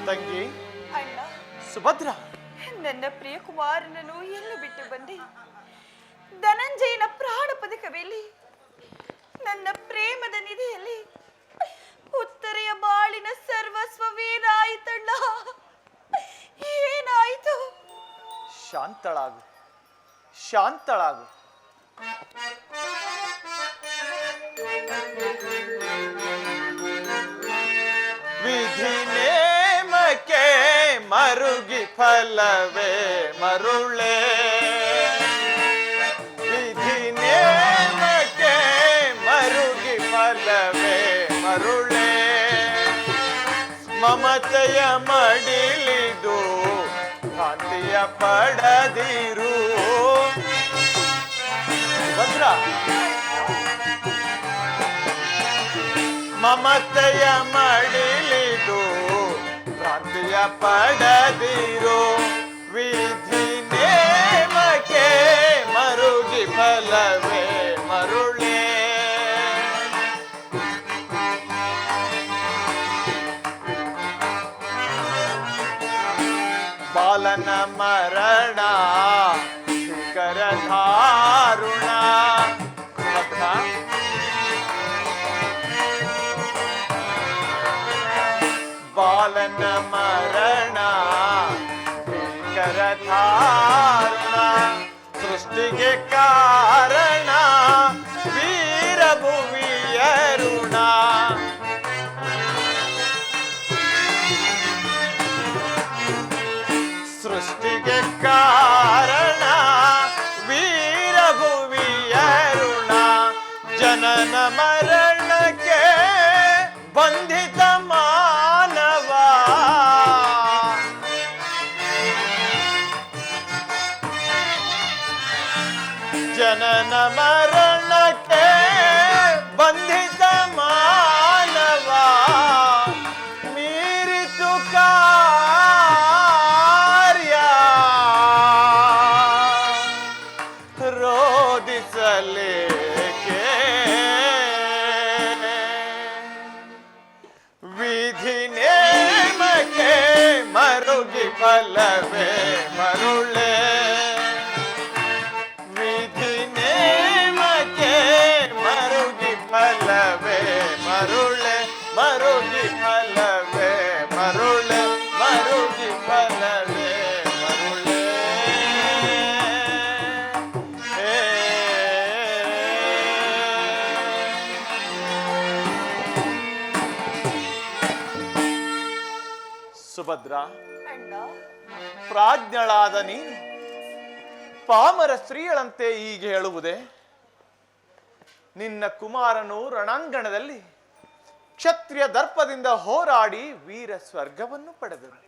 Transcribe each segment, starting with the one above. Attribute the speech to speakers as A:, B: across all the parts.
A: ತಂಗಿ
B: ಅಣ್ಣ,
A: ಸುಭದ್ರ,
B: ನನ್ನ ಪ್ರಿಯ ಕುಮಾರನನ್ನು ಎಲ್ಲಿ ಬಿಟ್ಟು ಬಂದೆ? ಧನಂಜಯನ ಪ್ರಾಣ ಪದಕವೆಲ್ಲಿ? ನನ್ನ ಪ್ರೇಮದ ನಿಧಿಯಲ್ಲಿ ಉತ್ತರೆಯ ಬಾಳಿನ ಸರ್ವಸ್ವವೇನಾಯಿತಣ್ಣ? ಏನಾಯಿತು?
A: ಶಾಂತಳಾಗು, ಶಾಂತಳಾಗು. ವಿಧಿ ನೇಮಕ್ಕೆ ಮರುಗಿ ಫಲವೇ ಮರುಳೇ, ವಿಧಿ ನೇಮಕ್ಕೆ ಮರುಗಿ ಫಲವೇ ಮರುಳೇ, ಮಮತೆಯ ಮಡಿಲಿದು ಭ್ರಾಂತಿಯ ಪಡದಿರು. ಭದ್ರ, ಮಮತೆಯ ಮಡಿಲಿದು ಭ್ರಾಂತಿಯ ಪಡದಿರು. ವಿಧಿ ನೇಮಕ್ಕೆ ಮರುಗಿ ಫಲವೇ ಮರುಳೇ, ಬಾಲನ ಮರಣ ಶಿಖರ ಧಾರುಣ. ಬಾಲನ ಮರಣ ಶಿಖರ ಧಾರುಣ, ಸೃಷ್ಟಿಗೆ ಕಾರಣ ವೀರಭುವಿಯ ಋಣ. ಸೃಷ್ಟಿಗೆ ಕಾರಣ ವೀರಭುವಿಯ ಋಣ, ಜನನ ಮರಣಕ್ಕೆ ಬಂಧಿತ ಮಾನವ. ಜನನ ಮರಣಕ್ಕೆ ಬಂಧಿತ ಮಾನವ, ಮೀರಿತು ರೋಧಿಸಲೇಕೆ. ವಿಧಿ ನೇಮಕ್ಕೆ ಮರುಗಿ ಫಲವೇ ಮರುಳೇ, ವಿಧಿ ನೇಮಕ್ಕೆ ಮರುಗಿ ಫಲವೇ ಮರುಳೇ, ಮರುಗಿ ಫಲವೇ ಮರುಳೇ, ಮರುಗಿ ಫಲವೇ ಮರುಳೇ. ಸುಭದ್ರ, ಪ್ರಾಜ್ಞಳಾದ ನೀನು ಪಾಮರ ಸ್ತ್ರೀಯಳಂತೆ ಹೀಗೆ ಹೇಳುವುದೇ? ನಿನ್ನ ಕುಮಾರನು ರಣಾಂಗಣದಲ್ಲಿ ಕ್ಷತ್ರಿಯ ದರ್ಪದಿಂದ ಹೋರಾಡಿ ವೀರ ಸ್ವರ್ಗವನ್ನು ಪಡೆದರು.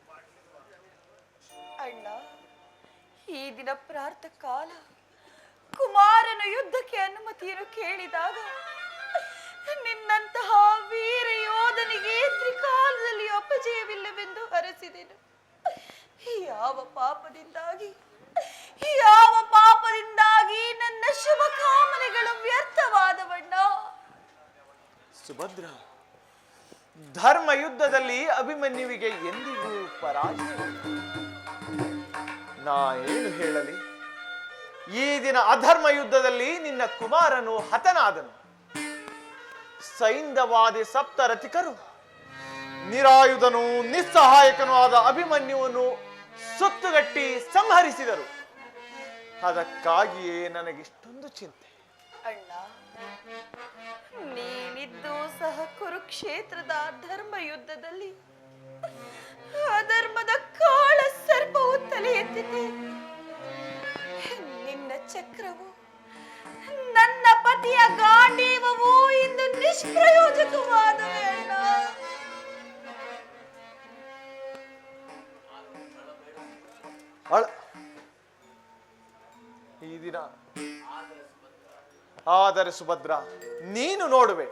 B: ಅಣ್ಣ, ಈ ದಿನ ಪ್ರಾರ್ಥ ಕಾಲ ಕುಮಾರನ ಯುದ್ಧಕ್ಕೆ ಅನುಮತಿಯನ್ನು ಕೇಳಿದಾಗ ನಿನ್ನಂತಹ ವೀರ ಯೋಧನಿಗೆ ತ್ರಿಕಾಲದಲ್ಲಿ ಅಪಜಯವಿಲ್ಲವೆಂದು ಹರಸಿದೆನು. ಯಾವ ಪಾಪದಿಂದಾಗಿ ನನ್ನ ಶುಭ ಕಾಮನೆಗಳು ವ್ಯರ್ಥವಾದವಣ್ಣ.
A: ಸುಭದ್ರ, ಧರ್ಮ ಯುದ್ಧದಲ್ಲಿ ಅಭಿಮನ್ಯುವಿಗೆ ಎಂದಿಗೂ ಪರಾಜಯ. ನಾ ಏನು ಹೇಳಲಿ? ಈ ದಿನ ಅಧರ್ಮ ಯುದ್ಧದಲ್ಲಿ ನಿನ್ನ ಕುಮಾರನು ಹತನಾದನು. ಸೈಂಧವಾದಿ ಸಪ್ತರಥಿಕರು ನಿರಾಯುಧನು ನಿಸ್ಸಹಾಯಕನೂ ಆದ ಅಭಿಮನ್ಯುವನ್ನು ಸುತ್ತುಗಟ್ಟಿ ಸಂಹರಿಸಿದರು. ಅದಕ್ಕಾಗಿಯೇ ನನಗಿಷ್ಟೊಂದು ಚಿಂತೆ.
B: ಅಣ್ಣ, ನೀನಿದ್ದು ಸಹ ಕುರುಕ್ಷೇತ್ರದ ಧರ್ಮ ಯುದ್ಧದಲ್ಲಿ ಅಧರ್ಮದ ಕಾಳ ಸರ್ಪವು ತಲೆ ಎತ್ತಿದೆ. ನಿನ್ನ ಚಕ್ರವು, ನನ್ನ ಪತಿಯ ಗಾಂಡೀವವು ಇಂದು ನಿಷ್ಪ್ರಯೋಜಕವಾದವೇ ಅಣ್ಣ.
A: ಈ ದಿನ ಆದರೆ ಸುಭದ್ರ, ನೀನು ನೋಡುವೆ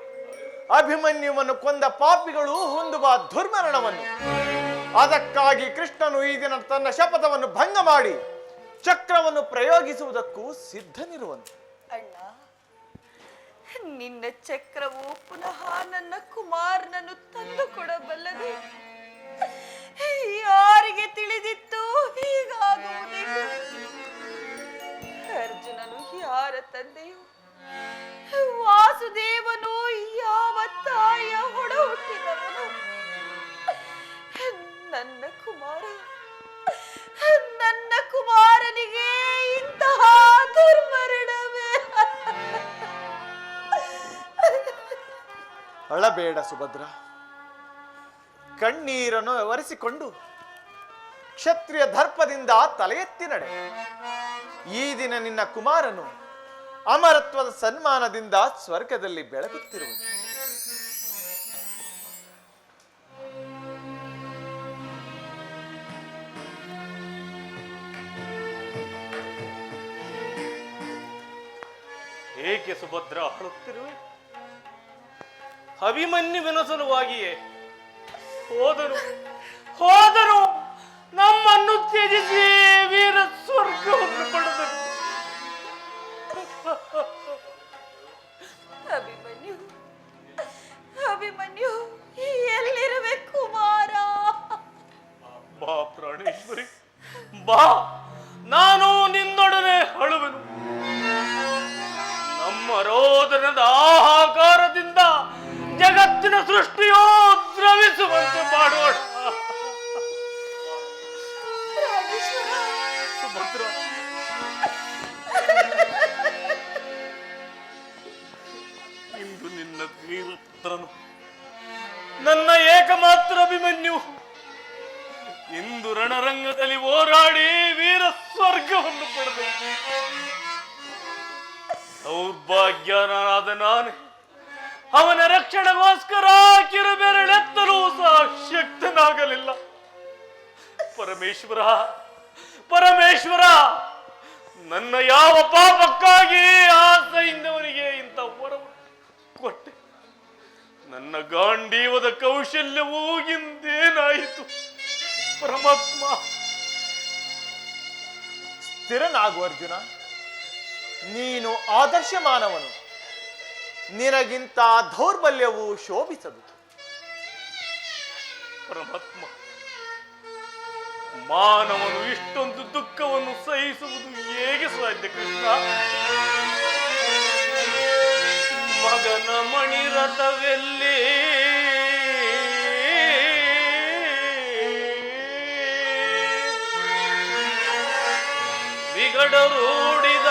A: ಅಭಿಮನ್ಯುವನ್ನು ಕೊಂದ ಪಾಪಿಗಳು ಹೊಂದುವ ದುರ್ಮರಣವನ್ನು. ಅದಕ್ಕಾಗಿ ಕೃಷ್ಣನು ಈ ದಿನ ತನ್ನ ಶಪಥವನ್ನು ಭಂಗ ಮಾಡಿ ಚಕ್ರವನ್ನು ಪ್ರಯೋಗಿಸುವುದಕ್ಕೂ ಸಿದ್ಧನಿರುವನು.
B: ಅಣ್ಣ, ನಿನ್ನ ಚಕ್ರವು ಪುನಃ ನನ್ನ ಕುಮಾರನನ್ನು ತಂದು ಕೊಡಬಲ್ಲದೆ ಯಾರಿಗೆ ತಿಳಿದಿತ್ತು ಹೀಗಾಗುವುದೆಂದು? ಅರ್ಜುನನು ಯಾರ ತಂದೆಯು? ವಾಸುದೇವನು ಯಾವ ತಾಯಿಯ ಹೊಡ ಹುಟ್ಟಿದವನು? ನನ್ನ ಕುಮಾರ, ನನ್ನ ಕುಮಾರನಿಗೆ ಇಂತಹ ದುರ್ಮರಣವೇ?
A: ಅಳಬೇಡ ಸುಭದ್ರ, ಕಣ್ಣೀರನ್ನು ಒರೆಸಿಕೊಂಡು ಕ್ಷತ್ರಿಯ ದರ್ಪದಿಂದ ತಲೆ ಎತ್ತಿ ನಡೆ. ಈ ದಿನ ನಿನ್ನ ಕುಮಾರನು ಅಮರತ್ವದ ಸನ್ಮಾನದಿಂದ ಸ್ವರ್ಗದಲ್ಲಿ ಬೆಳಗುತ್ತಿರುವುದು.
C: ಏಕೆ ಸುಭದ್ರ ಅಳುತ್ತಿರುವೆ? ಅಭಿಮನ್ಯುವಿನ ಸಲುವಾಗಿಯೇ ಹೋದರು ನಮ್ಮನ್ನು ತ್ಯಜಿಸಿ ವೀರ ಸ್ವರ್ಗವನ್ನು ಪಡೆದರು.
B: ಅಭಿಮನ್ಯು ಎಲ್ಲಿರುವೆ ಕುಮಾರ?
C: ಬಾ ಪ್ರಾಣೇಶ್ವರಿ, ಬಾ, ನಾನು ನಿನ್ನೊಡನೆ ಅಳುವೆನು. ನಮ್ಮ ರೋದನದ ಆಹಾಕಾರದಿಂದ ಜಗತ್ತಿನ ಸೃಷ್ಟಿಯೋ ದ್ರವಿಸುವಂತೆ ಮಾಡೋಣ. ಸುಭದ್ರ, ಇಂದು ನಿನ್ನ ವೀರಪುತ್ರನು, ನನ್ನ ಏಕಮಾತ್ರ ಅಭಿಮನ್ಯು, ಇಂದು ರಣರಂಗದಲ್ಲಿ ಹೋರಾಡಿ ವೀರ ಸ್ವರ್ಗವನ್ನು ಪಡೆದ ದೌರ್ಭಾಗ್ಯನಾದ ನಾನು ಅವನ ರಕ್ಷಣೆಗೋಸ್ಕರ ಕಿರುಬೆರಳೆತ್ತಲೂ ಸಹ ಶಕ್ತನಾಗಲಿಲ್ಲ. ಪರಮೇಶ್ವರ, ನನ್ನ ಯಾವ ಪಾಪಕ್ಕಾಗಿ ಆ ಸೈನ್ಯವನಿಗೆ ಇಂಥ ವರವು ಕೊಟ್ಟೆ? ನನ್ನ ಗಾಂಡೀವದ ಕೌಶಲ್ಯವೂ ಇಂದೇನಾಯಿತು? ಪರಮಾತ್ಮ,
A: ಸ್ಥಿರನಾಗು ಅರ್ಜುನ, ನೀನು ಆದರ್ಶ ಮಾನವನು. ನಿನಗಿಂತ ದೌರ್ಬಲ್ಯವು ಶೋಭಿಸದು.
C: ಪರಮಾತ್ಮ, ಮಾನವನು ಇಷ್ಟೊಂದು ದುಃಖವನ್ನು ಸಹಿಸುವುದು ಹೇಗೆ ಸಾಧ್ಯ ಕೃಷ್ಣ? ಮಗನ ಮಣಿರಥವೆಲ್ಲಿ ವಿಗಡರೂಡಿದ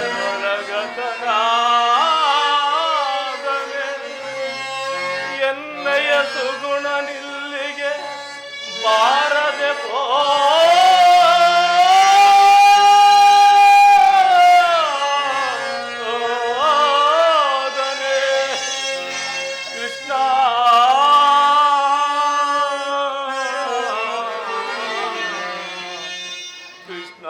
C: ಹಗೆಯರೊಳಗತನ ಎನ್ನಯ ಸುಗುಣ ನಿಲ್ಲಿಗೆ ಬಾರದೆ ಕೃಷ್ಣ.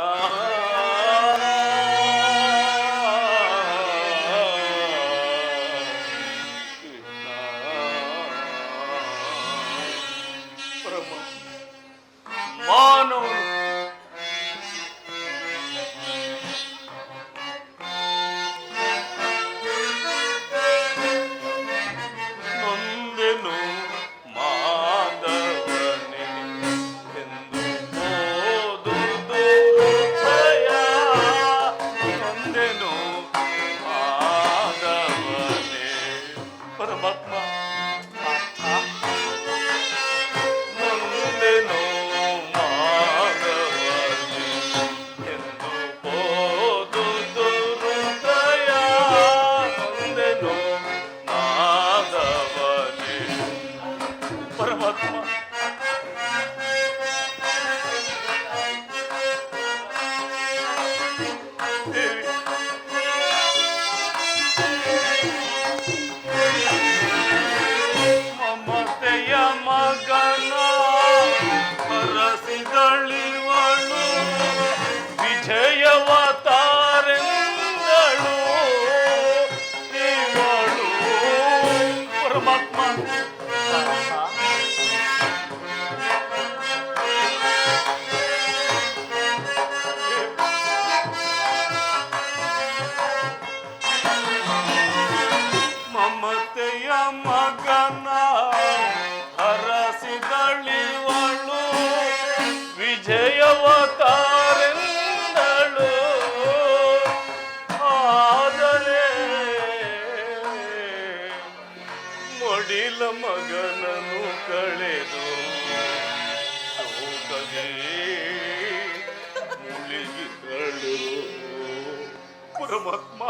C: ಪರಮಾತ್ಮ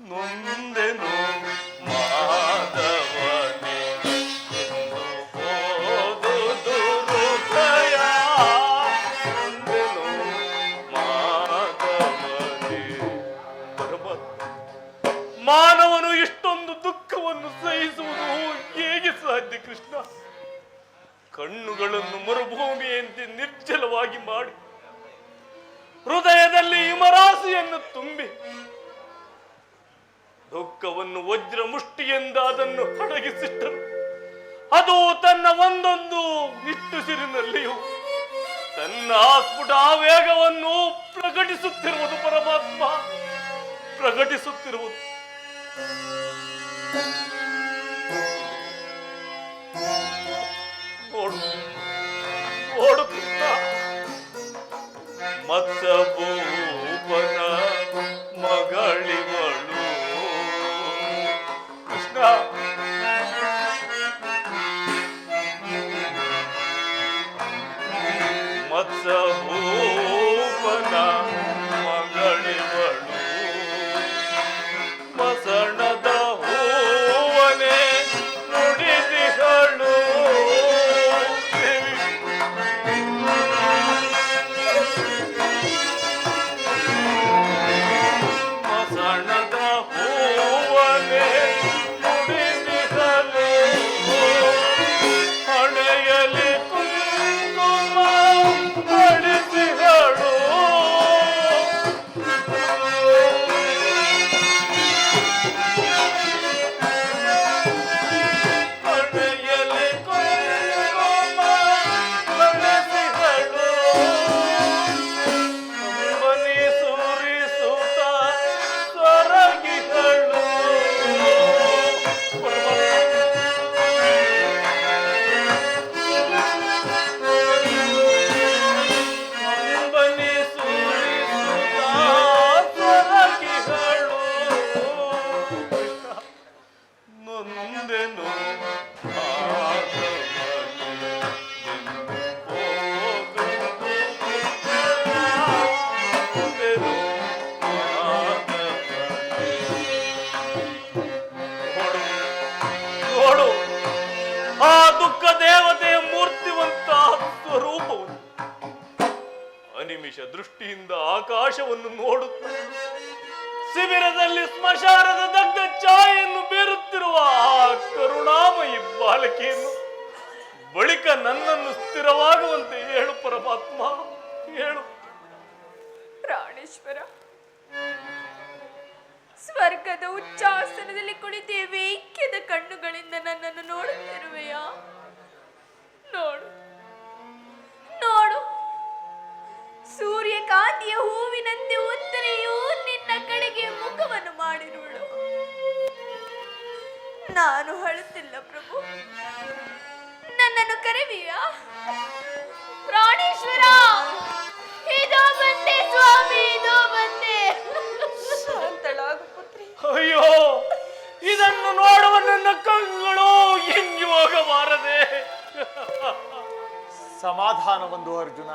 C: ನೊಂದೆನು ಮಾಧವನೇ ಓದುದು ಹೃದಯ ನೊಂದೆನು ಮಾಧವನೇ. ಪರಮಾತ್ಮ, ಮಾನವನು ಇಷ್ಟೊಂದು ದುಃಖವನ್ನು ಸಹಿಸುವುದು ಹೇಗೆ ಸಾಧ್ಯ ಕೃಷ್ಣ? ಕಣ್ಣುಗಳನ್ನು ಮರುಭೂಮಿಯಂತೆ ನಿರ್ಜಲವಾಗಿ ಮಾಡಿ ಹೃದಯದಲ್ಲಿ ಹಿಮರಾಶಿಯನ್ನು ತುಂಬಿ ದುಃಖವನ್ನು ವಜ್ರ ಮುಷ್ಟಿಯಿಂದ ಅದನ್ನು ಅಡಗಿಸಿಟ್ಟರು. ಅದು ತನ್ನ ಒಂದೊಂದು ನಿಟ್ಟುಸಿರಿನಲ್ಲಿಯೂ ತನ್ನ ಸ್ಫುಟ ವೇಗವನ್ನು ಪ್ರಕಟಿಸುತ್ತಿರುವುದು ಪರಮಾತ್ಮ, ಪ್ರಕಟಿಸುತ್ತಿರುವುದು. ನೋಡು ನೋಡು ಕೃಷ್ಣ, ಮತ್ಸಭೂಪನ ಮಗಳಿವಳು. ಕೃಷ್ಣ, ಮತ್ಸಭೂಪನ ಮಗಳಿವಳು. ಮಸಣದ ಹೂವನೆ ನುಡಿದಿಗಳು. ಮಸಣದ ಹೂವನೆ ನುಡಿದಿಗಳು. ಹಣೆಯಲಿ ಕುಂಕುಮ ಬಡಿಸಿಗಳು. ಹಣೆಯಲಿ ಕುಂಕುಮ ಬಡಿಸಿಗಳು. ಕಂಬನಿ ಸುರಿಸುತ್ತ ಸ್ವರಗಿಗಳು. ಕಂಬನಿ ಸುರಿಸುತ್ತ ಸ್ವರಗಿಗಳು. ನೊಂದೆನು ನೋಡು ಆ ದುಃಖ ದೇವತೆಯ ಮೂರ್ತಿವಂತ ಸ್ವರೂಪವನ್ನು. ಅನಿಮಿಷ ದೃಷ್ಟಿಯಿಂದ ಆಕಾಶವನ್ನು ನೋಡುತ್ತ ಶಿಬಿರದಲ್ಲಿ ಸ್ಮಶಾನದ ದಗ್ಧ ಛಾಯೆಯನ್ನು ಬೀರುತ್ತಿರುವ ಆ ಕರುಣಾಮಯಿ ಬಾಲಕಿಯನ್ನು ಬಳಿಕ ನನ್ನನ್ನು ಸ್ಥಿರವಾಗುವಂತೆ ಹೇಳು ಪರಮಾತ್ಮ, ಹೇಳು.
B: ಪ್ರಾಣೇಶ್ವರ, ಸ್ವರ್ಗದ ಉಚ್ಚಾಸನದಲ್ಲಿ ಕುಳಿತು ವೇಕ್ಯದ ಕಣ್ಣುಗಳಿಂದ ನನ್ನನ್ನು ನೋಡುತ್ತಿರುವೆಯಾ? ನೋಡು ನೋಡು, ಸೂರ್ಯಕಾಂತಿಯ ಹೂವಿನಂತೆ ಉತ್ತರೆಯೂ ನಿನ್ನ ಕಡೆಗೆ ಮುಖವನ್ನು ಮಾಡಿರುವಳು. ನಾನು ಅಳುತ್ತಿಲ್ಲ ಪ್ರಭು, ನನ್ನನ್ನು ಕರೆವಿಯಾ? ಪ್ರಾಣೇಶ್ವರ, ಇದೋ ಬಂದೆ ಸ್ವಾಮಿ, ಇದೋ ಬಂದೆ. ಶಾಂತಳಾಗು ಪುತ್ರಿ.
C: ಅಯ್ಯೋ, ಇದನ್ನು ನೋಡುವ ನನ್ನ ಕಣ್ಣುಗಳು ಎಂಗಿ ಹೋಗಬಾರದೆ.
A: ಸಮಾಧಾನವೊಂದು ಅರ್ಜುನ.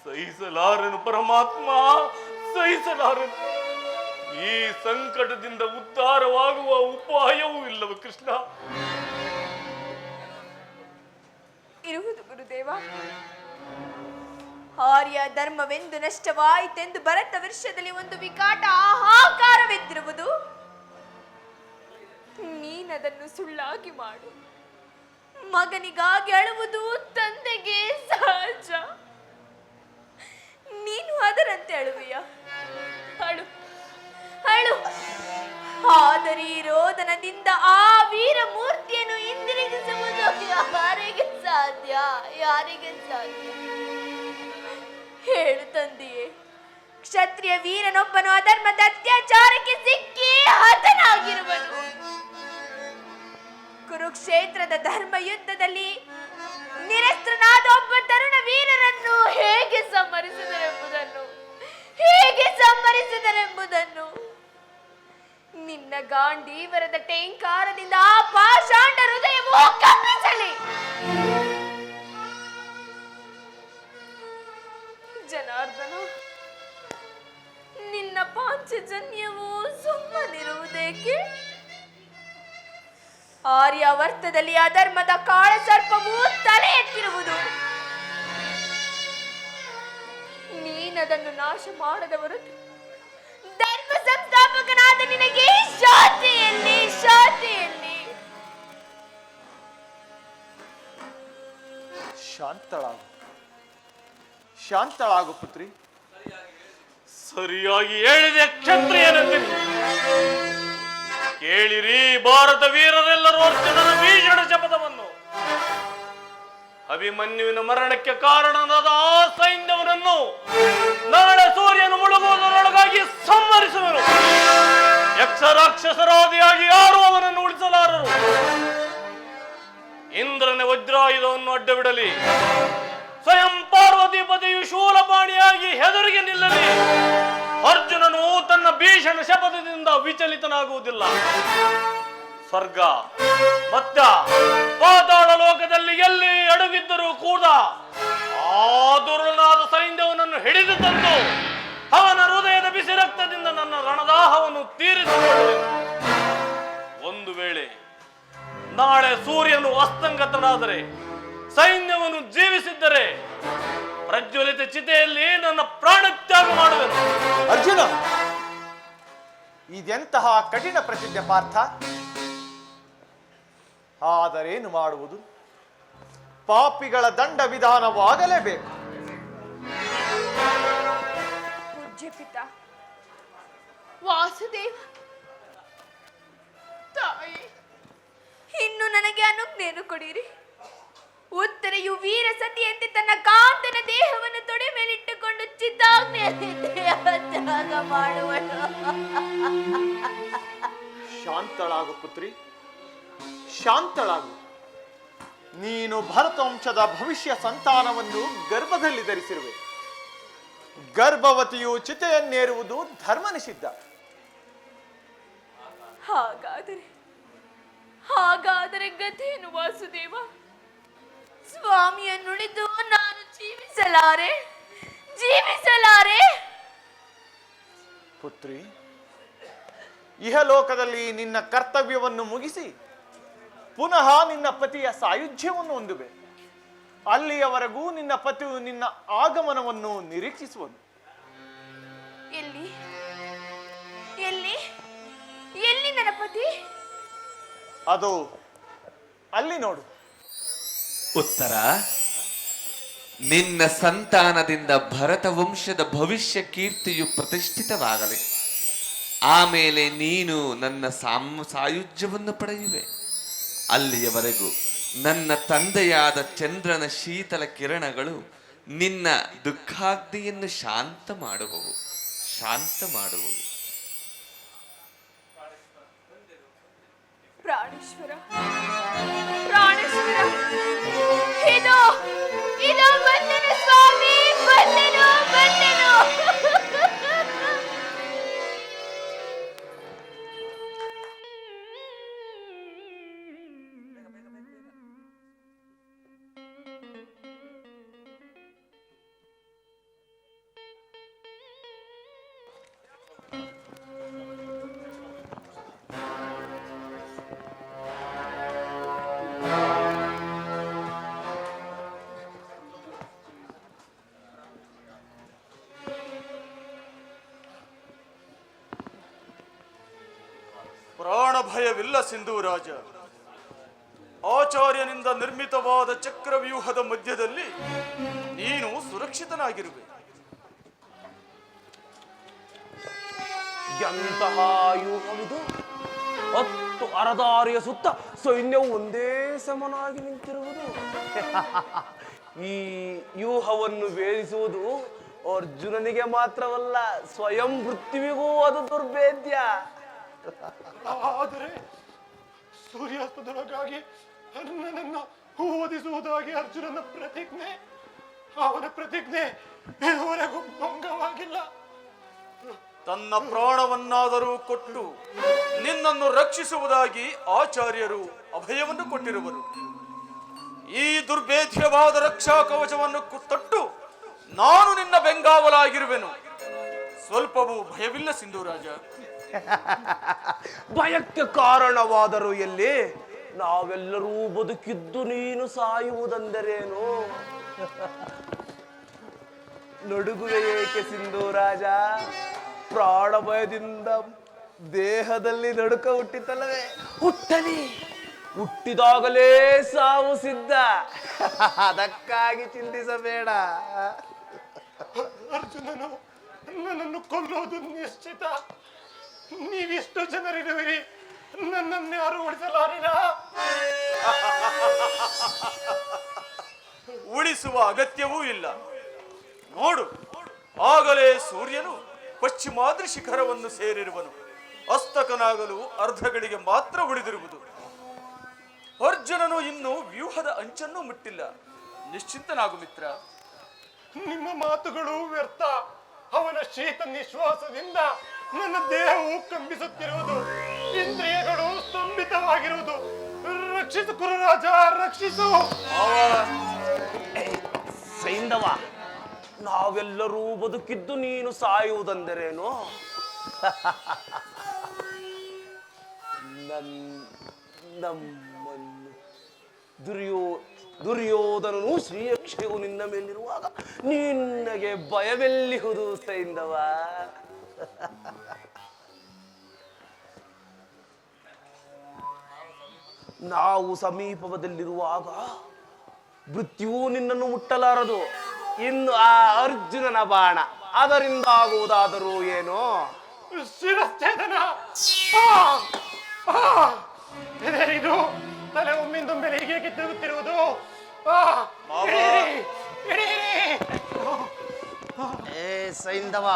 C: ಸಹಿಸಲಾರನು ಪರಮಾತ್ಮ, ಸಹಿಸಲಾರನು. ಈ ಸಂಕಟದಿಂದ ಉದ್ಧಾರವಾಗುವ ಉಪಾಯವೂ ಇಲ್ಲವ ಕೃಷ್ಣ?
B: ಇರುವುದು ಗುರುದೇವ. ಆರ್ಯ ಧರ್ಮವೆಂದು ನಷ್ಟವಾಯಿತೆಂದು ಭರತ ವರ್ಷದಲ್ಲಿ ಒಂದು ವಿಕಾಟ ಹಾಹಾಕಾರವೆದ್ದಿರುವುದು. ನೀನದನ್ನು ಸುಳ್ಳಾಗಿ ಮಾಡು. ಮಗನಿಗಾಗಿ ಅಳುವುದು ತಂದೆಗೆ ಸಹಜ. ನೀನು ಅದರಂತೆ ಅಳುವೆಯ? ಅಳು ಅಳು. ಆದರೆ ಈ ರೋದನದಿಂದ ಆ ವೀರ ಮೂರ್ತಿಯನ್ನು ಹಿಂದಿರುಗಿಸುವುದು ಯಾರಿಗೆ ಸಾಧ್ಯ? ಯಾರಿಗೆ ಸಾಧ್ಯ? ಹೇಳು ತಂದೆಯೇ. ಕ್ಷತ್ರಿಯ ವೀರನೊಬ್ಬನು ಅಧರ್ಮದ ಅತ್ಯಾಚಾರಕ್ಕೆ ಸಿಕ್ಕಿ ಹತನಾಗಿರುವನು. ಕುರುಕ್ಷೇತ್ರದ ಧರ್ಮ ಯುದ್ಧದಲ್ಲಿ ನಿರಸ್ತ್ರನಾದ ಒಬ್ಬ ತರುಣ ವೀರರನ್ನು ಹೇಗೆ ಸಂಹರಿಸಿದರೆಂಬುದನ್ನು ನಿನ್ನ ಗಾಂಡೀವರದ ಟೇಂಕಾರದಿಂದ ಆ ಪಾಷಾಂಡ ಹೃದಯವು ಕಂಪಿಸಲಿ. ಜನಾರ್ದನ, ಆರ್ಯಾವರ್ತದಲ್ಲಿ ಅಧರ್ಮದ ಕಾಳಸರ್ಪವು ತಲೆ ಎತ್ತಿರುವುದು. ನೀನದನ್ನು ನಾಶ ಮಾಡದ ಹೊರತು ಧರ್ಮ ಸಂಸ್ಥಾಪಕನಾದ ನಿನಗೆ ಶಾಂತಿಯಲ್ಲಿ
A: ಶಾಂತಳಾಗು ಪುತ್ರಿ.
C: ಸರಿಯಾಗಿ ಹೇಳಿದೆ ಕ್ಷತ್ರಿಯನಂದಿನಿ. ಕೇಳಿರಿ ಭಾರತ ವೀರರೆಲ್ಲರೂ ಅರ್ಜುನನ ಭೀಷಣ ಶಪಥವನ್ನು. ಅಭಿಮನ್ಯುವಿನ ಮರಣಕ್ಕೆ ಕಾರಣನಾದ ಆ ಸೈನ್ಯವನನ್ನು ನಾಳೆ ಸೂರ್ಯನು ಮುಳುಗುವುದರೊಳಗಾಗಿ ಸಂಹರಿಸುವರು. ಯಕ್ಷ ರಾಕ್ಷಸರಾದಿಯಾಗಿ ಯಾರು ಅವನನ್ನು ಉಳಿಸಲಾರರು. ಇಂದ್ರನ ವಜ್ರಾಯುಧವನ್ನು ಅಡ್ಡ ಬಿಡಲಿ, ಸ್ವಯಂ ಪಾರ್ವತಿಪತಿಯು ಶೂಲಪಾಣಿಯಾಗಿ ಹೆದರಿಗೆ ನಿಲ್ಲಲಿ, ಅರ್ಜುನನು ತನ್ನ ಭೀಷಣ ಶಪಥದಿಂದ ವಿಚಲಿತನಾಗುವುದಿಲ್ಲ. ಸ್ವರ್ಗ ಮತ್ತ ಪಾತಾಳ ಲೋಕದಲ್ಲಿ ಎಲ್ಲಿ ಅಡಗಿದ್ದರೂ ಕೂಡ ಆ ದುರ್ನಾದ ಸೈನ್ಯವನನ್ನು ಹಿಡಿದು ತಂದು ಅವನ ಹೃದಯದ ಬಿಸಿ ರಕ್ತದಿಂದ ನನ್ನ ರಣದಾಹವನ್ನು ತೀರಿಸಿಕೊಳ್ಳುವೆನು. ಒಂದು ವೇಳೆ ನಾಳೆ ಸೂರ್ಯನು ಅಸ್ತಂಗತನಾದರೆ, ಸೈನ್ಯವನ್ನು ಜೀವಿಸಿದ್ದರೆ ಪ್ರಜ್ವಲಿತ ಚಿತೆಯಲ್ಲಿ ನನ್ನ ಪ್ರಾಣತ್ಯಾಗ ಮಾಡುವೆನು.
A: ಅರ್ಜುನ, ಇದೆಂತಹ ಕಠಿಣ ಪ್ರತಿಜ್ಞೆ ಪಾರ್ಥ. ಆದರೇನು ಮಾಡುವುದು? ಪಾಪಿಗಳ ದಂಡ ವಿಧಾನವಾಗಲೇಬೇಕು.
B: ಪೂಜ್ಯ ಪಿತಾ ವಾಸುದೇವ, ತಾಯಿ, ಇನ್ನು ನನಗೆ ಅನುಜ್ಞೆಯನ್ನು ಕೊಡಿರಿ. ಉತ್ತರೆಯು ವೀರ ಸತಿಯಂತೆ ತನ್ನ ಕಾಂತನ ದೇಹವನ್ನು ತೊಡೆ ಮೇಲಿಟ್ಟುಕೊಂಡು ಚಿತ್ತಾಗ್ನೆಯಲ್ಲಿ ದೇಹತ್ಯಾಗ ಮಾಡುವನು.
A: ಶಾಂತಳಾಗು ಪುತ್ರಿ, ಶಾಂತಳಾಗು. ನೀನು ಭರತವಂಶದ ಭವಿಷ್ಯ ಸಂತಾನವನ್ನು ಗರ್ಭದಲ್ಲಿ ಧರಿಸಿರುವೆ. ಗರ್ಭವತಿಯು ಚಿತೆಯನ್ನೇರುವುದು ಧರ್ಮ ನಿಷಿದ್ಧ.
B: ಹಾಗಾದರೆ ಗತೇನು ವಾಸುದೇವ? ಸ್ವಾಮಿಯನ್ನುಳಿದು ನಾನು ಜೀವಿಸಲಾರೆ.
A: ಪುತ್ರಿ, ಇಹಲೋಕದಲ್ಲಿ ನಿನ್ನ ಕರ್ತವ್ಯವನ್ನು ಮುಗಿಸಿ ಪುನಃ ನಿನ್ನ ಪತಿಯ ಸಾಯುಜ್ಯವನ್ನು ಹೊಂದುವೆ. ಅಲ್ಲಿಯವರೆಗೂ ನಿನ್ನ ಪತಿಯು ನಿನ್ನ ಆಗಮನವನ್ನು ನಿರೀಕ್ಷಿಸುವನು.
B: ಎಲ್ಲಿ ನನ್ನ ಪತಿ?
A: ಅದು ಅಲ್ಲಿ ನೋಡು.
D: ಉತ್ತರ, ನಿನ್ನ ಸಂತಾನದಿಂದ ಭರತ ವಂಶದ ಭವಿಷ್ಯ ಕೀರ್ತಿಯು ಪ್ರತಿಷ್ಠಿತವಾಗಲಿ. ಆಮೇಲೆ ನೀನು ನನ್ನ ಸಾಯುಜ್ಯವನ್ನು ಪಡೆಯುವೆ. ಅಲ್ಲಿಯವರೆಗೂ ನನ್ನ ತಂದೆಯಾದ ಚಂದ್ರನ ಶೀತಲ ಕಿರಣಗಳು ನಿನ್ನ ದುಃಖಾಗ್ನಿಯನ್ನು ಶಾಂತ ಮಾಡುವವು.
B: ಪ್ರಾಣೇಶ್ವರ, ಇದೋ ಬಂದೆನು ಸ್ವಾಮಿ, ಬಂದೆನು.
E: ಪ್ರಾಣ ಭಯವಿಲ್ಲ ಸಿಂಧೂರಾಜ. ಆಚಾರ್ಯನಿಂದ ನಿರ್ಮಿತವಾದ ಚಕ್ರವ್ಯೂಹದ ಮಧ್ಯದಲ್ಲಿ ನೀನು ಸುರಕ್ಷಿತನಾಗಿರುವೆ.
F: ಎಂತಹ ವ್ಯೂಹವಿದು! 10 ಅರದಾರಿಯ ಸುತ್ತ ಸೈನ್ಯವು ಒಂದೇ ಸಮನಾಗಿ ನಿಂತಿರುವುದು. ಈ ವ್ಯೂಹವನ್ನು ಭೇದಿಸುವುದು ಅರ್ಜುನನಿಗೆ ಮಾತ್ರವಲ್ಲ, ಸ್ವಯಂ ಪೃಥ್ವಿಗೂ ಅದು ದುರ್ಭೇದ್ಯ.
E: ಆದರೆ ಸೂರ್ಯಾಸ್ತದೊಳಗಾಗಿ ನನ್ನನ್ನು ಓದಿಸುವುದಾಗಿ ಅರ್ಜುನನ ಪ್ರತಿಜ್ಞೆ, ಅವನ ಪ್ರತಿಜ್ಞೆ ಇದುವರೆಗೂ ಭಂಗವಾಗಿಲ್ಲ. ತನ್ನ ಪ್ರಾಣವನ್ನಾದರೂ ಕೊಟ್ಟು ನಿನ್ನನ್ನು ರಕ್ಷಿಸುವುದಾಗಿ ಆಚಾರ್ಯರು ಅಭಯವನ್ನು ಕೊಟ್ಟಿರುವರು. ಈ ದುರ್ಭೇದ್ಯವಾದ ರಕ್ಷಾ ಕವಚವನ್ನು ತೊಟ್ಟು ನಾನು ನಿನ್ನ ಬೆಂಗಾವಲಾಗಿರುವೆನು. ಸ್ವಲ್ಪವೂ ಭಯವಿಲ್ಲ ಸಿಂಧೂರಾಜ.
F: ಭಯಕ್ಕೆ ಕಾರಣವಾದರೂ ಎಲ್ಲಿ? ನಾವೆಲ್ಲರೂ ಬದುಕಿದ್ದು ನೀನು ಸಾಯುವುದೆಂದರೇನು? ನಡುಗುವೆ ಏಕೆ ಸಿಂಧೂರಾಜ? ಪ್ರಾಣ ಭಯದಿಂದ ದೇಹದಲ್ಲಿ ನಡುಕ ಹುಟ್ಟಿತಲ್ಲವೇ? ಹುಟ್ಟಲಿ, ಹುಟ್ಟಿದಾಗಲೇ ಸಾವು ಸಿದ್ಧ. ಅದಕ್ಕಾಗಿ ಚಿಂತಿಸಬೇಡ.
E: ಅರ್ಜುನನು ನನ್ನನ್ನು ಕೊಲ್ಲೋದು ನಿಶ್ಚಿತ. ನೀವಿಷ್ಟು ಜನರಿರುವಿರಿ, ನನ್ನನ್ನು ಯಾರು ಉಳಿಸಲಾರಿಲ್ಲ.
C: ಉಳಿಸುವ ಅಗತ್ಯವೂ ಇಲ್ಲ. ನೋಡು, ಆಗಲೇ ಸೂರ್ಯನು ಪಶ್ಚಿಮಾದ್ರಿ ಶಿಖರವನ್ನು ಸೇರಿರುವನು. ಅಸ್ತಕನಾಗಲು ಅರ್ಧಗಳಿಗೆ ಮಾತ್ರ ಉಳಿದಿರುವುದು. ಅರ್ಜುನನು ಇನ್ನು ವ್ಯೂಹದ ಅಂಚನ್ನು ಮುಟ್ಟಿಲ್ಲ. ನಿಶ್ಚಿಂತನಾಗು ಮಿತ್ರ.
E: ನಿಮ್ಮ ಮಾತುಗಳು ವ್ಯರ್ಥ. ಅವನ ಶೀತ ನಿಶ್ವಾಸದಿಂದ ನನ್ನ ದೇಹವು ಕಂಬಿಸುತ್ತಿರುವುದು, ಇಂದ್ರಿಯಗಳು ಸ್ತಂಭಿತವಾಗಿರುವುದು. ರಕ್ಷಿಸು ಕುರುರಾಜ, ರಕ್ಷಿಸು.
F: ಸೈಂಧವ, ನಾವೆಲ್ಲರೂ ಬದುಕಿದ್ದು ನೀನು ಸಾಯುವುದೆಂದರೇನು? ನಮ್ಮನ್ನು ದುರ್ಯೋಧನನು ಶ್ರೀಯಕ್ಷಯು ನಿನ್ನ ಮೇಲಿರುವಾಗ ನಿನ್ನಗೆ ಭಯವೆಲ್ಲಿಹುದು ಸೈಂಧವ? ನಾವು ಸಮೀಪದಲ್ಲಿರುವಾಗ ಮೃತ್ಯುವು ನಿನ್ನನ್ನು ಮುಟ್ಟಲಾರದು. ಇನ್ನು ಆ ಅರ್ಜುನನ ಬಾಣ, ಅದರಿಂದಾಗುವುದಾದರೂ ಏನೋ?
E: ಶಿರಚ್ಛೇದನ. ಇದು ತಲೆ ಒಮ್ಮಿಂದೊಮ್ಮೆಲೆ ಹೀಗೆ ತಿರುಗುತ್ತಿರುವುದು.
F: ಏ ಸೈಂಧವ,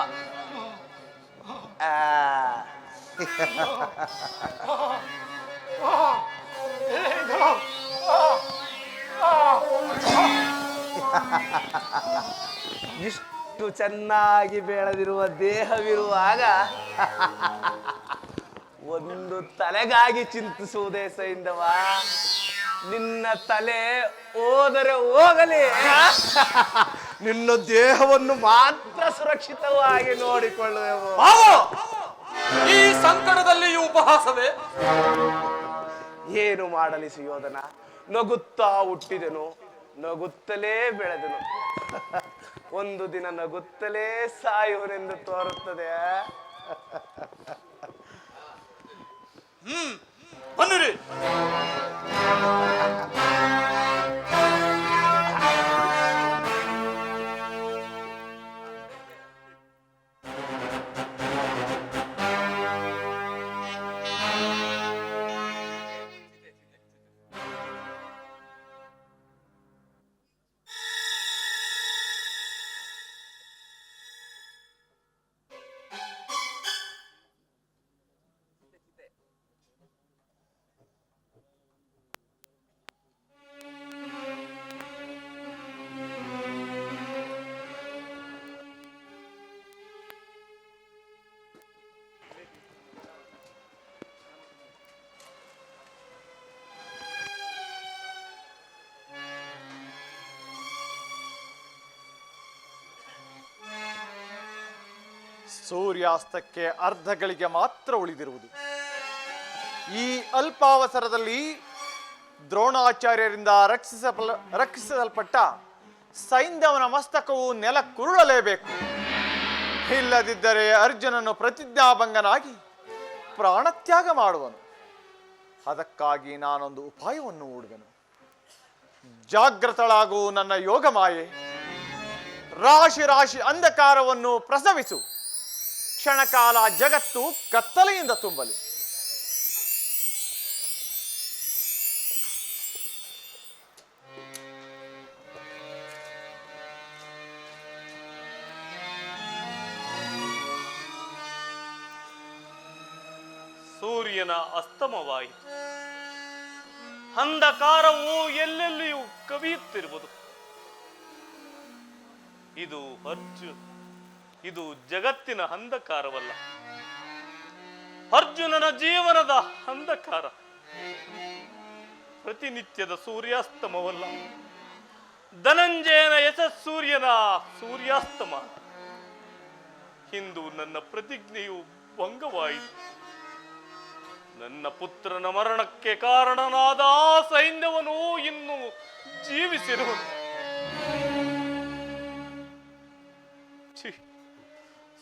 F: ಇಷ್ಟು ಚೆನ್ನಾಗಿ ಬೆಳೆದಿರುವ ದೇಹವಿರುವಾಗ ಒಂದು ತಲೆಗಾಗಿ ಚಿಂತಿಸುವುದೇ ಸೈಂಧವ? ನಿನ್ನ ತಲೆ ಹೋದರೆ ಹೋಗಲಿ, ನಿನ್ನ ದೇಹವನ್ನು ಮಾತ್ರ ಸುರಕ್ಷಿತವಾಗಿ ನೋಡಿಕೊಳ್ಳುವೆವು.
C: ಈ ಸಂಕಟದಲ್ಲಿ ಈ ಉಪಹಾಸವೇ?
F: ಏನು ಮಾಡಲಿ ಸುಯೋಧನ? ನಗುತ್ತಾ ಹುಟ್ಟಿದೆನು, ನಗುತ್ತಲೇ ಬೆಳೆದನು. ಒಂದು ದಿನ ನಗುತ್ತಲೇ ಸಾಯುವನೆಂದು ತೋರುತ್ತದೆ.
C: ಬನ್ನಿರಿ.
A: ಸೂರ್ಯಾಸ್ತಕ್ಕೆ ಅರ್ಧಗಳಿಗೆ ಮಾತ್ರ ಉಳಿದಿರುವುದು. ಈ ಅಲ್ಪಾವಸರದಲ್ಲಿ ದ್ರೋಣಾಚಾರ್ಯರಿಂದ ರಕ್ಷಿಸಲ್ಪಟ್ಟ ಸೈಂಧವನ ಮಸ್ತಕವು ನೆಲಕ್ಕುರುಳಲೇಬೇಕು. ಇಲ್ಲದಿದ್ದರೆ ಅರ್ಜುನನು ಪ್ರತಿಜ್ಞಾಭಂಗನಾಗಿ ಪ್ರಾಣತ್ಯಾಗ ಮಾಡುವನು. ಅದಕ್ಕಾಗಿ ನಾನೊಂದು ಉಪಾಯವನ್ನು ಹೂಡುವೆನು. ಜಾಗೃತಳಾಗು ನನ್ನ ಯೋಗ ಮಾಯೆ. ರಾಶಿ ರಾಶಿ ಅಂಧಕಾರವನ್ನು ಪ್ರಸವಿಸು. ಕ್ಷಣಕಾಲ ಜಗತ್ತು ಕತ್ತಲೆಯಿಂದ ತುಂಬಲಿ.
C: ಸೂರ್ಯನ ಅಸ್ತಮವಾಯಿತು. ಅಂಧಕಾರವು ಎಲ್ಲೆಲ್ಲಿಯೂ ಕವಿಯುತ್ತಿರುವುದು. ಇದು ಜಗತ್ತಿನ ಅಂಧಕಾರವಲ್ಲ, ಅರ್ಜುನನ ಜೀವನದ ಅಂಧಕಾರ. ಪ್ರತಿನಿತ್ಯದ ಸೂರ್ಯಾಸ್ತಮವಲ್ಲ, ಧನಂಜಯನ ಯಶಸ್ಸೂರ್ಯನ ಸೂರ್ಯಾಸ್ತಮ. ಇಂದು ನನ್ನ ಪ್ರತಿಜ್ಞೆಯು ಭಂಗವಾಯಿತು. ನನ್ನ ಪುತ್ರನ ಮರಣಕ್ಕೆ ಕಾರಣನಾದ ಆ ಸೈನ್ಯವನು ಇನ್ನು ಜೀವಿಸಿರುವನು.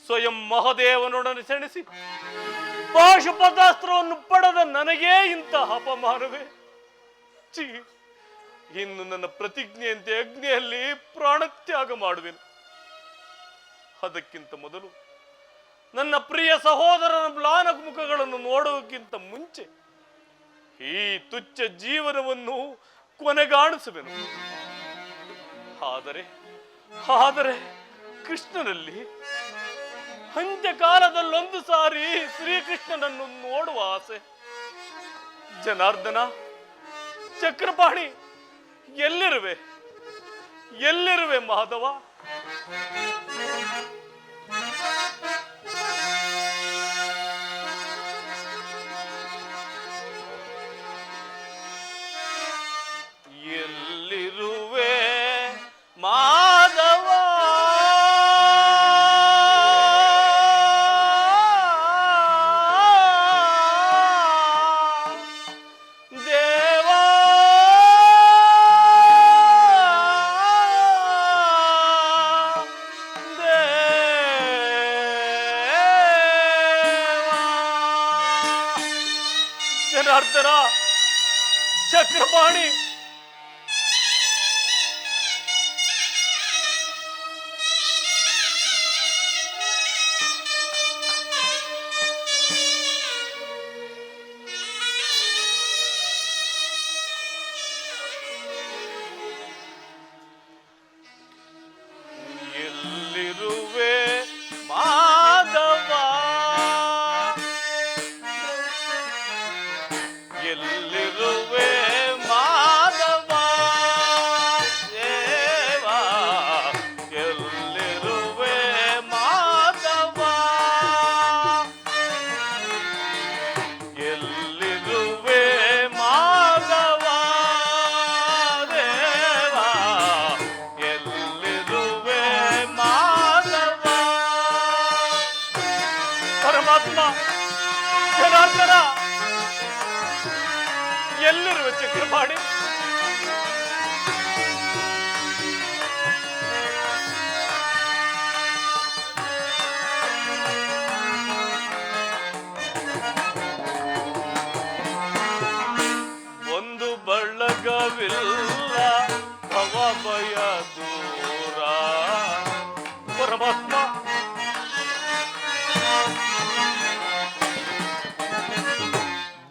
C: ಸ್ವಯಂ ಮಹಾದೇವನೊಡನೆ ಸೆಣಸಿ ಪಾಶುಪತಾಸ್ತ್ರವನ್ನು ಪಡೆದ ನನಗೇ ಇಂತಹ ಅಪಮಾನವೇ. ಇನ್ನು ನನ್ನ ಪ್ರತಿಜ್ಞೆಯಂತೆ ಅಗ್ನಿಯಲ್ಲಿ ಪ್ರಾಣತ್ಯಾಗ ಮಾಡುವೆನು. ಅದಕ್ಕಿಂತ ಮೊದಲು ನನ್ನ ಪ್ರಿಯ ಸಹೋದರನ ಮ್ಲಾನ ಮುಖಗಳನ್ನು ನೋಡುವುದಕ್ಕಿಂತ ಮುಂಚೆ ಈ ತುಚ್ಛ ಜೀವನವನ್ನು ಕೊನೆಗಾಣಿಸುವೆನು. ಆದರೆ ಕೃಷ್ಣನಲ್ಲಿ ಅಂತ್ಯಕಾಲದಲ್ಲೊಂದು ಸಾರಿ ಶ್ರೀಕೃಷ್ಣನನ್ನು ನೋಡುವ ಆಸೆ. ಜನಾರ್ದನ, ಚಕ್ರಪಾಣಿ, ಎಲ್ಲಿರುವೆ ಮಾಧವ? ಎಲ್ಲಿರುವೆ ಮಾಧವ? ದೇವಾ ಜನಾರ್ದನ, ಚಕ್ರಪಾಣಿ, ಎಲ್ಲಿರುವೆ ಮಾಧವ? ಎಲ್ಲಿರುವೆ ಮಾಧವ? ದೇವಾ, ಎಲ್ಲಿರುವೆ ಮಾಧವ? ಎಲ್ಲಿರುವೆ ಮಾಧವ? ದೇವಾ, ಎಲ್ಲಿರುವೆ ಮಾಧವ? ಪರಮಾತ್ಮ, ಜನಾರ್ದನ, ಎಲ್ಲಿರುವೆ ಚಕ್ರಪಾಣಿ? ಒಂದು ಬಳ್ಳಗವಿಲ್ಲ, ಭವ ಭಯ ದೂರ. ಪರಮಾತ್ಮ,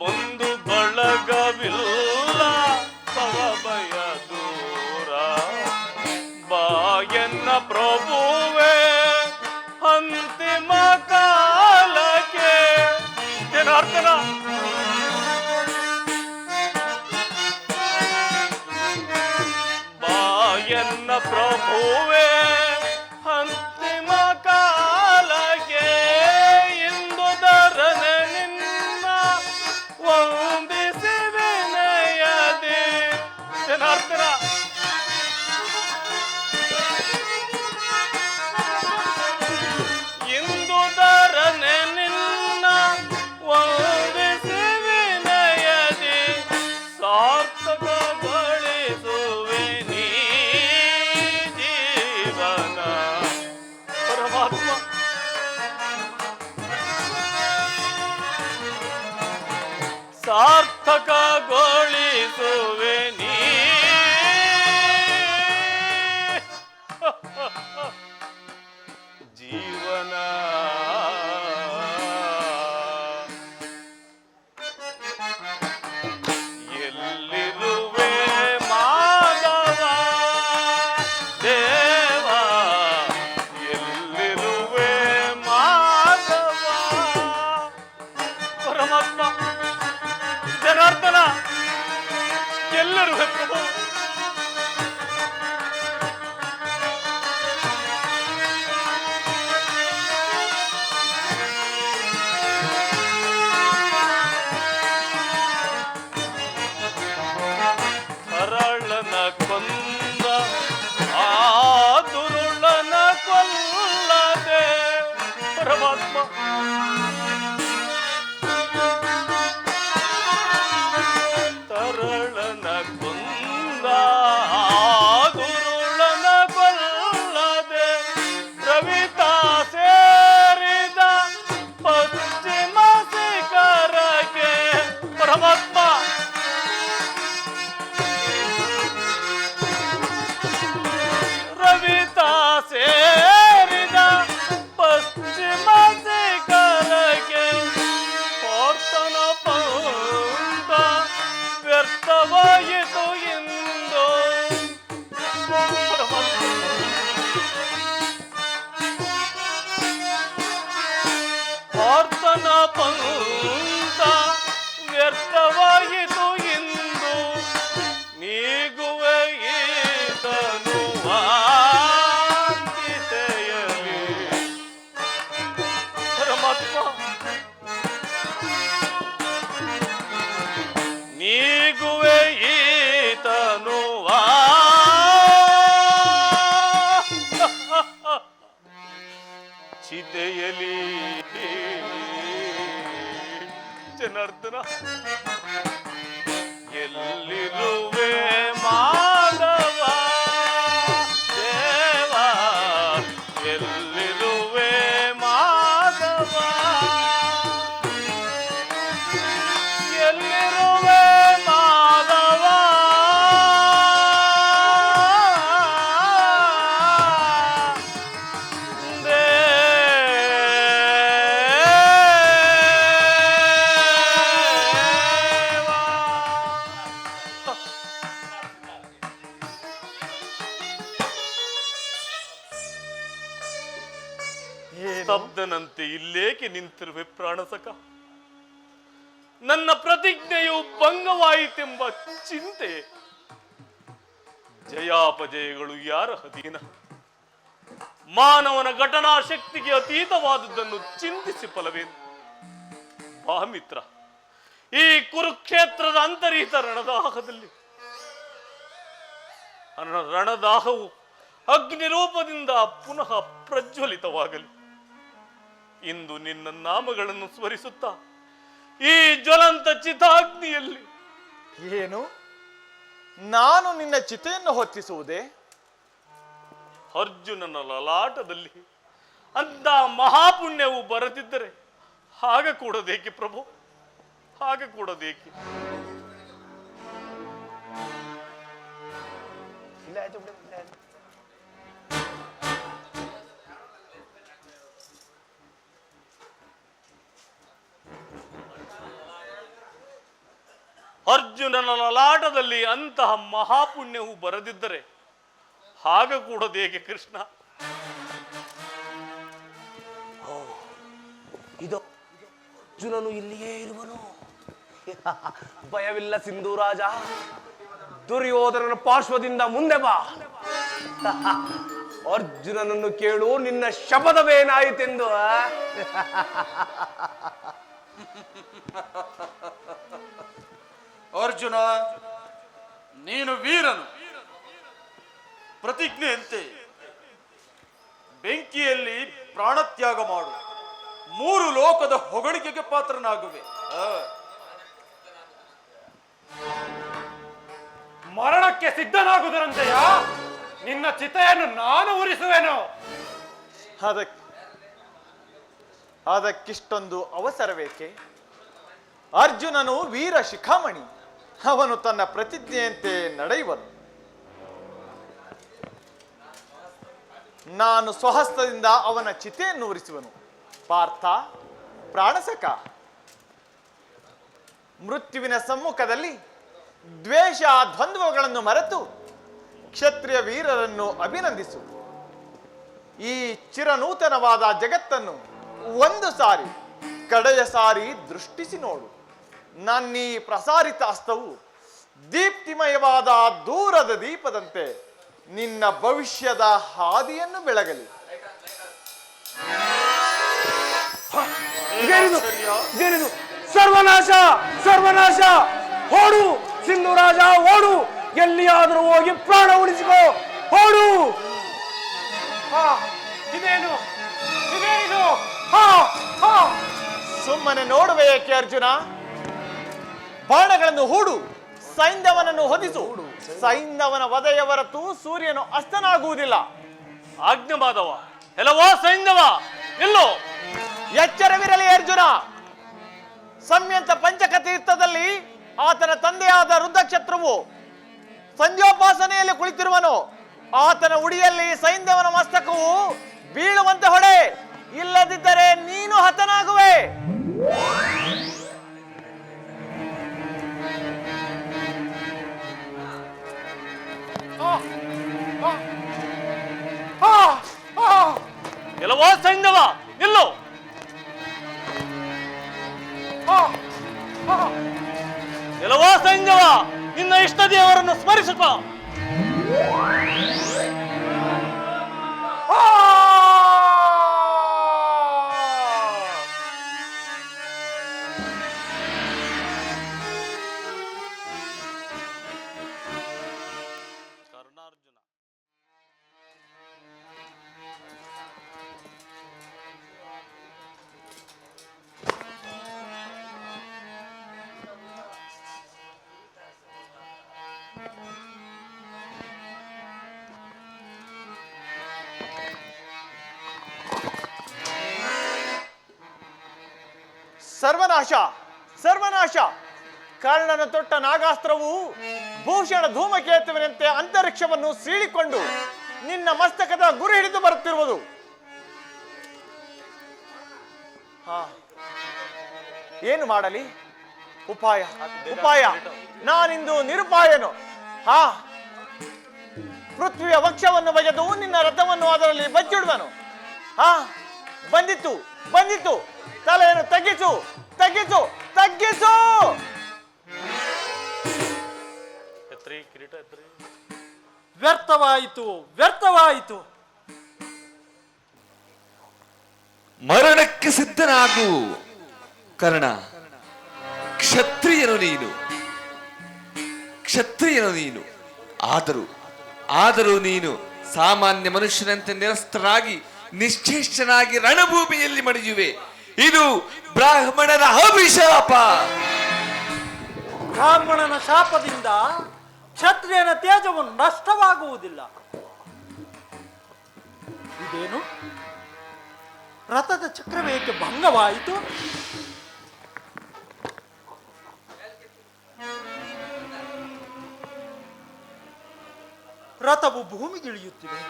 C: ಒಂದು ಬಳಗವಿಲ್ಲ, ಭವ ಭಯ ದೂರ. ಬಾಯನ್ನ ಪ್ರಭುವೆ ಅಂತಿಮ ಕಾಲಕ್ಕೆ. ಜನಾರ್ದನ, ಬಾಯನ್ನ ಪ್ರಭುವೆ ಅಂತಿಮ ಕಾಲಕ್ಕೆ. ಇಂದು ಧರನೆ ನಿನ್ನ ವಂದಿಸಿ ವಿನಯದಿ. ಜನಾರ್ದನ, ಇಂದು ಧರನೆ ನಿನ್ನ ವಂದಿಸಿ ವಿನಯದಿ. ಸಾರ್ಥಕಗೊಳಿಸುವೆ ನೀ ಜೀವನ. ಪರಮಾತ್ಮ, ಸಾರ್ಥಕಗೊಳಿಸುವೆ ನೀ ಜೀವನ. ಎಲ್ಲಿರುವೆ ಮಾಧವ? ದೇವಾ, ಎಲ್ಲಿರುವೆ ಮಾಧವ? ಪರಮಾತ್ಮ, ಜನಾರ್ದನ, ಎಲ್ಲರೂ ಪ್ರಭು. ಹರಳನ ಕೊಂದ ಆ ದುರುಳನ ಕೊಲ್ಲದೆ. ಪರಮಾತ್ಮ, ಮುಡಿಗುವೆ ಈತನುವ ಚಿತೆಯಲಿ ಜನಾರ್ದನ ಎಲ್ಲಿರುವೆ ಮಾಧವ ದೇವ ಎಲ್ಲಿರುವೆ ಮಾಧವ ಎಲ್ಲಿರುವೆ ಮಾಧವ ಸ್ತಬ್ಧನಂತೆ ಇಲ್ಲೇಕೆ ನಿಂತಿರುವೆ ಪ್ರಾಣಸಕ? ನನ್ನ ಪ್ರತಿಜ್ಞೆಯು ಭಂಗವಾಯಿತೆಂಬ ಚಿಂತೆ. ಜಯಾಪಜಯಗಳು ಯಾರ ಅಧೀನ? ಮಾನವನ ಘಟನಾ ಶಕ್ತಿಗೆ ಅತೀತವಾದುದನ್ನು ಚಿಂತಿಸಿ ಫಲವೇನು? ಬಾ ಮಿತ್ರ, ಈ ಕುರುಕ್ಷೇತ್ರದ ಅಂತರ್ಹಿತ ರಣದಾಹದಲ್ಲಿ ರಣದಾಹವು ಅಗ್ನಿರೂಪದಿಂದ ಪುನಃ ಪ್ರಜ್ವಲಿತವಾಗಲಿ. ಇಂದು ನಿನ್ನ ನಾಮಗಳನ್ನು ಸ್ಮರಿಸುತ್ತಾ ಈ ಜ್ವಲಂತ ಚಿತಾಗ್ನಿಯಲ್ಲಿ
A: ಏನು? ನಾನು ನಿನ್ನ ಚಿತೆಯನ್ನು ಹೊತ್ತಿಸುವುದೇ?
C: ಅರ್ಜುನನ ಲಲಾಟದಲ್ಲಿ ಅಂತ ಮಹಾಪುಣ್ಯವು ಬರದಿದ್ದರೆ ಹಾಗ ಕೂಡದೇಕೆ ಪ್ರಭು, ಹಾಗ ಕೂಡದೇಕೆ?
F: ಇಲ್ಲ ಆಯ್ತು ಬಿಡು, ಇಲ್ಲ ಆಯ್ತು.
C: ಅರ್ಜುನನ ಲಲಾಟದಲ್ಲಿ ಅಂತಹ ಮಹಾಪುಣ್ಯವು ಬರದಿದ್ದರೆ ಹಾಗ ಕೂಡದೇಕೆ ಕೃಷ್ಣ?
F: ಇದು ಅರ್ಜುನನು ಇಲ್ಲಿಯೇ ಇರುವನು. ಭಯವಿಲ್ಲ ಸಿಂಧೂರಾಜ, ದುರ್ಯೋಧನನ ಪಾರ್ಶ್ವದಿಂದ ಮುಂದೆ ಬಾ. ಅರ್ಜುನನನ್ನು ಕೇಳು, ನಿನ್ನ ಶಪಥವೇನಾಯಿತೆಂದು.
G: ಅರ್ಜುನ, ನೀನು ವೀರನು. ಪ್ರತಿಜ್ಞೆಯಂತೆ ಬೆಂಕಿಯಲ್ಲಿ ಪ್ರಾಣತ್ಯಾಗ ಮಾಡು, 3 ಲೋಕದ ಹೊಗಳಿಕೆಗೆ ಪಾತ್ರನಾಗುವೆ.
E: ಮರಣಕ್ಕೆ ಸಿದ್ಧನಾಗುವುದರಂತೆಯ ನಿನ್ನ ಚಿತೆಯನ್ನು ನಾನು ಉರಿಸುವೆನು.
A: ಅದಕ್ಕಿಷ್ಟೊಂದು ಅವಸರವೇಕೆ? ಅರ್ಜುನನು ವೀರ ಶಿಖಾಮಣಿ, ಅವನು ತನ್ನ ಪ್ರತಿಜ್ಞೆಯಂತೆ ನಡೆಯುವನು. ನಾನು ಸ್ವಹಸ್ತದಿಂದ ಅವನ ಚಿತೆಯನ್ನು ಉರಿಸುವನು. ಪಾರ್ಥ, ಪ್ರಾಣಸಕ, ಮೃತ್ಯುವಿನ ಸಮ್ಮುಖದಲ್ಲಿ ದ್ವೇಷ ದ್ವಂದ್ವಗಳನ್ನು ಮರೆತು ಕ್ಷತ್ರಿಯ ವೀರರನ್ನು ಅಭಿನಂದಿಸು. ಈ ಚಿರನೂತನವಾದ ಜಗತ್ತನ್ನು ಒಂದು ಸಾರಿ, ಕಡೆಯ ಸಾರಿ ದೃಷ್ಟಿಸಿ ನೋಡು. ನನ್ನೀ ಪ್ರಸಾರಿತ ಹಸ್ತವು ದೀಪ್ತಿಮಯವಾದ ದೂರದ ದೀಪದಂತೆ ನಿನ್ನ ಭವಿಷ್ಯದ ಹಾದಿಯನ್ನು ಬೆಳಗಲಿ.
F: ಇದೇನಿದು? ಸರ್ವನಾಶ, ಸರ್ವನಾಶ! ಓಡು ಸಿಂಧೂರಾಜ, ಓಡು! ಎಲ್ಲಿಯಾದರೂ ಹೋಗಿ ಪ್ರಾಣ ಉಳಿಸಿಕೋ, ಓಡು!
E: ಇದೇನು ಇದೇನು?
A: ಸುಮ್ಮನೆ ನೋಡುವೆ ಏಕೆ ಅರ್ಜುನ? ಬಾಣಗಳನ್ನು ಹೂಡು, ಸೈಂಧವನನ್ನು ಹೊದಿಸು. ಸೈಂಧವನ ವಧೆಯ ಹೊರತು ಸೂರ್ಯನು ಅಸ್ತನಾಗುವುದಿಲ್ಲ.
C: ಆಜ್ಞೆ ಮಾಧವ. ಎಲ್ಲವೋ ಸೈಂಧವ, ಎಲ್ಲೋ
A: ಎಚ್ಚರವಿರಲಿ ಅರ್ಜುನ. ಸಂಯಂತ ಪಂಚಕ ತೀರ್ಥದಲ್ಲಿ ಆತನ ತಂದೆಯಾದ ರುದ್ರಕ್ಷತ್ರುವು ಸಂಧ್ಯೋಪಾಸನೆಯಲ್ಲಿ ಕುಳಿತಿರುವನು. ಆತನ ಉಡಿಯಲ್ಲಿ ಸೈಂಧವನ ಮಸ್ತಕವು ಬೀಳುವಂತೆ ಹೊಡೆ, ಇಲ್ಲದಿದ್ದರೆ ನೀನು ಹತನಾಗುವೆ.
C: ಎಲ್ಲವೋ ಸೈಂಧವ, ನಿಲ್ಲು. ಎಲ್ಲವೋ ಸೈಂಧವ, ನಿನ್ನ ಇಷ್ಟ ದೇವರನ್ನು ಸ್ಮರಿಸುತ್ತ.
A: ಸರ್ವನಾಶ ಸರ್ವನಾಶ. ಕರ್ಣನ ತೊಟ್ಟ ನಾಗಾಸ್ತ್ರವು ಭೂಷಣ ಧೂಮಕೇತುವಿನಂತೆ ಅಂತರಿಕ್ಷವನ್ನು ಸೀಳಿಕೊಂಡು ನಿನ್ನ ಮಸ್ತಕದ ಗುರಿ ಹಿಡಿದು ಬರುತ್ತಿರುವುದು. ಏನು ಮಾಡಲಿ? ಉಪಾಯ ಉಪಾಯ. ನಾನಿಂದು ನಿರುಪಾಯನು. ಪೃಥ್ವಿಯ ವಕ್ಷವನ್ನು ಬಗೆದು ನಿನ್ನ ರಥವನ್ನು ಅದರಲ್ಲಿ ಬಚ್ಚಿಡುವನು. ಬಂದಿತ್ತು ಬಂದಿತ್ತು. ತಲೆಯನ್ನು ತಗ್ಗಿಸು ತಗ್ಗಿಸು ತಗ್ಗಿಸು.
E: ವ್ಯರ್ಥವಾಯಿತು ವ್ಯರ್ಥವಾಯಿತು.
D: ಮರಣಕ್ಕೆ ಸಿದ್ಧನಾಗು ಕರ್ಣ. ಕ್ಷತ್ರಿಯನು ನೀನು, ಕ್ಷತ್ರಿಯನು ನೀನು. ಆದರೂ ನೀನು ಸಾಮಾನ್ಯ ಮನುಷ್ಯನಂತೆ ನಿರಸ್ತನಾಗಿ ನಿಶ್ಚೇಷ್ಟನಾಗಿ ರಣಭೂಮಿಯಲ್ಲಿ ಮಡಿಯುವೆ. ಇದು ಬ್ರಾಹ್ಮಣನ ಅಭಿಶಾಪ.
E: ಬ್ರಾಹ್ಮಣನ ಶಾಪದಿಂದ ಕ್ಷತ್ರಿಯನ ತೇಜವು ನಷ್ಟವಾಗುವುದಿಲ್ಲ. ಇದೇನು? ರಥದ ಚಕ್ರವೇಕೆ ಭಂಗವಾಯಿತು? ರಥವು ಭೂಮಿಗಿಳಿಯುತ್ತಿದೆ.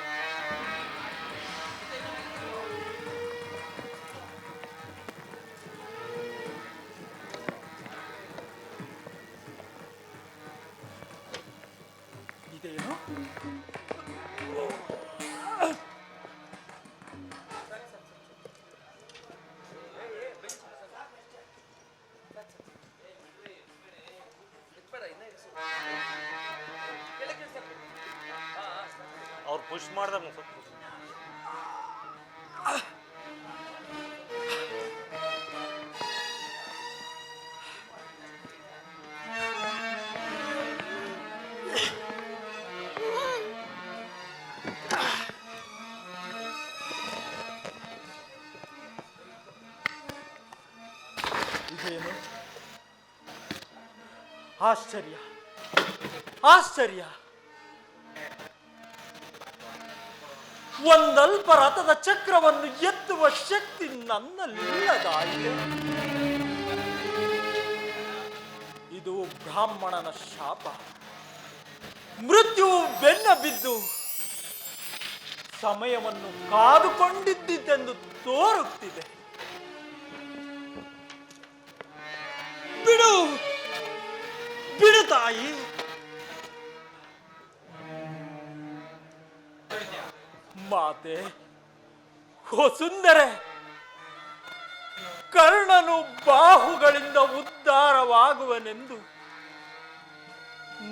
E: ಇದೇನು?
C: ಅವ್ರು ಪುಷ್ ಮಾಡ್ದಾಗ ಸ್ವಲ್ಪ
E: ಇದೇನು? ಆಶ್ಚರ್ಯ ಆಶ್ಚರ್ಯ. ಒಂದಲ್ಪ ರಥದ ಚಕ್ರವನ್ನು ಎತ್ತುವ ಶಕ್ತಿ ನನ್ನಲ್ಲಿಲ್ಲದಾಗಿದೆ. ಇದು ಬ್ರಾಹ್ಮಣನ ಶಾಪ. ಮೃತ್ಯು ಬೆನ್ನ ಬಿದ್ದು ಸಮಯವನ್ನು ಕಾದುಕೊಂಡಿದ್ದೆಂದು ತೋರುತ್ತಿದೆ. ಬಿಡು ಬಿಡು ತಾಯಿ. ಮಾತೆ, ಓ ಸುಂದರೆ, ಕರ್ಣನು ಬಾಹುಗಳಿಂದ ಉದ್ಧಾರವಾಗುವನೆಂದು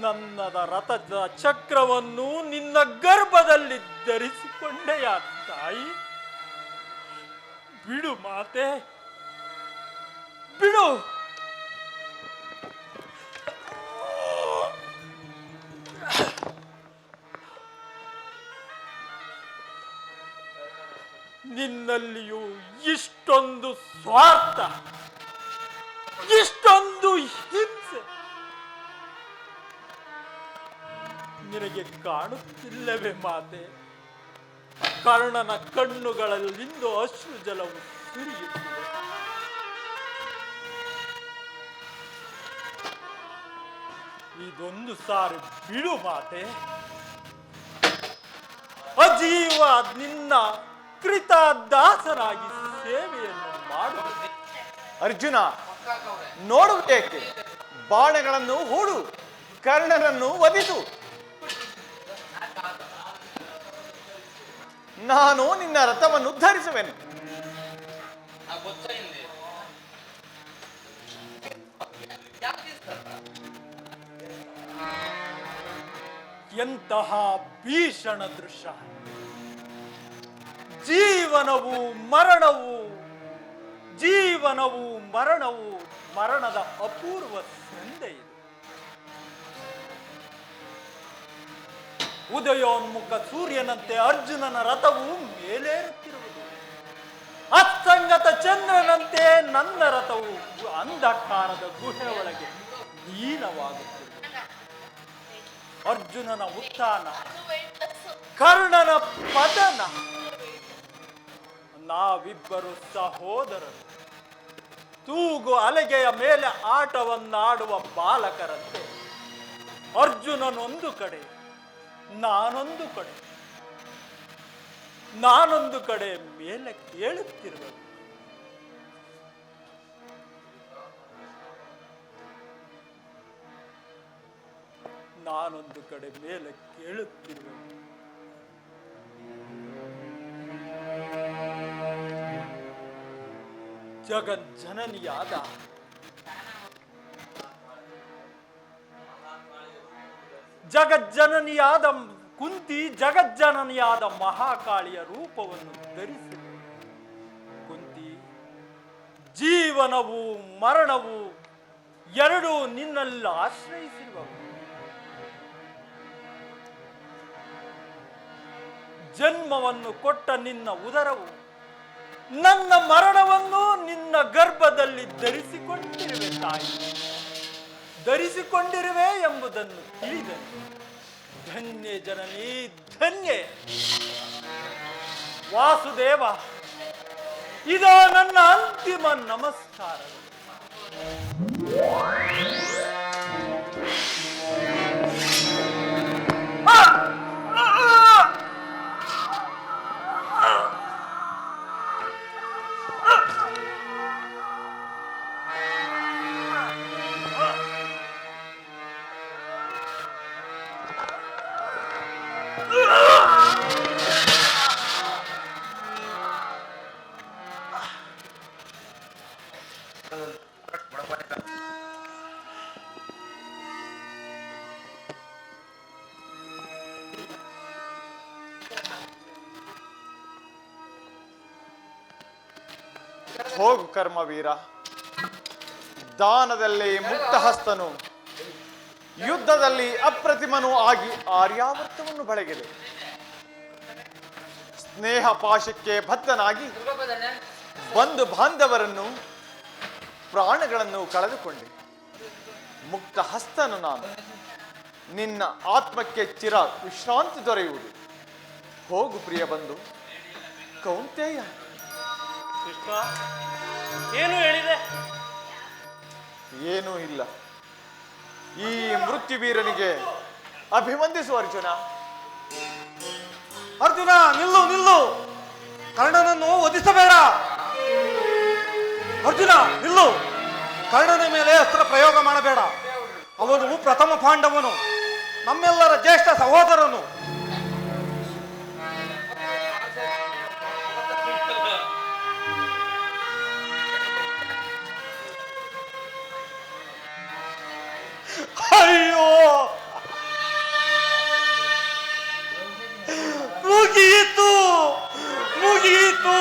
E: ನನ್ನದ ರಥದ ಚಕ್ರವನ್ನು ನಿನ್ನ ಗರ್ಭದಲ್ಲಿ ಧರಿಸಿಕೊಂಡೆಯ ತಾಯಿ. ಬಿಡು ಮಾತೆ, ಬಿಡು. ನಿನ್ನಲ್ಲಿಯೂ ಇಷ್ಟೊಂದು ಸ್ವಾರ್ಥ, ಇಷ್ಟೊಂದು ಹಿಂಸೆ ನಿನಗೆ ಕಾಣುತ್ತಿಲ್ಲವೇ ಮಾತೆ? ಕರ್ಣನ ಕಣ್ಣುಗಳಲ್ಲಿಂದು ಅಶ್ರು ಜಲವು ಸುರಿಯುತ್ತಿದೆ. ಇದೊಂದು ಸಾರಿ ಬಿಡು ಮಾತೆ. ಅಜೀವ ನಿನ್ನ ಕೃತ ದಾಸರಾಗಿ ಸೇವೆಯನ್ನು ಮಾಡುತ್ತದೆ.
A: ಅರ್ಜುನ, ನೋಡುವುದೇಕೆ? ಬಾಣಗಳನ್ನು ಹೂಡು, ಕರ್ಣನನ್ನು ವಧಿಸು. ನಾನು ನಿನ್ನ ರಥವನ್ನು ಧರಿಸುವೆನು.
E: ಎಂತಹ ಭೀಷಣ ದೃಶ್ಯ! ಜೀವನವು ಮರಣವು, ಜೀವನವು ಮರಣವು, ಮರಣದ ಅಪೂರ್ವ ಸಂಧೆ ಇದು. ಉದಯೋನ್ಮುಖ ಸೂರ್ಯನಂತೆ ಅರ್ಜುನನ ರಥವು ಮೇಲೇರುತ್ತಿರುವುದು. ಅಸ್ತಂಗತ ಚಂದ್ರನಂತೆ ನನ್ನ ರಥವು ಅಂಧಕಾರದ ಗುಹೆ ಒಳಗೆ ಲೀನವಾಗುತ್ತಿದೆ. ಅರ್ಜುನನ ಉತ್ಥಾನ, ಕರ್ಣನ ಪತನ. ನಾವಿಬ್ಬರು ಸಹೋದರರು. ತೂಗು ಅಲೆಗೆಯ ಮೇಲೆ ಆಟವನ್ನಾಡುವ ಬಾಲಕರಂತೆ ಅರ್ಜುನನೊಂದು ಕಡೆ, ನಾನೊಂದು ಕಡೆ, ನಾನೊಂದು ಕಡೆ ಮೇಲೆ ಕೇಳುತ್ತಿರುವೆ. ನಾನೊಂದು ಕಡೆ ಮೇಲೆ ಕೇಳುತ್ತಿರುವೆ. ಜಗಜ್ಜನನಿಯಾದ ಕುಂತಿ ಜಗಜ್ಜನನಿಯಾದ ಮಹಾಕಾಳಿಯ ರೂಪವನ್ನು ಧರಿಸಿ, ಕುಂತಿ, ಜೀವನವು ಮರಣವು ಎರಡೂ ನಿನ್ನಲ್ಲಿ ಆಶ್ರಯಿಸಿರುವವು. ಜನ್ಮವನ್ನು ಕೊಟ್ಟ ನಿನ್ನ ಉದರವು ನನ್ನ ಮರಣವನ್ನು ನಿನ್ನ ಗರ್ಭದಲ್ಲಿ ಧರಿಸಿಕೊಂಡಿರುವೆ ತಾಯಿ, ಧರಿಸಿಕೊಂಡಿರುವೆ ಎಂಬುದನ್ನು ತಿಳಿದನು. ಧನ್ಯೆ ಜನನಿ, ಧನ್ಯೆ. ವಾಸುದೇವ, ಇದೋ ನನ್ನ ಅಂತಿಮ ನಮಸ್ಕಾರ.
A: ಹೋಗು ಕರ್ಮವೀರ, ದಾನದಲ್ಲಿ ಮುಕ್ತಹಸ್ತನು, ಯುದ್ಧದಲ್ಲಿ ಅಪ್ರತಿಮನೂ ಆಗಿ ಆರ್ಯಾವರ್ತವನ್ನು ಬೆಳಗಿದೆ. ಸ್ನೇಹ ಪಾಶಕ್ಕೆ ಬದ್ಧನಾಗಿ ಬಂಧು ಬಾಂಧವರನ್ನು ಪ್ರಾಣಗಳನ್ನು ಕಳೆದುಕೊಂಡೆ. ಮುಕ್ತ ಹಸ್ತನು ನಾನು, ನಿನ್ನ ಆತ್ಮಕ್ಕೆ ಚಿರ ವಿಶ್ರಾಂತಿ ದೊರೆಯುವುದು. ಹೋಗು ಪ್ರಿಯ ಬಂಧು ಕೌಂತೆಯ.
E: ಕೃಷ್ಣ, ಏನು ಹೇಳಿದೆ?
A: ಏನೂ ಇಲ್ಲ. ಈ ಮೃತ್ಯುವೀರನಿಗೆ ಅಭಿವಂದಿಸು ಅರ್ಜುನ.
F: ಅರ್ಜುನ, ನಿಲ್ಲು ನಿಲ್ಲು, ಕರ್ಣನನ್ನು ವಧಿಸಬೇಡ. ಅರ್ಜುನ ನಿಲ್ಲು, ಕರ್ಣನ ಮೇಲೆ ಅಸ್ತ್ರ ಪ್ರಯೋಗ ಮಾಡಬೇಡ. ಅವನು ಪ್ರಥಮ ಪಾಂಡವನು, ನಮ್ಮೆಲ್ಲರ ಜ್ಯೇಷ್ಠ ಸಹೋದರನು.
E: ಅಯ್ಯೋ, ಮುಗಿಯಿತು ಮುಗಿಯಿತು.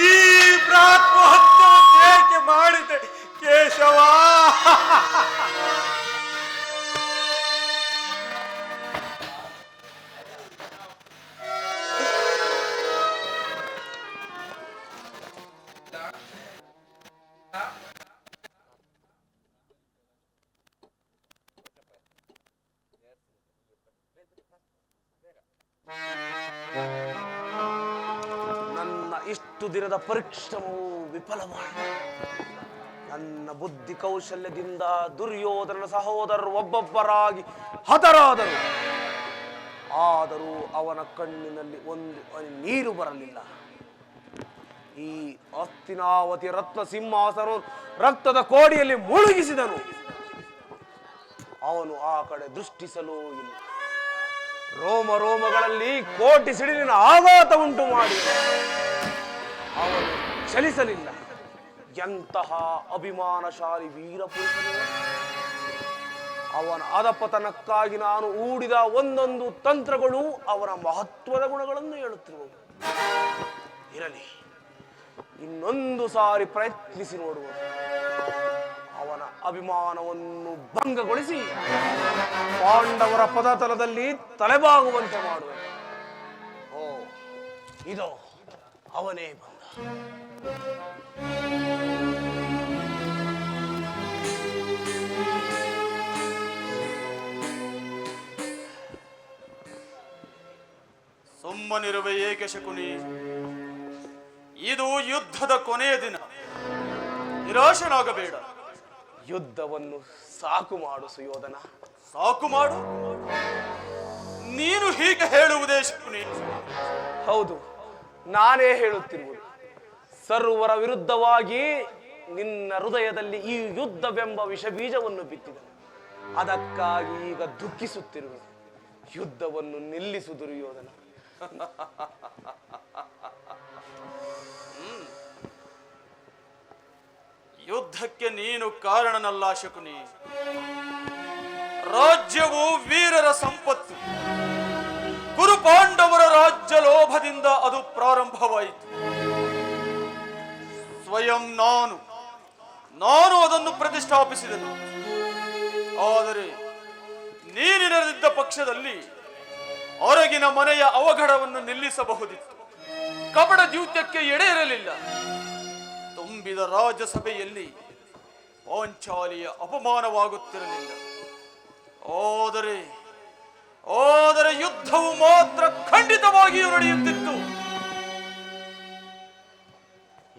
E: ಈ ಪ್ರಾತ್ಮಹತ್ಯವನ್ನು ಏಕೆ ಮಾಡಿದೆ ಕೇಶವ?
F: ನನ್ನ ಇಷ್ಟು ದಿನದ ಪರಿಶ್ರಮವು ವಿಫಲವಾಯಿತು. ನನ್ನ ಬುದ್ಧಿ ಕೌಶಲ್ಯದಿಂದ ದುರ್ಯೋಧನನ ಸಹೋದರರು ಒಬ್ಬೊಬ್ಬರಾಗಿ ಹತರಾದರು. ಆದರೂ ಅವನ ಕಣ್ಣಿನಲ್ಲಿ ಒಂದು ಹನಿ ನೀರು ಬರಲಿಲ್ಲ. ಈ ಹಸ್ತಿನಾವತಿ ರತ್ನ ಸಿಂಹಾಸನ ರಕ್ತದ ಕೋಡಿಯಲ್ಲಿ ಮುಳುಗಿಸಿದನು. ಅವನು ಆ ಕಡೆ ದೃಷ್ಟಿಸಲೂ ಇಲ್ಲ. ರೋಮ ರೋಮಗಳಲ್ಲಿ ಕೋಟಿ ಸಿಡಿಲಿನ ಆಘಾತ ಉಂಟು ಮಾಡಿ ಅವನು ಚಲಿಸಲಿಲ್ಲ. ಎಂತಹ ಅಭಿಮಾನಶಾಲಿ ವೀರಪುರುಷನು! ಅವನ ಅಧಪತನಕ್ಕಾಗಿ ನಾನು ಹೂಡಿದ ಒಂದೊಂದು ತಂತ್ರಗಳು ಅವನ ಮಹತ್ವದ ಗುಣಗಳನ್ನು ಹೇಳುತ್ತಿರುವವು. ಇರಲಿ, ಇನ್ನೊಂದು ಸಾರಿ ಪ್ರಯತ್ನಿಸಿ ನೋಡುವ. ಅವನ ಅಭಿಮಾನವನ್ನು ಭಂಗಗೊಳಿಸಿ ಪಾಂಡವರ ಪದತಲದಲ್ಲಿ ತಲೆಬಾಗುವಂತೆ ಮಾಡುವ. ಓ, ಇದೋ ಅವನೇ ಬಂದ.
G: ಸುಮ್ಮನಿರುವೆ ಏಕೆ ಶಕುನಿ? ಇದು ಯುದ್ಧದ ಕೊನೆಯ ದಿನ. ನಿರಾಶನಾಗಬೇಡ.
C: ಯುದ್ಧವನ್ನು ಸಾಕು ಮಾಡು ಸುಯೋಧನ.
G: ಸಾಕು ಮಾಡು. ನೀನು ಹೀಗೆ ಹೇಳುವುದೇ ಶಕುನಿ?
C: ಹೌದು, ನಾನೇ ಹೇಳುತ್ತಿರುವುದು. ಸರ್ವರ ವಿರುದ್ಧವಾಗಿ ನಿನ್ನ ಹೃದಯದಲ್ಲಿ ಈ ಯುದ್ಧವೆಂಬ ವಿಷಬೀಜವನ್ನು ಬಿತ್ತಿದನು. ಅದಕ್ಕಾಗಿ ಈಗ ದುಃಖಿಸುತ್ತಿರುವೆ. ಯುದ್ಧವನ್ನು ನಿಲ್ಲಿಸು ದುರ್ಯೋಧನ.
G: ಯುದ್ಧಕ್ಕೆ ನೀನು ಕಾರಣನಲ್ಲ ಶಕುನಿ. ರಾಜ್ಯವು ವೀರರ ಸಂಪತ್ತು. ಕುರು ಪಾಂಡವರ ರಾಜ್ಯ ಲೋಭದಿಂದ ಅದು ಪ್ರಾರಂಭವಾಯಿತು. ಸ್ವಯಂ ನಾನು ಅದನ್ನು ಪ್ರತಿಷ್ಠಾಪಿಸಿದನು. ಆದರೆ ನೀನಿರದಿದ್ದ ಪಕ್ಷದಲ್ಲಿ ಹೊರಗಿನ ಮನೆಯ ಅವಘಡವನ್ನು ನಿಲ್ಲಿಸಬಹುದಿತ್ತು. ಕಪಟ ದ್ಯೂತ್ಯಕ್ಕೆ ಎಡೆ ಇರಲಿಲ್ಲ. ತುಂಬಿದ ರಾಜಸಭೆಯಲ್ಲಿ ಪಾಂಚಾಲಿಯ ಅಪಮಾನವಾಗುತ್ತಿರಲಿಲ್ಲ. ಆದರೆ ಯುದ್ಧವು ಮಾತ್ರ ಖಂಡಿತವಾಗಿಯೂ ನಡೆಯುತ್ತಿತ್ತು.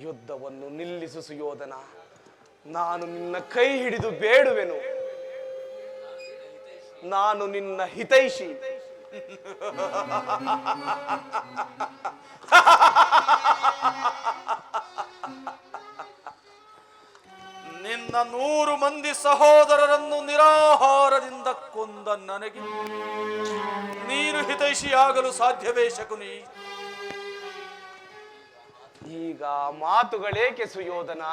C: ಯುದ್ಧವನ್ನು ನಿಲ್ಲಿಸು ಸುಯೋಧನ. ನಾನು ನಿನ್ನ ಕೈ ಹಿಡಿದು ಬೇಡುವೆನು. ನಾನು ನಿನ್ನ ಹಿತೈಷಿ.
G: ನಿನ್ನ 100 ಮಂದಿ ಸಹೋದರರನ್ನು ನಿರಾಹಾರದಿಂದ ಕೊಂದ ನನಗೆ ನೀನು ಹಿತೈಷಿಯಾಗಲು ಸಾಧ್ಯವೇ ಶಕುನಿ?
C: ಈಗ ಮಾತುಗಳೇಕೆ ಸುಯೋಧನ?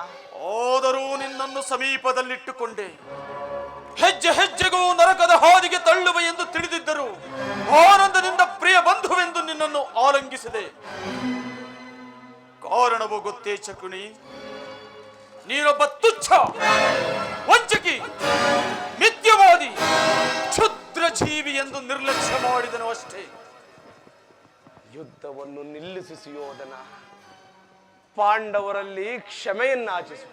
G: ಆದರೂ ನಿನ್ನನ್ನು ಸಮೀಪದಲ್ಲಿಟ್ಟುಕೊಂಡೆ. ಹೆಜ್ಜೆ ಹೆಜ್ಜೆಗೂ ನರಕದ ಹಾದಿಗೆ ತಳ್ಳುವೆ ಎಂದು ತಿಳಿದಿದ್ದರು ಆನಂದದಿಂದ ಪ್ರಿಯ ಬಂಧುವೆಂದು ನಿನ್ನನ್ನು ಆಲಂಗಿಸಿದೆ. ಕಾರಣವು ಗೊತ್ತೇ ಶಕುನಿ? ನೀನೊಬ್ಬ ತುಚ್ಛ, ವಂಚಕಿ, ಮಿಥ್ಯವಾದಿ, ಕ್ಷುದ್ರ ಜೀವಿ ಎಂದು ನಿರ್ಲಕ್ಷ್ಯ ಮಾಡಿದನು ಅಷ್ಟೇ.
C: ಯುದ್ಧವನ್ನು ನಿಲ್ಲಿಸು ಸುಯೋಧನ. ಪಾಂಡವರಲ್ಲಿ ಕ್ಷಮೆಯನ್ನಾಚಿಸು.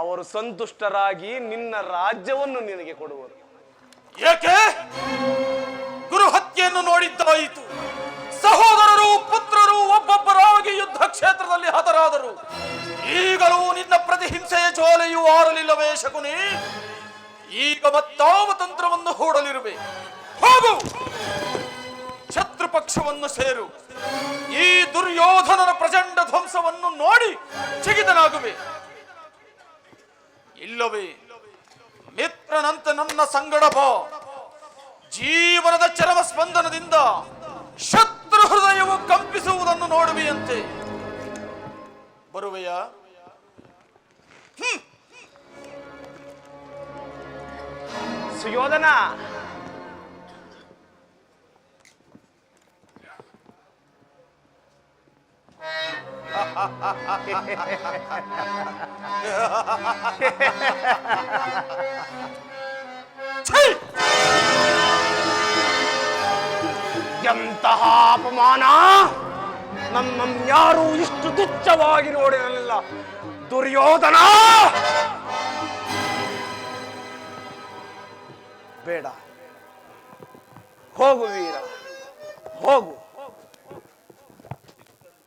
C: ಅವರು ಸಂತುಷ್ಟರಾಗಿ ನಿನ್ನ ರಾಜ್ಯವನ್ನು ನಿನಗೆ ಕೊಡುವರು.
G: ಏಕೆ? ಗುರು ಹತ್ಯೆಯನ್ನು ನೋಡಿದ್ದಾಯಿತು. ಸಹೋದರರು ಪುತ್ರರು ಒಬ್ಬೊಬ್ಬರಾಗಿ ಯುದ್ಧ ಕ್ಷೇತ್ರದಲ್ಲಿ ಹತರಾದರು. ಈಗಲೂ ನಿನ್ನ ಪ್ರತಿಹಿಂಸೆಯ ಜ್ವಾಲೆಯೂ ಆರಲಿಲ್ಲವೇ ಶಕುನಿ? ಈಗ ಮತ್ತಾವ ತಂತ್ರವನ್ನು ಹೂಡಲಿರುವೆ? ಹೋಗು, ಶತ್ರು ಪಕ್ಷವನ್ನು ಸೇರು. ಈ ದುರ್ಯೋಧನನ ಪ್ರಚಂಡ ಧ್ವಂಸವನ್ನು ನೋಡಿ ಚಿಗಿತನಾಗುವೆ. ಇಲ್ಲವೇ ಮಿತ್ರನಂತೆ ನನ್ನ ಸಂಗಡ ಬಾ. ಜೀವನದ ಚರಮ ಸ್ಪಂದನದಿಂದ ಶತ್ರು ಹೃದಯವು ಕಂಪಿಸುವುದನ್ನು ನೋಡುವೆಯಂತೆ. ಬರುವೆಯಾ?
C: ಸುಯೋಧನ, ಎಂತಹ ಅಪಮಾನ! ನನ್ನನ್ಯಾರೂ ಇಷ್ಟು ತುಚ್ಛವಾಗಿ ನೋಡಿರಲಿಲ್ಲ ದುರ್ಯೋಧನ. ಬೇಡ, ಹೋಗು ವೀರ, ಹೋಗು.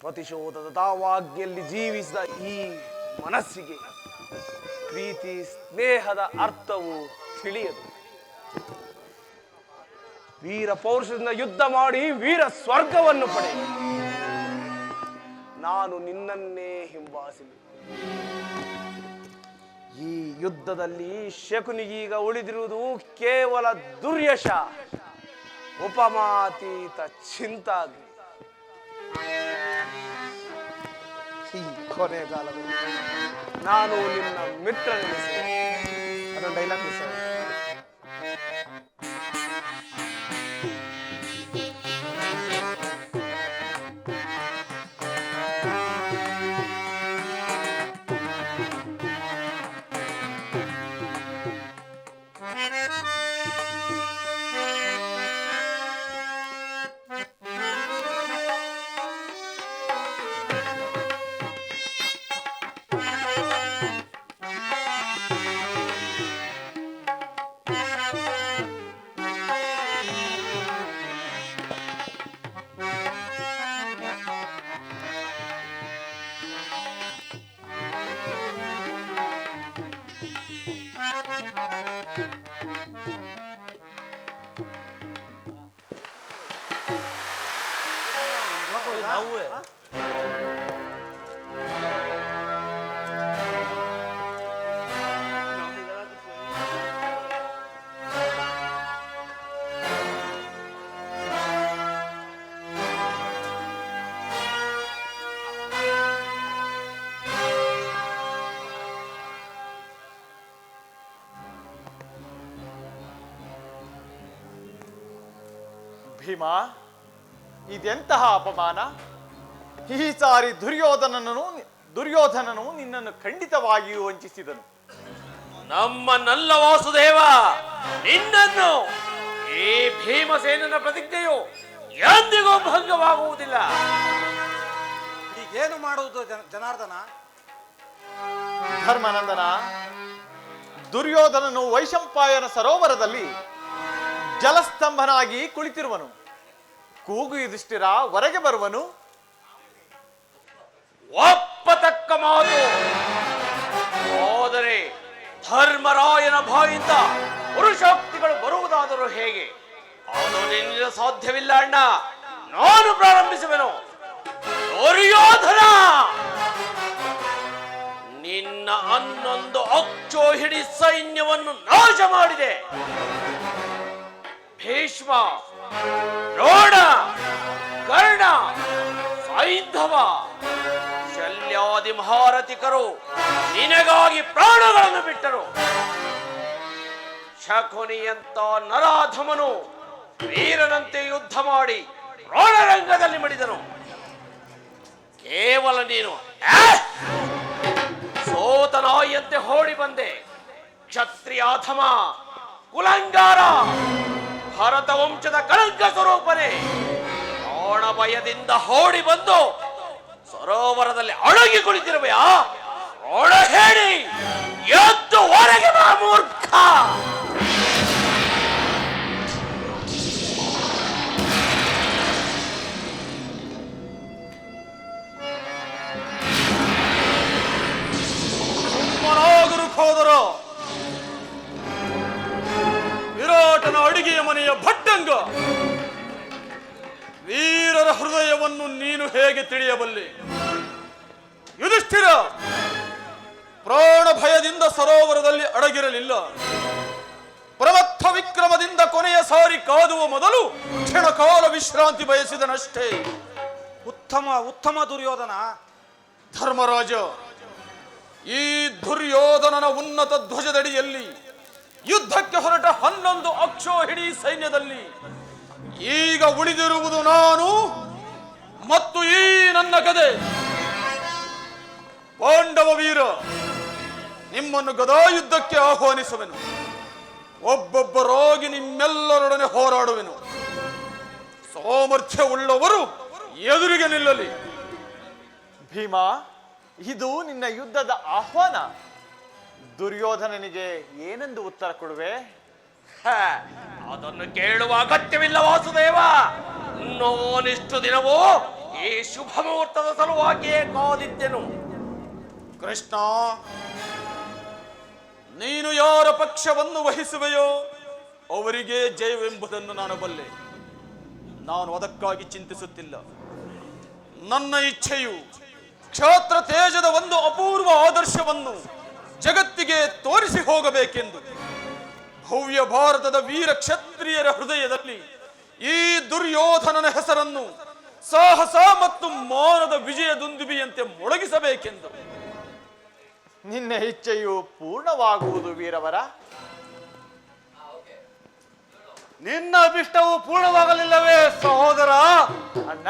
C: ಪ್ರತಿಶೋಧದ ತಾವಾಗ್ಯಲ್ಲಿ ಜೀವಿಸಿದ ಈ ಮನಸ್ಸಿಗೆ ಪ್ರೀತಿ ಸ್ನೇಹದ ಅರ್ಥವು ತಿಳಿಯದು. ವೀರ ಪೌರುಷದಿಂದ ಯುದ್ಧ ಮಾಡಿ ವೀರ ಸ್ವರ್ಗವನ್ನು ಪಡೆ. ನಾನು ನಿನ್ನನ್ನೇ ಹಿಂಬಾಸಿದೆ. ಈ ಯುದ್ಧದಲ್ಲಿ ಶಕುನಿಗೀಗ ಉಳಿದಿರುವುದು ಕೇವಲ ದುರ್ಯಶ, ಉಪಮಾತೀತ ಚಿಂತಾಗ್ನಿ. ಈ ಕೊನೆಗಾಲದಲ್ಲಿ ನಾನು ನಿನ್ನ ಮಿತ್ರನೆನಿಸಿದೆ. ಅದೊಂದು ಡೈಲಾಗ್ ಮಿಸ್ ಆಗಿದೆ.
A: ಭೀಮ, ಇದೆಂತಹ ಅಪಮಾನ! ಈ ಸಾರಿ ದುರ್ಯೋಧನನು ನಿನ್ನನ್ನು ಖಂಡಿತವಾಗಿಯೂ ವಂಚಿಸಿದನು.
C: ನಮ್ಮನ್ನಲ್ಲ ವಾಸುದೇವ, ನಿನ್ನನ್ನು ಈ ಭೀಮಸೇನನ ಪ್ರತಿಜ್ಞೆಯು ಎಂದಿಗೂ ಭಂಗವಾಗುವುದಿಲ್ಲ.
F: ಈಗೇನು ಮಾಡುವುದು ಜನಾರ್ದನ?
A: ಧರ್ಮನಂದನ, ದುರ್ಯೋಧನನು ವೈಶಂಪಾಯನ ಸರೋವರದಲ್ಲಿ ಜಲಸ್ತಂಭನಾಗಿ ಕುಳಿತಿರುವನು. ಕೂಗು ಯುಧಿಷ್ಠಿರ ಹೊರಗೆ ಬರುವನು.
C: ಒಪ್ಪತಕ್ಕ ಮಾತು. ಹೋದರೆ ಧರ್ಮರಾಯನ ಬಾಯಿಂದ ಪುರುಷೋಕ್ತಿಗಳು ಬರುವುದಾದರೂ ಹೇಗೆ? ಅದು ನಿನ್ನಿಂದ ಸಾಧ್ಯವಿಲ್ಲ ಅಣ್ಣ. ನಾನು ಪ್ರಾರಂಭಿಸುವೆನು. ದುರ್ಯೋಧನ, ನಿನ್ನ 11 ಅಕ್ಷೋಹಿಣಿ ಸೈನ್ಯವನ್ನು ನಾಶ ಮಾಡಿದೆ. ಭೀಷ್ಮ, ದ್ರೋಣ, ಕರ್ಣ, ಸೈಂಧವ, ಶಲ್ಯಾದಿ ಮಹಾರಥಿಕರು ನಿನಗಾಗಿ ಪ್ರಾಣಗಳನ್ನು ಬಿಟ್ಟರು. ಶಕುನಿಯಂತ ನರಾಧಮನು ವೀರನಂತೆ ಯುದ್ಧ ಮಾಡಿ ರಣರಂಗದಲ್ಲಿ ಮಡಿದನು. ಕೇವಲ ನೀನು ಸೋತ ನಾಯಿಯಂತೆ ಓಡಿ ಬಂದೆ. ಕ್ಷತ್ರಿಯಾಧಮ, ಕುಲಂಗಾರ, ಭರತ ವಂಶದ ಕಳಂಕ ಸ್ವರೂಪನೇ, ಪ್ರಾಣ ಭಯದಿಂದ ಓಡಿ ಬಂದು ಸರೋವರದಲ್ಲಿ ಅಡಗಿ ಕುಳಿತಿರುವೆಯಾ? ಒಳ ಹೇಳಿ ಎದ್ದು ಹೊರಗೆ ಬಾ ಮೂರ್ಖ.
G: ಸುಮ್ಮನಾಗರು ಹೋದರ ವಿರಾಟನ ಅಡಿಗೆಯ ಮನೆಯ ಭಟ್ಟಂಗ, ವೀರರ ಹೃದಯವನ್ನು ನೀನು ಹೇಗೆ ತಿಳಿಯಬಲ್ಲೆ? ಯುಧಿಷ್ಠಿರ ಪ್ರಾಣ ಭಯದಿಂದ ಸರೋವರದಲ್ಲಿ ಅಡಗಿರಲಿಲ್ಲ. ಪ್ರಮತ್ತ ವಿಕ್ರಮದಿಂದ ಕೊನೆಯ ಸಾರಿ ಕಾದುವ ಮೊದಲು ಕ್ಷಣಕಾಲ ವಿಶ್ರಾಂತಿ ಬಯಸಿದನಷ್ಟೇ.
F: ಉತ್ತಮ ದುರ್ಯೋಧನ.
G: ಧರ್ಮರಾಜ, ಈ ದುರ್ಯೋಧನನ ಉನ್ನತ ಧ್ವಜದಡಿಯಲ್ಲಿ ಯುದ್ಧಕ್ಕೆ ಹೊರಟ 11 ಅಕ್ಷೋಹಿಣಿ ಸೈನ್ಯದಲ್ಲಿ ಈಗ ಉಳಿದಿರುವುದು ನಾನು ಮತ್ತು ಈ ನನ್ನ ಗದೆ. ಪಾಂಡವ ವೀರ, ನಿಮ್ಮನ್ನು ಗದಾಯುದ್ಧಕ್ಕೆ ಆಹ್ವಾನಿಸುವೆನು. ಒಬ್ಬೊಬ್ಬರಾಗಿ ನಿಮ್ಮೆಲ್ಲರೊಡನೆ ಹೋರಾಡುವೆನು. ಸಾಮರ್ಥ್ಯವುಳ್ಳವರು ಎದುರಿಗೆ ನಿಲ್ಲಲಿ.
A: ಭೀಮ, ಇದು ನಿನ್ನ ಯುದ್ಧದ ಆಹ್ವಾನ. ದುರ್ಯೋಧನನಿಗೆ ಏನೆಂದು ಉತ್ತರ ಕೊಡುವೆ?
C: ಅದನ್ನು ಕೇಳುವ ಅಗತ್ಯವಿಲ್ಲ ವಾಸುದೇವ. ನೋನಿಷ್ಟು ದಿನವೂ ಈ ಶುಭ ಮುಹೂರ್ತದ ಸಲುವಾಗಿಯೇ ಕಾದಿದ್ದೆನು.
G: ಕೃಷ್ಣ, ನೀನು ಯಾರ ಪಕ್ಷವನ್ನು ವಹಿಸುವೆಯೋ ಅವರಿಗೆ ಜಯವೆಂಬುದನ್ನು ನಾನು ಬಲ್ಲೆ. ನಾನು ಅದಕ್ಕಾಗಿ ಚಿಂತಿಸುತ್ತಿಲ್ಲ. ನನ್ನ ಇಚ್ಛೆಯು ಕ್ಷಾತ್ರ ತೇಜದ ಒಂದು ಅಪೂರ್ವ ಆದರ್ಶವನ್ನು ಜಗತ್ತಿಗೆ ತೋರಿಸಿ ಹೋಗಬೇಕೆಂದು. ಭವ್ಯ ಭಾರತದ ವೀರ ಕ್ಷತ್ರಿಯರ ಹೃದಯದಲ್ಲಿ ಈ ದುರ್ಯೋಧನನ ಹೆಸರನ್ನು ಸಾಹಸ ಮತ್ತು ಮಾನದ ವಿಜಯದುಂದುಬಿಯಂತೆ ಮೊಳಗಿಸಬೇಕೆಂದು.
A: ನಿನ್ನ ಇಚ್ಛೆಯು ಪೂರ್ಣವಾಗುವುದು ವೀರವರ.
F: ನಿನ್ನ ಅಭಿಷ್ಟವು ಪೂರ್ಣವಾಗಲಿಲ್ಲವೇ ಸಹೋದರ?
A: ಅಣ್ಣ,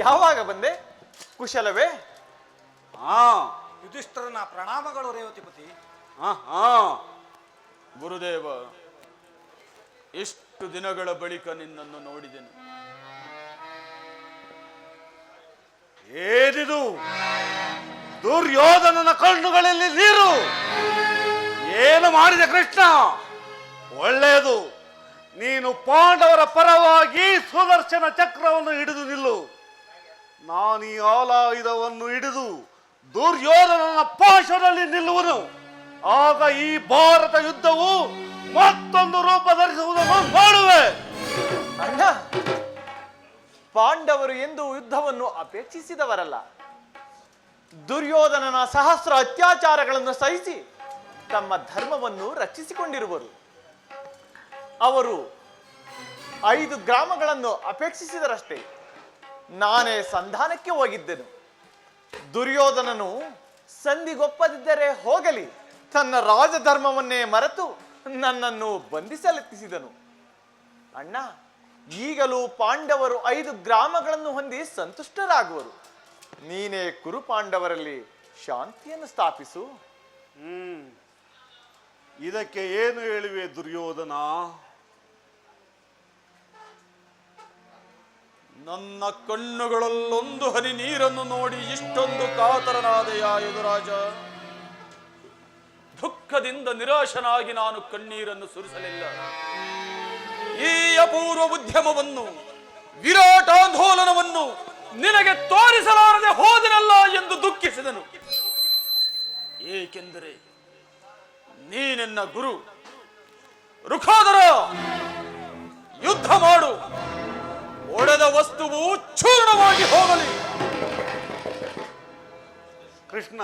A: ಯಾವಾಗ ಬಂದೆ? ಕುಶಲವೇ?
F: ಯುಧಿಷ್ಠರನ ಪ್ರಣಾಮಗಳು ರೇವತಿಪತಿ.
G: ಗುರುದೇವ, ಎಷ್ಟು ದಿನಗಳ ಬಳಿಕ ನಿನ್ನನ್ನು ನೋಡಿದೆನು.
F: ಏನಿದು? ದುರ್ಯೋಧನನ ಕಣ್ಣುಗಳಲ್ಲಿ ನೀರು. ಏನು ಮಾಡಿದೆ ಕೃಷ್ಣ? ಒಳ್ಳೆಯದು. ನೀನು ಪಾಂಡವರ ಪರವಾಗಿ ಸುದರ್ಶನ ಚಕ್ರವನ್ನು ಹಿಡಿದು ನಿಲ್ಲು. ನಾನೀ ಆಲಾಯುಧವನ್ನು ಹಿಡಿದು ದುರ್ಯೋಧನನ ಪಾಶದಲ್ಲಿ ನಿಲ್ಲುವನು. ಆಗ ಈ ಭಾರತ ಯುದ್ಧವು ಮತ್ತೊಂದು ರೂಪ ಧರಿಸುವುದನ್ನು ನೋಡುವೆ.
A: ಅಣ್ಣ, ಪಾಂಡವರು ಎಂದು ಯುದ್ಧವನ್ನು ಅಪೇಕ್ಷಿಸಿದವರಲ್ಲ. ದುರ್ಯೋಧನನ ಸಹಸ್ರ ಅತ್ಯಾಚಾರಗಳನ್ನು ಸಹಿಸಿ ತಮ್ಮ ಧರ್ಮವನ್ನು ರಕ್ಷಿಸಿಕೊಂಡಿರುವರು. ಅವರು 5 ಗ್ರಾಮಗಳನ್ನು ಅಪೇಕ್ಷಿಸಿದರಷ್ಟೇ. ನಾನೇ ಸಂಧಾನಕ್ಕೆ ಹೋಗಿದ್ದೆನು. ದುರ್ಯೋಧನನು ಸಂಧಿಗೊಪ್ಪದಿದ್ದರೆ ಹೋಗಲಿ, ತನ್ನ ರಾಜಧರ್ಮವನ್ನೇ ಮರೆತು ನನ್ನನ್ನು ಬಂಧಿಸಲೆತ್ತಿಸಿದನು. ಅಣ್ಣ, ಈಗಲೂ ಪಾಂಡವರು 5 ಗ್ರಾಮಗಳನ್ನು ಹೊಂದಿ ಸಂತುಷ್ಟರಾಗುವರು. ನೀನೇ ಕುರು ಪಾಂಡವರಲ್ಲಿ ಶಾಂತಿಯನ್ನು ಸ್ಥಾಪಿಸು.
F: ಇದಕ್ಕೆ ಏನು ಹೇಳಿವೆ ದುರ್ಯೋಧನ?
G: ನನ್ನ ಕಣ್ಣುಗಳಲ್ಲೊಂದು ಹನಿ ನೀರನ್ನು ನೋಡಿ ಇಷ್ಟೊಂದು ಕಾತರನಾದೆಯ ಯುಧರಾಜ? ದುಃಖದಿಂದ ನಿರಾಶನಾಗಿ ನಾನು ಕಣ್ಣೀರನ್ನು ಸುರಿಸಲಿಲ್ಲ. ಈ ಅಪೂರ್ವ ಉದ್ಯಮವನ್ನು, ವಿರಾಟಾಂದೋಲನವನ್ನು ನಿನಗೆ ತೋರಿಸಲಾರದೆ ಹೋದನಲ್ಲ ಎಂದು ದುಃಖಿಸಿದನು. ಏಕೆಂದರೆ ನೀನೆನ್ನ ಗುರು. ರುಖೋದರ, ಯುದ್ಧ ಮಾಡು. ಒಡೆದ ವಸ್ತುವು ಚೂರ್ಣವಾಗಿ ಹೋಗಲಿ.
F: ಕೃಷ್ಣ,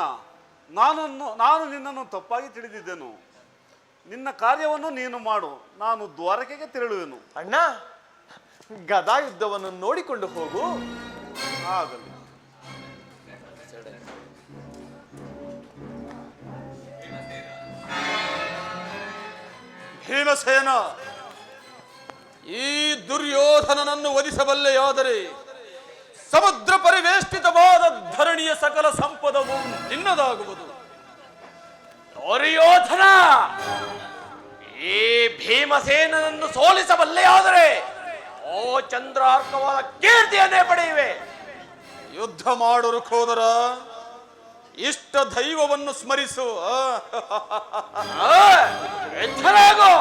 F: ನಾನು ನಿನ್ನನ್ನು ತಪ್ಪಾಗಿ ತಿಳಿದಿದ್ದೆನು. ನಿನ್ನ ಕಾರ್ಯವನ್ನು ನೀನು ಮಾಡು, ನಾನು ದ್ವಾರಕೆಗೆ ತೆರಳುವೆನು.
A: ಅಣ್ಣ, ಗದಾ ಯುದ್ಧವನ್ನು ನೋಡಿಕೊಂಡು ಹೋಗು.
F: ಆಗಲಿ.
G: ಭೀಮಸೇನ, ಈ ದುರ್ಯೋಧನನನ್ನು ವಧಿಸಬಲ್ಲೆಯಾದರೆ ಸಮುದ್ರ ಪರಿವೇಷ್ಟಿತವಾದ ಧರಣಿಯ ಸಕಲ ಸಂಪದವು ನಿನ್ನದಾಗುವುದು.
C: ದುರ್ಯೋಧನ, ಈ ಭೀಮಸೇನನನ್ನು ಸೋಲಿಸಬಲ್ಲೆಯಾದರೆ ಓ ಚಂದ್ರಾರ್ಕವಾದ ಕೀರ್ತಿಯನ್ನೇ ಪಡೆಯುವೆ.
G: ಯುದ್ಧ ಮಾಡು ರುಖೋದರ. ಇಷ್ಟ ದೈವವನ್ನು ಸ್ಮರಿಸು.
C: ಎಚ್ಚರಾಗು.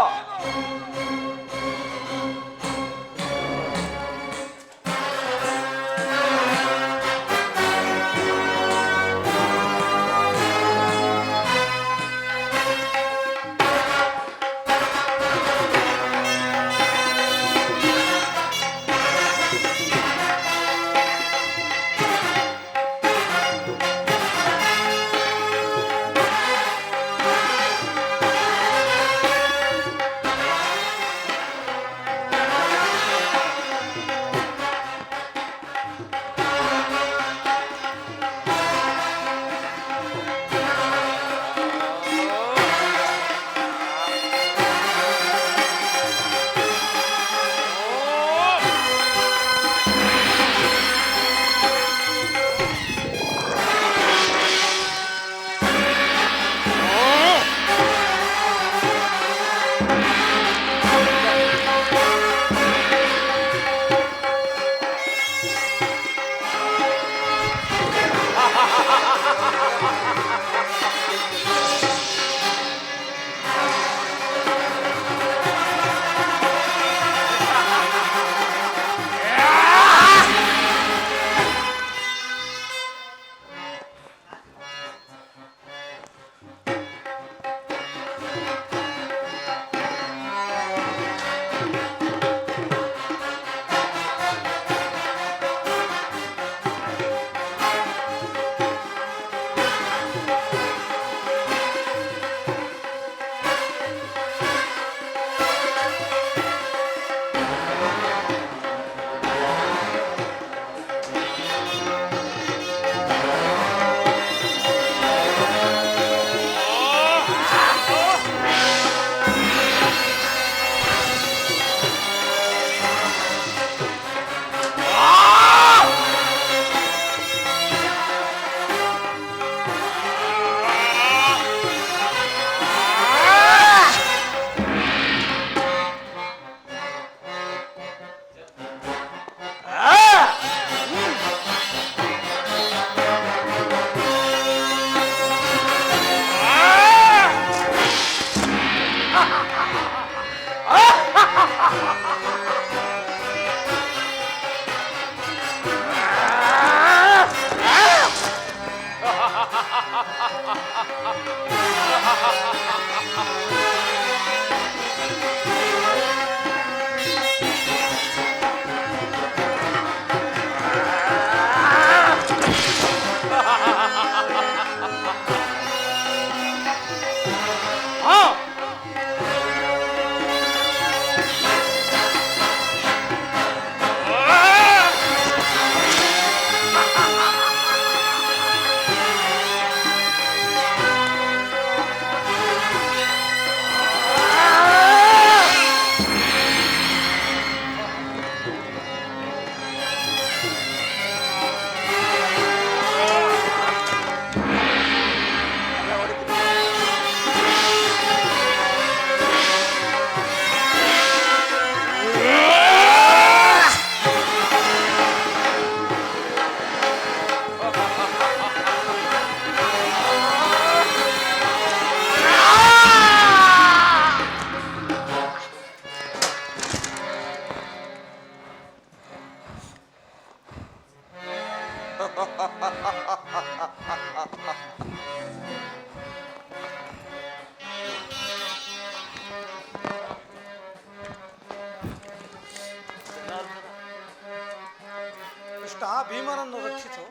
F: ಭೀಮನನ್ನು ರಕ್ಷಿಸು.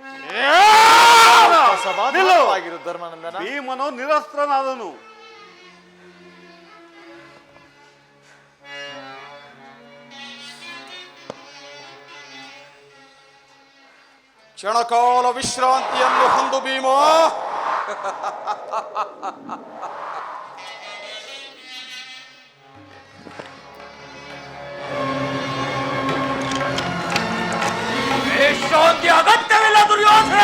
A: ಸಮಾಧಾನವಾಗಿರು ಧರ್ಮಾನಂದನ.
H: ಭೀಮನು ನಿರಸ್ತ್ರನಾದನು.
E: ಕ್ಷಣಕಾಲ ವಿಶ್ರಾಂತಿಯನ್ನು ಹೊಂದು ಭೀಮ.
C: ವಿಶ್ರಾಂತಿ ಅಗತ್ಯವಿಲ್ಲ ದುರ್ಯೋಧನ.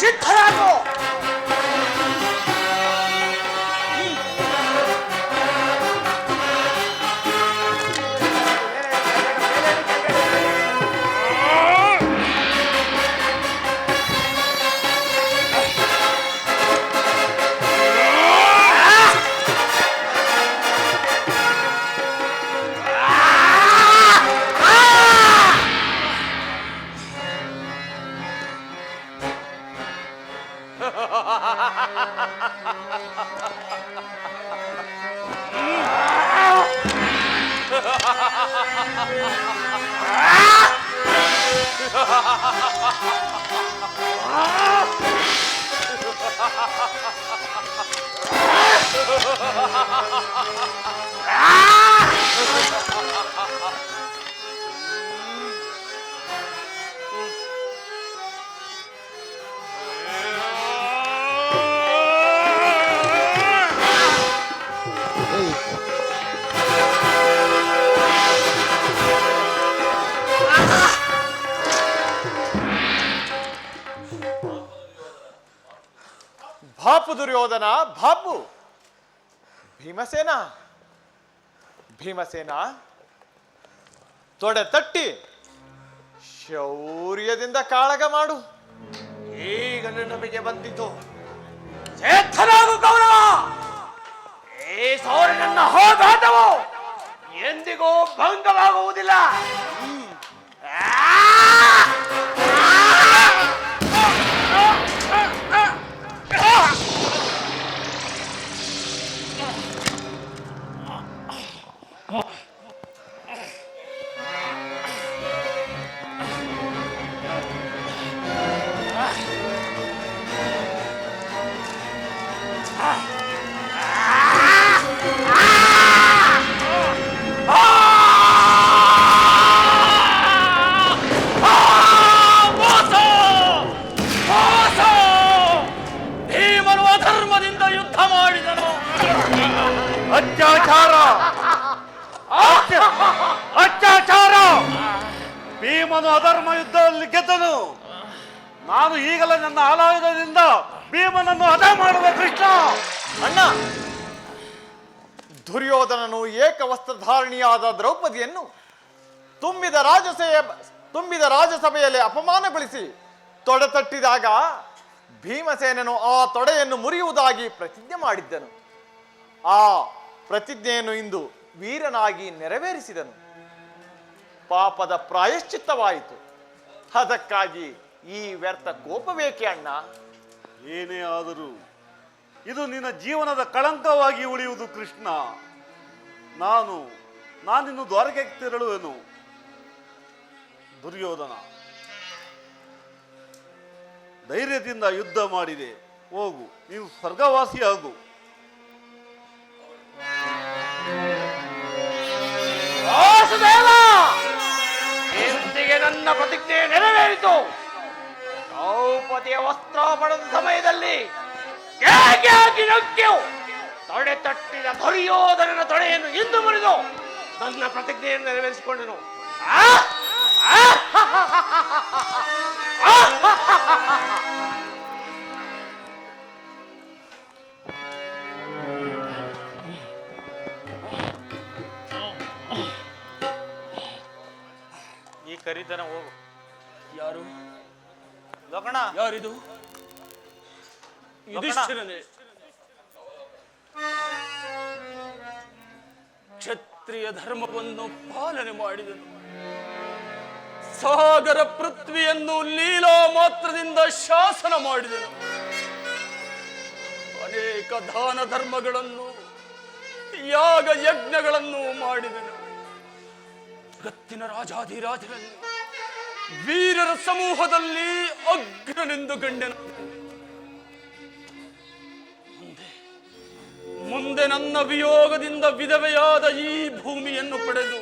C: ಸಿದ್ಧರಾಗು.
A: ಭಾಪು ದುರ್ಯೋಧನ, ಭಾಪು. ಭೀಮಸೇನ, ಭೀಮಸೇನ, ತೊಡೆ ತಟ್ಟಿ ಶೌರ್ಯದಿಂದ ಕಾಳಗ ಮಾಡು.
C: ಈಗ ನಮಗೆ ಬಂದಿತು. ಚೇತನಾಗು ಕೌರವ. ಈ ಸೌರನನ್ನ ಹೋರಾಟವು ಎಂದಿಗೂ ಭಂಗವಾಗುವುದಿಲ್ಲ.
G: ಭೀಮನು ಅಧರ್ಮದಿಂದ ಯುದ್ಧ ಮಾಡಿದನು.
H: ಅತ್ಯಾಚಾರ, ಅತ್ಯಾಚಾರ. ಭೀಮನು ಅಧರ್ಮ ಯುದ್ಧದಲ್ಲಿ ಗೆದ್ದನು. ನಾನು ಈಗಲೇ ನನ್ನ ಆಲಯದಿಂದ ಭೀಮನನ್ನು ಹತ ಮಾಡುವ ಕೃಷ್ಣ.
A: ಅಣ್ಣ, ದುರ್ಯೋಧನನು ಏಕವಸ್ತ್ರಧಾರಣಿಯಾದ ದ್ರೌಪದಿಯನ್ನು ತುಂಬಿದ ರಾಜಸಭೆಯಲ್ಲಿ ಅಪಮಾನಗೊಳಿಸಿ ತೊಡೆ ತಟ್ಟಿದಾಗ ಭೀಮಸೇನನು ಆ ತೊಡೆಯನ್ನು ಮುರಿಯುವುದಾಗಿ ಪ್ರತಿಜ್ಞೆ ಮಾಡಿದ್ದನು. ಆ ಪ್ರತಿಜ್ಞೆಯನ್ನು ಇಂದು ವೀರನಾಗಿ ನೆರವೇರಿಸಿದನು. ಪಾಪದ ಪ್ರಾಯಶ್ಚಿತ್ತವಾಯಿತು. ಅದಕ್ಕಾಗಿ ಈ ವ್ಯರ್ಥ ಕೋಪವೇಕೆ ಅಣ್ಣ?
H: ಏನೇ ಆದರೂ ಇದು ನಿನ್ನ ಜೀವನದ ಕಳಂಕವಾಗಿ ಉಳಿಯುವುದು ಕೃಷ್ಣ. ನಾನಿನ್ನು ದ್ವಾರಕೆಗೆ ತೆರಳುವೆನು. ದುರ್ಯೋಧನ, ಧೈರ್ಯದಿಂದ ಯುದ್ಧ ಮಾಡಿದೆ. ಹೋಗು, ನೀನು ಸ್ವರ್ಗವಾಸಿಯಾಗು.
C: ವಾಸುದೇವ, ಎಂದಿಗೆ ನನ್ನ ಪ್ರತಿಜ್ಞೆ ನೆರವೇರಿತು. ದ್ರೌಪದಿಯ ವಸ್ತ್ರಾಪಣದ ಸಮಯದಲ್ಲಿ ತೊಡೆ ತಟ್ಟಿದ ದುರ್ಯೋಧನನ ತೊಡೆಯನ್ನು ಇಂದು ಮುರಿದು ನನ್ನ ಪ್ರತಿಜ್ಞೆಯನ್ನು ನೆರವೇರಿಸಿಕೊಂಡನು.
E: ಈ ಕರಿತನ ಹೋಗು.
G: ಯಾರು?
E: ಲೋಕಣ,
G: ಯಾರಿದು? ಯುಧಿಷ್ಠಿರನೇ. ಕ್ಷತ್ರಿಯ ಧರ್ಮವನ್ನು ಪಾಲನೆ ಮಾಡಿದನು. ಸಾಗರ ಪೃಥ್ವಿಯನ್ನು ಲೀಲಾ ಮಾತ್ರದಿಂದ ಶಾಸನ ಮಾಡಿದನು. ಅನೇಕ ದಾನ ಧರ್ಮಗಳನ್ನು, ಯಾಗ ಯಜ್ಞಗಳನ್ನು ಮಾಡಿದನು. ಜಗತ್ತಿನ ರಾಜಾಧಿರಾಜರನ್ನು ವೀರರ ಸಮೂಹದಲ್ಲಿ ಅಗ್ರನೆಂದು ಗಂಡನು. ಮುಂದೆ ನನ್ನ ವಿಯೋಗದಿಂದ ವಿಧವೆಯಾದ ಈ ಭೂಮಿಯನ್ನು ಪಡೆದು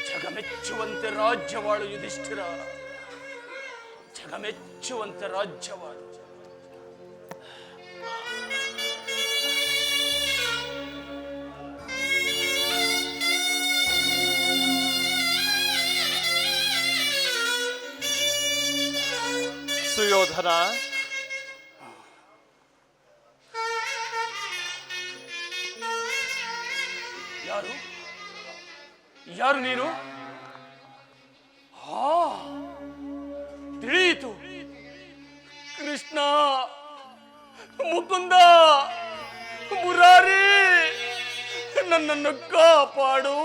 G: ಜಗಮೆಚ್ಚುವಂತೆ ರಾಜ್ಯವಾಳು ಯುಧಿಷ್ಠಿರ, ಜಗಮೆಚ್ಚುವಂತೆ ರಾಜ್ಯವಾಳು.
A: ಸುಯೋಧನ,
G: ಯಾರು ಯಾರು ನೀನು? ಹಾ, ತಿಳಿಯಿತು. ಕೃಷ್ಣ, ಮುಕುಂದ, ಮುರಾರಿ, ನನ್ನನ್ನು ಕಾಪಾಡು,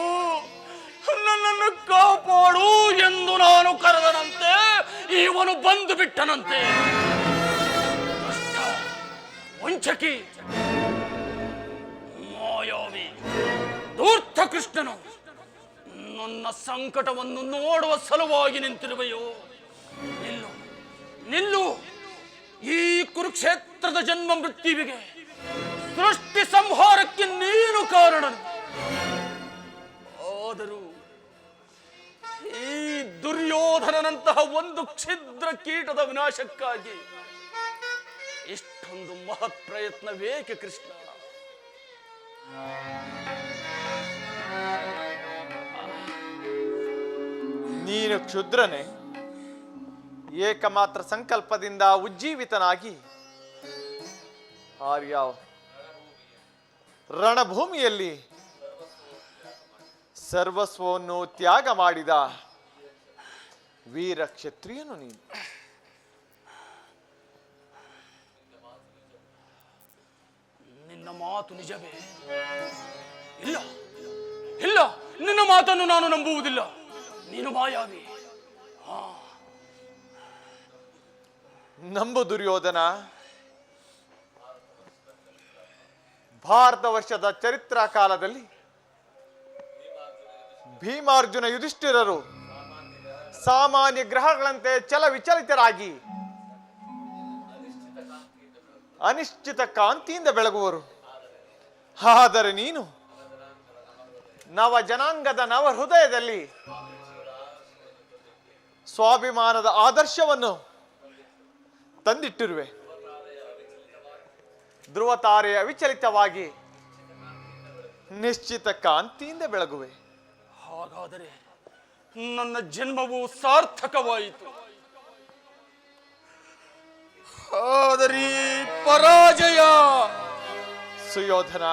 G: ನನ್ನನ್ನು ಕಾಪಾಡು ಎಂದು ನಾನು ಕರೆದನಂತೆ ಇವನು ಬಂದು ಬಿಟ್ಟನಂತೆ. ದುಷ್ಟ, ವಂಚಕಿ, ಮಾಯಾವಿ, ಧೂರ್ತ ಕೃಷ್ಣನು ನನ್ನ ಸಂಕಟವನ್ನು ನೋಡುವ ಸಲುವಾಗಿ ನಿಂತಿರುವೆಯೋ? ನಿಲ್ಲು, ನಿಲ್ಲು. ಈ ಕುರುಕ್ಷೇತ್ರದ ಜನ್ಮ ಮೃತ್ಯುವಿಗೆ, ಸೃಷ್ಟಿ ಸಂಹಾರಕ್ಕೆ ನೀನು ಕಾರಣನು. ಆದರೂ ಈ ದುರ್ಯೋಧನನಂತಹ ಒಂದು ಕ್ಷಿದ್ರ ಕೀಟದ ವಿನಾಶಕ್ಕಾಗಿ ಇಷ್ಟೊಂದು ಮಹತ್ ಪ್ರಯತ್ನವೇಕೆ ಕೃಷ್ಣ?
A: ನೀನು ಕ್ಷುದ್ರನೇ. ಏಕಮಾತ್ರ ಸಂಕಲ್ಪದಿಂದ ಉಜ್ಜೀವಿತನಾಗಿ ಆರ್ಯ ರಣಭೂಮಿಯಲ್ಲಿ ಸರ್ವಸ್ವವನ್ನು ತ್ಯಾಗ ಮಾಡಿದ ವೀರ ಕ್ಷತ್ರಿಯನು ನೀನು.
G: ನಿನ್ನ ಮಾತು ನಿಜವೇ? ಇಲ್ಲ, ಇಲ್ಲ, ನಿನ್ನ ಮಾತನ್ನು ನಾನು ನಂಬುವುದಿಲ್ಲ. ನೀನು ಮಾಯಾವಿ.
A: ನಂಬು ದುರ್ಯೋಧನ. ಭಾರತ ವರ್ಷದ ಚರಿತ್ರಾ ಕಾಲದಲ್ಲಿ ಭೀಮಾರ್ಜುನ ಯುಧಿಷ್ಠಿರರು ಸಾಮಾನ್ಯ ಗ್ರಹಗಳಂತೆ ಚಲವಿಚಲಿತರಾಗಿ ಅನಿಶ್ಚಿತ ಕಾಂತಿಯಿಂದ ಬೆಳಗುವರು. ಆದರೆ ನೀನು ನವ ಜನಾಂಗದ ನವ ಹೃದಯದಲ್ಲಿ ಸ್ವಾಭಿಮಾನದ ಆದರ್ಶವನ್ನು ತಂದಿಟ್ಟಿರುವೆ. ಧ್ರುವ ತಾರೆಯ ವಿಚಲಿತವಾಗಿ ನಿಶ್ಚಿತ ಕಾಂತಿಯಿಂದ ಬೆಳಗುವೆ.
G: ಹಾಗಾದರೆ ನನ್ನ ಜನ್ಮವು ಸಾರ್ಥಕವಾಯಿತು. ಆದರೆ ಪರಾಜಯ.
A: ಸುಯೋಧನ,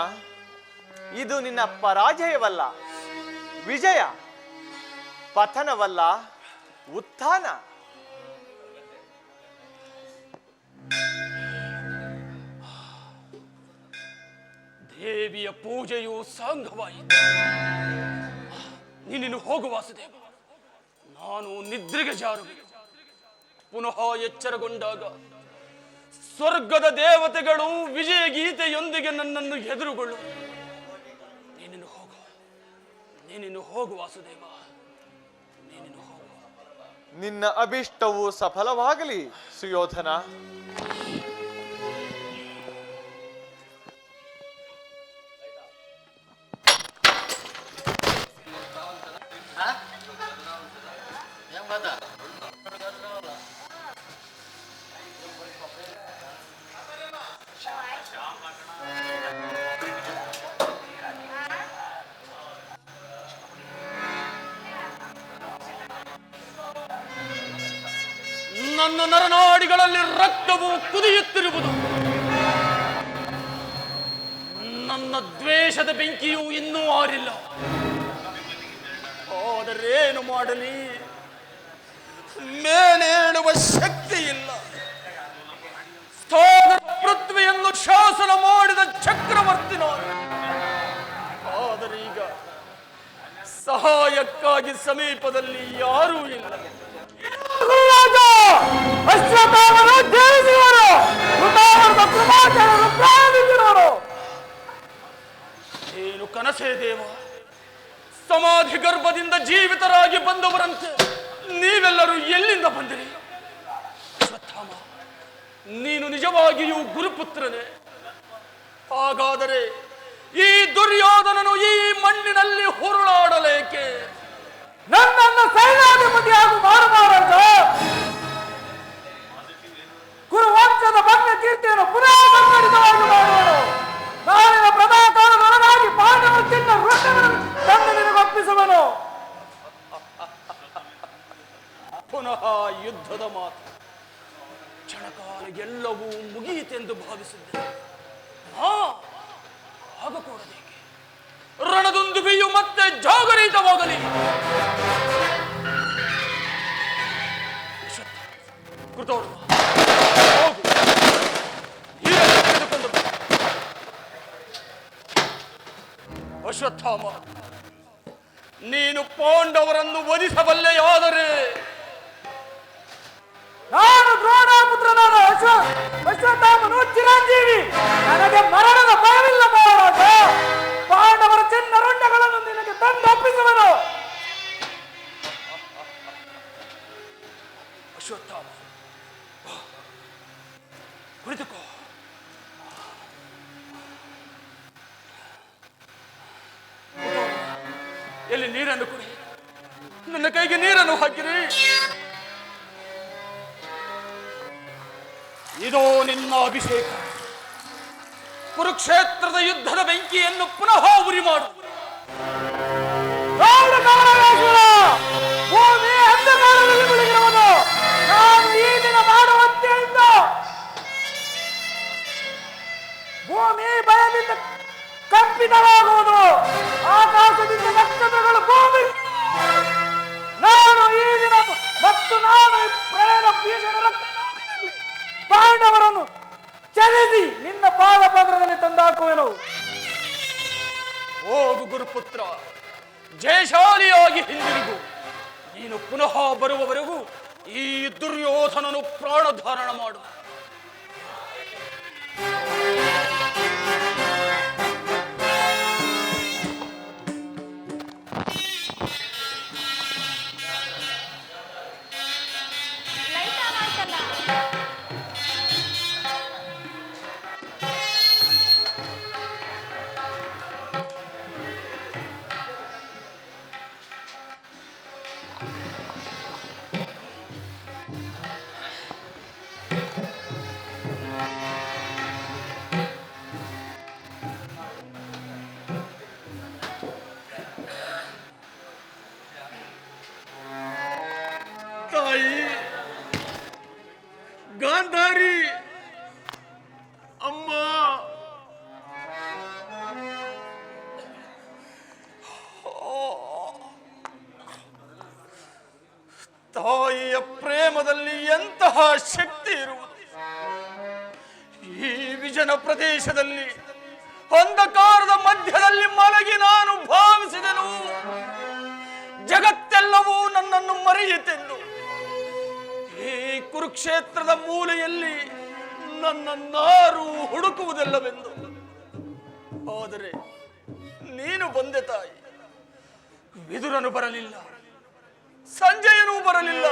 A: ಇದು ನಿನ್ನ ಪರಾಜಯವಲ್ಲ, ವಿಜಯ. ಪತನವಲ್ಲ, ಉತ್ಥಾನ.
G: ದೇವಿಯ ಪೂಜೆಯು ಸಾಂಗವಾಯಿತು. ನೀನು ಹೋಗು ವಾಸುದೇವ, ನಾನು ನಿದ್ರೆಗೆ ಜಾರುವೆ. ಪುನಃ ಎಚ್ಚರಗೊಂಡಾಗ ಸ್ವರ್ಗದ ದೇವತೆಗಳು ವಿಜಯ ಗೀತೆಯೊಂದಿಗೆ ನನ್ನನ್ನು ಎದುರುಗೊಳ್ಳು. ನೀನು ಹೋಗು ವಾಸುದೇವ, ನೀನು ಹೋಗು.
A: ನಿನ್ನ ಅಭಿಷ್ಟವು ಸಫಲವಾಗಲಿ ಸುಯೋಧನ.
G: ನನ್ನ ನರನಾಡಿಗಳಲ್ಲಿ ರಕ್ತವು ಕುದಿಯುತ್ತಿರುವುದು. ನನ್ನ ದ್ವೇಷದ ಬೆಂಕಿಯು ಇನ್ನೂ ಆರಿಲ್ಲ. ಆದರೇನು ಮಾಡಲಿ? ಮೇಲೇಳುವ ಶಕ್ತಿ ಇಲ್ಲ. ಸ್ಥಾನ ಪೃಥ್ವಿಯನ್ನು ಶಾಸನ ಮಾಡಿದ ಚಕ್ರವರ್ತಿ ನಾನು. ಆದರೆ ಈಗ ಸಹಾಯಕ್ಕಾಗಿ ಸಮೀಪದಲ್ಲಿ ಯಾರೂ ಇಲ್ಲ. ಏನು ಕನಸೇ ದೇವ? ಸಮಾಧಿ ಗರ್ಭದಿಂದ ಜೀವಿತರಾಗಿ ಬಂದವರಂತೆ ನೀವೆಲ್ಲರೂ ಎಲ್ಲಿಂದ ಬಂದಿರಿ? ಅಶ್ವತ್ಥಾಮ, ನೀನು ನಿಜವಾಗಿಯೂ ಗುರುಪುತ್ರನೇ? ಹಾಗಾದರೆ ಈ ದುರ್ಯೋಧನನು ಈ ಮಣ್ಣಿನಲ್ಲಿ ಹುರುಳಾಡಲೇಕೆ?
F: ನನ್ನನ್ನು ಸೈನ್ಯಾಧಿಪತಿಯಾಗಿ ಮಾಡಬಾರದು. ಗುರುವಂಶದ ಭವ್ಯ ಕೀರ್ತಿಯನ್ನು ಪುನಃ ಸಂಘಟಿತವಾಗಿ ಮಾಡುವನು. ನಾಳಿನ ಪ್ರಧಾಕಾರದೊಳಗಾಗಿ ಪಾಂಡವ ಚಿನ್ನ ವೃತ್ತಗಳನ್ನು ತಂದು ನಿನಗೊಪ್ಪಿಸುವನು.
G: ಪುನಃ ಯುದ್ಧದ ಮಾತು. ಕ್ಷಣಕಾಲ ಎಲ್ಲವೂ ಮುಗಿಯಿತೆಂದು ಭಾವಿಸಿದ್ದೆ. ಆಗಕೂಡದೇಕೆ? ರಣದುಂದುಬಿಯು ಮತ್ತೆ ಜಾಗರಿತವಾಗಲಿ. ಕೃತೋರ್ಮ, ಹೋಗು. ಹೀಗೆ ತೆಗೆದುಕೊಂಡು ಬಾ. ಅಶ್ವತ್ಥಾಮ, ನೀನು ಪಾಂಡವರನ್ನು ವಧಿಸಬಲ್ಲೆಯಾದರೆ
F: ನಾನು ದ್ರೋಣಪುತ್ರನಾದ ಅಶ್ವತ್ಥಾಮನು ಚಿರಂಜೀವಿ. ನನಗೆ ಮರಣದ ಭಯವಿಲ್ಲ ಮಹಾರಾಜ. ಪಾಂಡವರ ಚಿನ್ನ ರುಂಡಗಳನ್ನು ನಿನಗೆ ತಂದೊಪ್ಪಿಸುವನು.
G: ಅಶ್ವತ್ಥಾಮ, ಕುಳಿತುಕೋ. ಎಲ್ಲಿ ನೀರನ್ನು ಕುಡಿ. ನನ್ನ ಕೈಗೆ ನೀರನ್ನು ಹಾಕಿರಿ. ಇದೋ ನಿನ್ನ ಅಭಿಷೇಕ. ಕುರುಕ್ಷೇತ್ರದ ಯುದ್ಧದ ಬೆಂಕಿಯನ್ನು ಪುನಃ ಉರಿ ಮಾಡು.
F: ಭೂಮಿ ಅಂಧಕಾರದಲ್ಲಿ ಮುಳುಗಿರುವುದು. ನಾನು ಈ ದಿನ ಮಾಡುವಂತೆ ಇದ್ದು ಭೂಮಿ ಭಯದಿಂದ ಕಂಪಿತವಾಗುವುದು. ಆಕಾಶದಿಂದ ನಕ್ಷತ್ರಗಳು ಭೂಮಿ. ನಾನು ಈ ದಿನ ಮತ್ತು ನಾನು ಪ್ರಯಾಣ ಭೀಷಣ ಪಾಂಡವರನ್ನು ಚಲಿಸಿ ನಿನ್ನ ಪಾದಪತ್ರದಲ್ಲಿ ತಂದಾಕುವೆನು.
G: ಹೋಗು ಗುರುಪುತ್ರ, ಜಯಶಾಲಿಯಾಗಿ ಹಿಂದಿರುಗು. ನೀನು ಪುನಃ ಬರುವವರೆಗೂ ಈ ದುರ್ಯೋಧನನು ಪ್ರಾಣಧಾರಣ ಮಾಡು.
B: ಲೈಟ್ ಆನ್ ಆಯ್ತಲ್ಲ?
G: ತಾಯಿ ಗಾಂಧಾರಿ, ಅಮ್ಮ, ತಾಯಿಯ ಪ್ರೇಮದಲ್ಲಿ ಎಂತಹ ಶಕ್ತಿ ಇರುವುದು. ಈ ವಿಜನ ಪ್ರದೇಶದಲ್ಲಿ ಅಂಧಕಾರದ ಮಧ್ಯದಲ್ಲಿ ಮಲಗಿ ನಾನು ಭಾವಿಸಿದೆನು, ಜಗತ್ತೆಲ್ಲವೂ ನನ್ನನ್ನು ಮರೆಯಿತೆಂದು. ಈ ಕುರುಕ್ಷೇತ್ರದ ಮೂಲೆಯಲ್ಲಿ ನನ್ನನ್ನಾರು ಹುಡುಕುವುದಿಲ್ಲವೆಂದು. ಆದರೆ ನೀನು ಬಂದೆ ತಾಯಿ. ವಿದುರನು ಬರಲಿಲ್ಲ, ಸಂಜಯನೂ ಬರಲಿಲ್ಲ,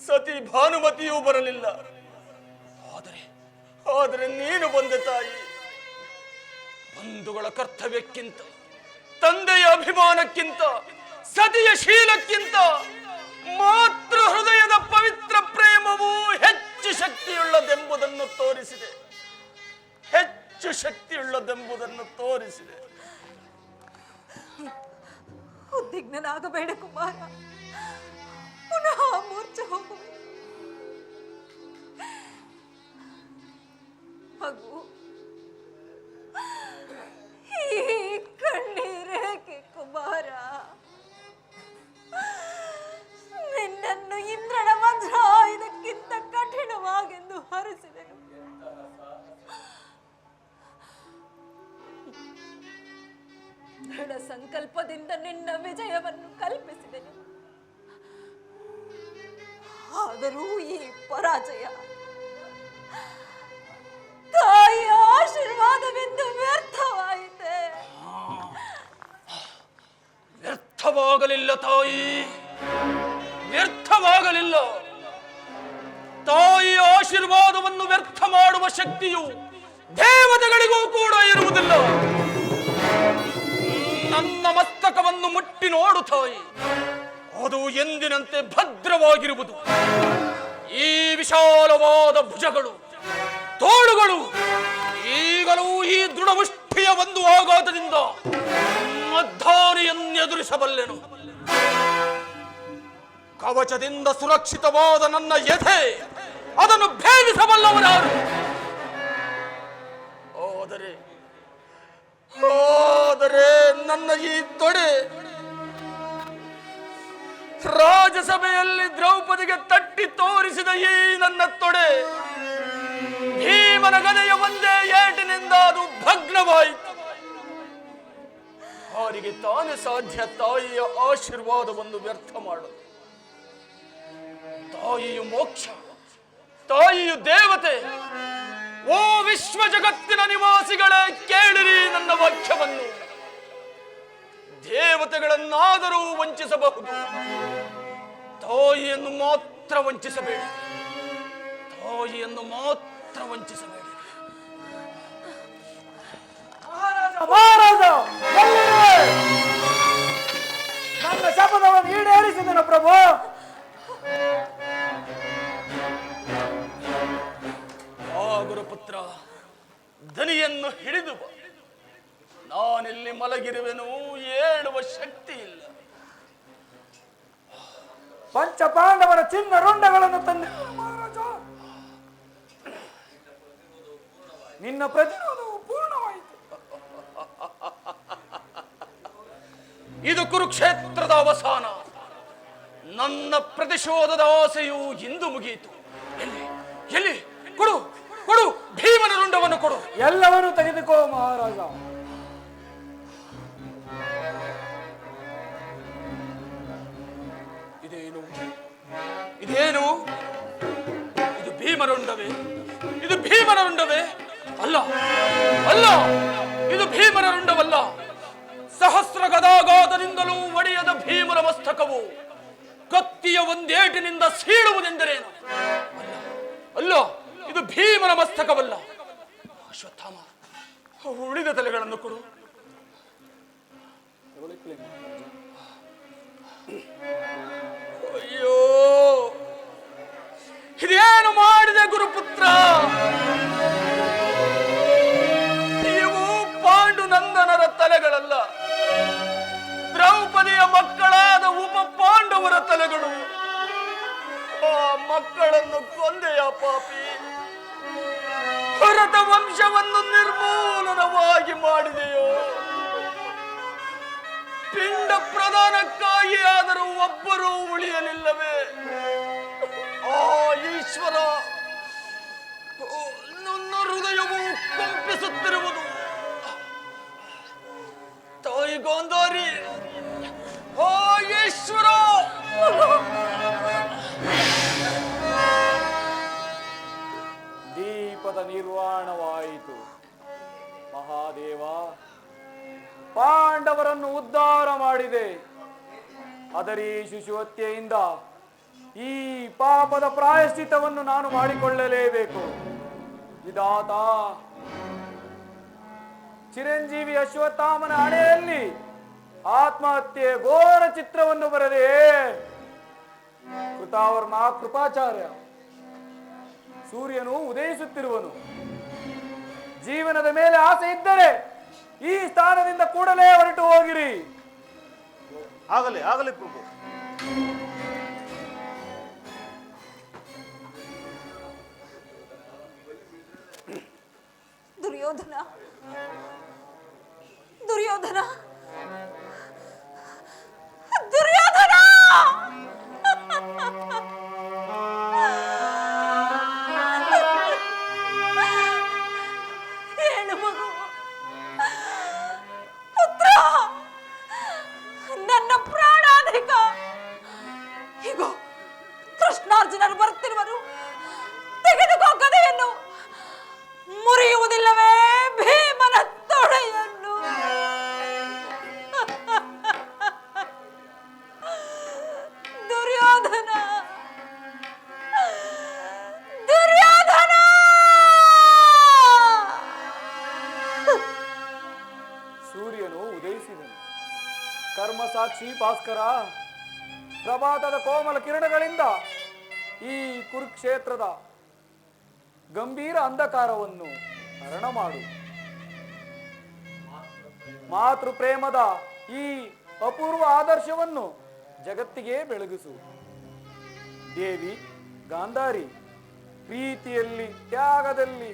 G: ಸತಿ ಭಾನುಮತಿಯೂ ಬರಲಿಲ್ಲ. ಆದರೆ ನೀನು ಬಂದೆ ತಾಯಿ. ಬಂಧುಗಳ ಕರ್ತವ್ಯಕ್ಕಿಂತ, ತಂದೆಯ ಅಭಿಮಾನಕ್ಕಿಂತ, ಸತಿಯ ಶೀಲಕ್ಕಿಂತ ಮಾತೃ ಹೃದಯದ ಪವಿತ್ರ ಪ್ರೇಮವು ಹೆಚ್ಚು ಶಕ್ತಿಯುಳ್ಳದೆಂಬುದನ್ನು ತೋರಿಸಿದೆ. ಹೆಚ್ಚು ಶಕ್ತಿಯುಳ್ಳದೆಂಬುದನ್ನು ತೋರಿಸಿದೆ.
B: ಉದ್ವಿಗ್ನನಾಗಬೇಡ ಕುಮಾರ, ಪುನಃ ಮೂರ್ಛೆ ಹೋಗುವೆ. ಮಗು, ಈ ಕಣ್ಣೀರೇಕೆ ಕುಮಾರ? ನಿನ್ನನ್ನು ಇಂದ್ರನ ವಜ್ರ ಇದಕ್ಕಿಂತ ಕಠಿಣವಾಗೆಂದು ಹರಿಸಿದೆನು. ದೃಢ ಸಂಕಲ್ಪದಿಂದ ನಿನ್ನ ವಿಜಯವನ್ನು ಕಲ್ಪಿಸಿದೆನು. ಆದರೂ ಈ ಪರಾಜಯ ತಾಯಿಯ ಆಶೀರ್ವಾದವೆಂದು ವ್ಯರ್ಥವಾಯಿತೆ.
G: ವ್ಯರ್ಥ ವ್ಯರ್ಥವಾಗಲಿಲ್ಲ ತಾಯಿ, ವ್ಯರ್ಥವಾಗಲಿಲ್ಲ. ತಾಯಿಯ ಆಶೀರ್ವಾದವನ್ನು ವ್ಯರ್ಥ ಮಾಡುವ ಶಕ್ತಿಯು ದೇವತೆಗಳಿಗೂ ಕೂಡ ಇರುವುದಿಲ್ಲ. ನನ್ನ ಮಸ್ತಕವನ್ನು ಮುಟ್ಟಿ ನೋಡು ತಾಯಿ, ಅದು ಎಂದಿನಂತೆ ಭದ್ರವಾಗಿರುವುದು. ಈ ವಿಶಾಲವಾದ ಭುಜಗಳು, ತೋಳುಗಳು ಈಗಲೂ ಈ ದೃಢಮುಷ್ಟಿಯ ಒಂದು ಆಘಾತದಿಂದ ಮದ್ದಾರಿಯನ್ನು ಎದುರಿಸಬಲ್ಲೆನು. ಕವಚದಿಂದ ಸುರಕ್ಷಿತವಾದ ನನ್ನ ಎದೆ ಅದನ್ನು ಭೇದಿಸಬಲ್ಲವರಾರು. ಆದರೆ ನನ್ನ ಈ ತೊಡೆ ರಾಜಸಭೆಯಲ್ಲಿ ದ್ರೌಪದಿಗೆ ತಟ್ಟಿ ತೋರಿಸಿದ ಈ ನನ್ನ ತೊಡೆ ಭೀಮನ ಗದೆಯ ಒಂದೇ ಏಟಿನಿಂದ ಅದು ಭಗ್ನವಾಯಿತು. ಅವರಿಗೆ ತಾನೇ ಸಾಧ್ಯ ತಾಯಿಯ ಆಶೀರ್ವಾದವನ್ನು ವ್ಯರ್ಥ ಮಾಡಲು. ತಾಯಿಯು ಮೋಕ್ಷ, ತಾಯಿಯು ದೇವತೆ. ಓ ವಿಶ್ವ ಜಗತ್ತಿನ ನಿವಾಸಿಗಳೇ, ಕೇಳಿರಿ ನನ್ನ ವಾಕ್ಯವನ್ನು. ದೇವತೆಗಳನ್ನಾದರೂ ವಂಚಿಸಬಹುದು, ತಾಯಿಯನ್ನು ಮಾತ್ರ ವಂಚಿಸಬೇಡಿ. ತಾಯಿಯನ್ನು ಮಾತ್ರ ವಂಚಿಸಬೇಡಿ.
E: ಮಹಾರಾಜ, ನನ್ನ ಶಪಥವನ್ನು ಈಡೇರಿಸಿದನು ಪ್ರಭು.
G: ಗುರುಪುತ್ರ, ದನಿಯನ್ನು ಹಿಡಿದು ಬಾ. ನಾನಿಲ್ಲಿ ಮಲಗಿರುವೆನು, ಏಳುವ ಶಕ್ತಿ ಇಲ್ಲ.
E: ಪಂಚಪಾಂಡವರ ಚಿನ್ನ ರುಂಡಗಳನ್ನು ತಂದೆ ಮಹಾರಾಜ. ನಿನ್ನ ಪ್ರತಿರೋಧವು ಪೂರ್ಣವಾಯಿತು.
G: ಇದು ಕುರುಕ್ಷೇತ್ರದ ಅವಸಾನ. ನನ್ನ ಪ್ರತಿಶೋಧದ ಆಸೆಯು ಇಂದು ಮುಗಿಯಿತು. ಎಲ್ಲಿ ಎಲ್ಲಿ ಕೊಡು ಕೊಡು, ಭೀಮನ ರುಂಡವನ್ನು ಕೊಡು.
E: ಎಲ್ಲವನ್ನೂ ತೆಗೆದುಕೋ ಮಹಾರಾಜ.
G: ಇದೇನು ಇದೇನು ಇದು ಭೀಮರುಂಡವೇ? ಇದು ಭೀಮರುಂಡವೇ? ಅಲ್ಲ ಅಲ್ಲ, ಇದು ಭೀಮರ ರುಂಡವಲ್ಲ. ಸಹಸ್ರ ಗದಾಘಾತದಿಂದಲೂ ಒಡೆಯದ ಭೀಮರ ಮಸ್ತಕವು ಕತ್ತಿಯ ಒಂದೇಟಿನಿಂದ ಸೀಳುವುದೆಂದರೇನು? ಅಲ್ಲ, ಇದು ಭೀಮನ ಮಸ್ತಕವಲ್ಲ. ಅಶ್ವತ್ಥಾಮ, ಉಳಿದ ತಲೆಗಳನ್ನು ಕೊಡು. ಅಯ್ಯೋ, ಇದೇನು ಮಾಡಿದೆ ಗುರುಪುತ್ರ? ಇವು ಪಾಂಡುನಂದನರ ತಲೆಗಳಲ್ಲ, ದ್ರೌಪದಿಯ ಮಕ್ಕಳಾದ ಉಪ ಪಾಂಡವರ ತಲೆಗಳು. ಆ ಮಕ್ಕಳನ್ನು ಕೊಂದೆಯ ಪಾಪಿ. ಭರತ ವಂಶವನ್ನು ನಿರ್ಮೂಲನವಾಗಿ ಮಾಡಿದೆಯೋ? ಪಿಂಡ ಪ್ರದಾನಕ್ಕಾಗಿ ಆದರೂ ಒಬ್ಬರೂ ಉಳಿಯಲಿಲ್ಲವೇ? ಆ ಈಶ್ವರ, ನನ್ನ ಹೃದಯವು ಕಂಪಿಸುತ್ತಿರುವುದು. ತಾಯಿ ಗಾಂಧಾರಿ, ಆ ಈಶ್ವರ,
E: ದೀಪದ ನಿರ್ವಾಣವಾಯಿತು. ಮಹಾದೇವ, ಪಾಂಡವರನ್ನು ಉದ್ಧಾರ ಮಾಡಿದೆ. ಅದರೀ ಶಿಶುಹತ್ಯೆಯಿಂದ ಈ ಪಾಪದ ಪ್ರಾಯಶ್ಚಿತ್ತವನ್ನು ನಾನು ಮಾಡಿಕೊಳ್ಳಲೇಬೇಕು. ವಿಧಾತ, ಚಿರಂಜೀವಿ ಅಶ್ವತ್ಥಾಮನ ಹಣೆಯಲ್ಲಿ ಆತ್ಮಹತ್ಯೆ ಘೋರ ಚಿತ್ರವನ್ನು ಬರೆದೆ ಕೃತಾವರ್ಣ ಕೃಪಾಚಾರ್ಯ. ಸೂರ್ಯನು ಉದಯಿಸುತ್ತಿರುವನು. ಜೀವನದ ಮೇಲೆ ಆಸೆ ಇದ್ದರೆ ಈ ಸ್ಥಾನದಿಂದ ಕೂಡಲೇ ಹೊರಟು ಹೋಗಿರಿ.
H: ಆಗಲಿ ಆಗಲಿ ಪ್ರಭು.
B: ದುರ್ಯೋಧನ, ದುರ್ಯೋಧನ, ದುರ್ಯೋಧನ! ಏನು ಮಗು? ಪುತ್ರ, ನನ್ನ ಪ್ರಾಣಾಧಿಕ. ಹೀಗೋ ಕೃಷ್ಣಾರ್ಜುನರು ಬರ್ತಿರುವರು. ತೆಗೆದುಕೋ ಗದೆಯನ್ನು. ಮುರಿಯುವುದಿಲ್ಲವೇ ಭೀಮನ ತೊಡೆಯನ್ನು?
E: ಧರ್ಮ ಸಾಕ್ಷಿ ಭಾಸ್ಕರ, ಪ್ರಭಾತದ ಕೋಮಲ ಕಿರಣಗಳಿಂದ ಈ ಕುರುಕ್ಷೇತ್ರದ ಗಂಭೀರ ಅಂಧಕಾರವನ್ನು ಹರಣ ಮಾಡು. ಮಾತೃ ಪ್ರೇಮದ ಈ ಅಪೂರ್ವ ಆದರ್ಶವನ್ನು ಜಗತ್ತಿಗೆ ಬೆಳಗಿಸು. ದೇವಿ ಗಾಂಧಾರಿ, ಪ್ರೀತಿಯಲ್ಲಿ, ತ್ಯಾಗದಲ್ಲಿ,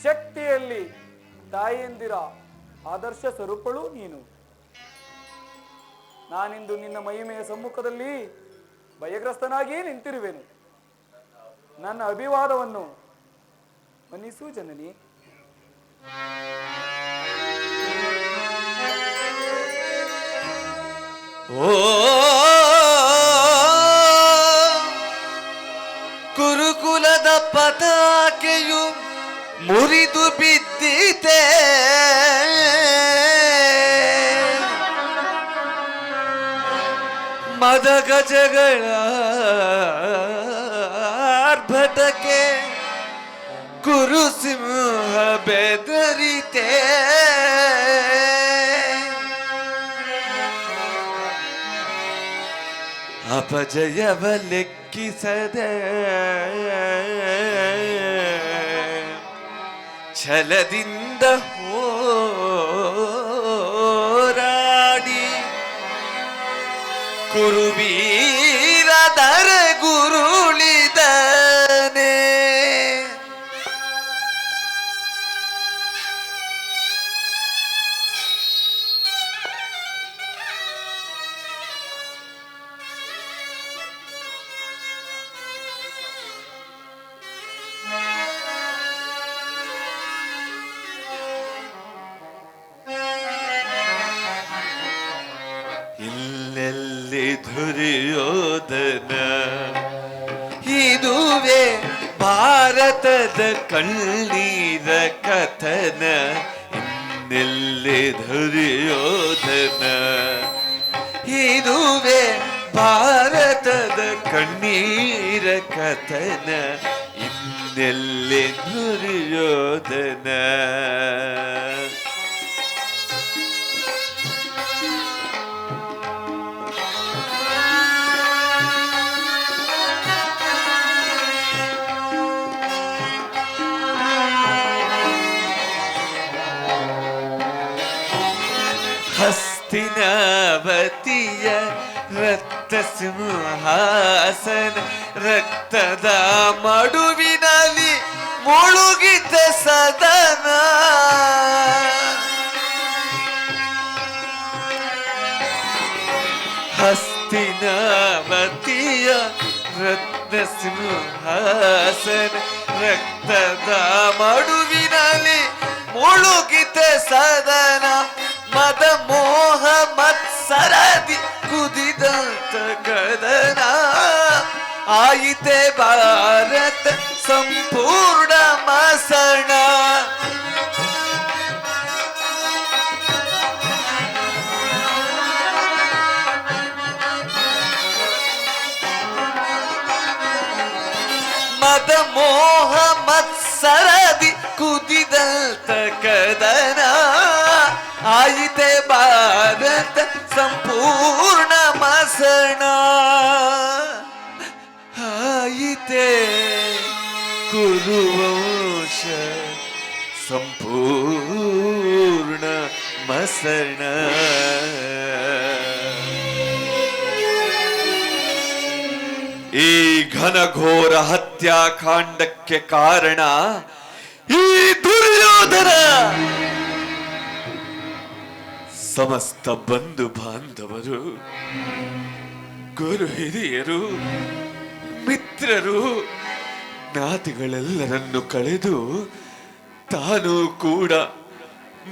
E: ಶಕ್ತಿಯಲ್ಲಿ ತಾಯಿಯಂದಿರ ಆದರ್ಶ ಸ್ವರೂಪಳು ನೀನು. ನಾನಿಂದು ನಿನ್ನ ಮಹಿಮೆಯ ಸಮ್ಮುಖದಲ್ಲಿ ಭಯಗ್ರಸ್ತನಾಗಿ ನಿಂತಿರುವೆನು. ನನ್ನ ಅಭಿವಾದವನ್ನು ಮನ್ನಿಸು ಜನನಿ.
D: ಓ ಕುರುಕುಲದ ಪತಾಕೆಯು ಮುರಿದು ಬಿದ್ದಿತೆ, ಮದಗಜಗಳ ಆರ್ಭಟಕ್ಕೆ ಕುರುಸಿಂಹ ಬೆದರಿತೆ. ಅಪಜಯವ ಲೆಕ್ಕಿಸದೆ ಛಲದಿಂದ ಹೋರಾಡಿ ಕುರುವೀರದರ ಗುರುಳಿದನೆ. ಇಲ್ಲೆಲ್ಲಿ ದುರ್ಯೋಧನ, ಇದುವೇ ಭಾರತದ ಕಣ್ಣೀರ ಕಥನ. ಇನ್ನೆಲ್ಲಿ ದುರ್ಯೋಧನ, ಇದುವೇ ಭಾರತದ ಕಣ್ಣೀರ ಕಥನ. ಇನ್ನೆಲ್ಲಿ ದುರ್ಯೋಧನ. ಹಸ್ತಿನಾವತಿಯ ರಕ್ತ ಸಿಂಹಾಸನ ರಕ್ತದ ಮಡುವಿನಲ್ಲಿ ಮುಳುಗಿದ ಸದನ. ಹಸ್ತಿನಾವತಿಯ ರತ್ನ ಸಿಂಹಾಸನ ರಕ್ತದ ಮಡುವಿನಲ್ಲಿ ಮುಳುಗಿದ ಸದನ. ಮದ ಮೋಹ ಮತ್ಸರದಿ ಕುದಿದಂತ ಕದನ. ಆಯಿತೆ ಭಾರತ ಸಂಪೂರ್ಣ ಮಸಣ. ಮದ ಮೋಹ ಮತ್ಸರದಿ ಕುದಿದಂತ ಕದನ. ಆಯಿತೆ ಭಾರತ ಸಂಪೂರ್ಣ ಮಸಣ. ಆಯಿತೆ ಕುರುವಂಶ ಸಂಪೂರ್ಣ ಮಸಣ. ಈ ಘನಘೋರ ಹತ್ಯಾಕಾಂಡಕ್ಕೆ ಕಾರಣ ಈ ದುರ್ಯೋಧನ. ಸಮಸ್ತ ಬಂಧು ಬಾಂಧವರು, ಗುರು ಹಿರಿಯರು, ಮಿತ್ರರು, ಜ್ಞಾತಿಗಳೆಲ್ಲರನ್ನು ಕಳೆದು ತಾನು ಕೂಡ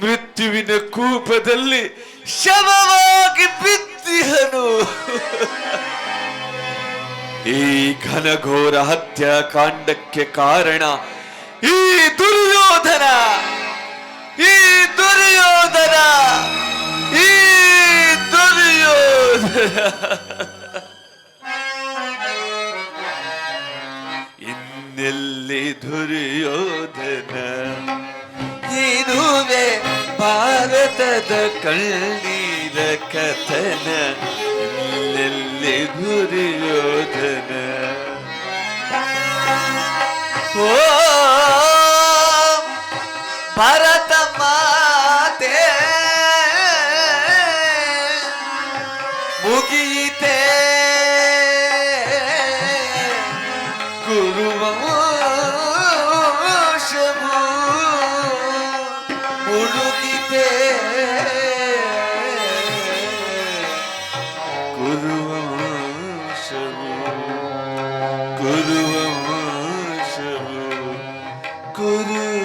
D: ಮೃತ್ಯುವಿನ ಕೂಪದಲ್ಲಿ ಶವವಾಗಿ ಬಿದ್ದಿಹನು. ಈ ಘನಘೋರ ಹತ್ಯಾಕಾಂಡಕ್ಕೆ ಕಾರಣ ಈ ದುರ್ಯೋಧನ. ಈ ದುರ್ಯೋಧನ, ಈ ದುರ್ಯೋಧನ. ಇನ್ನೆಲ್ಲಿ ದುರ್ಯೋಧನ, ಇದುವೇ ಭಾರತದ ಕಣ್ಣೀರ ಕಥನ ನಿನ್ನಲ್ಲಿ ದುರ್ಯೋಧನ. ಓ ಭಾರತ ಮಾತೆ ಮುಗೀತೆ ಕುರುವಂಶವು ಮುಳುಗಿದೆ ಕುರುವಂಶವು ಕುರುವಂಶವು ಕುರುವಂಶವು.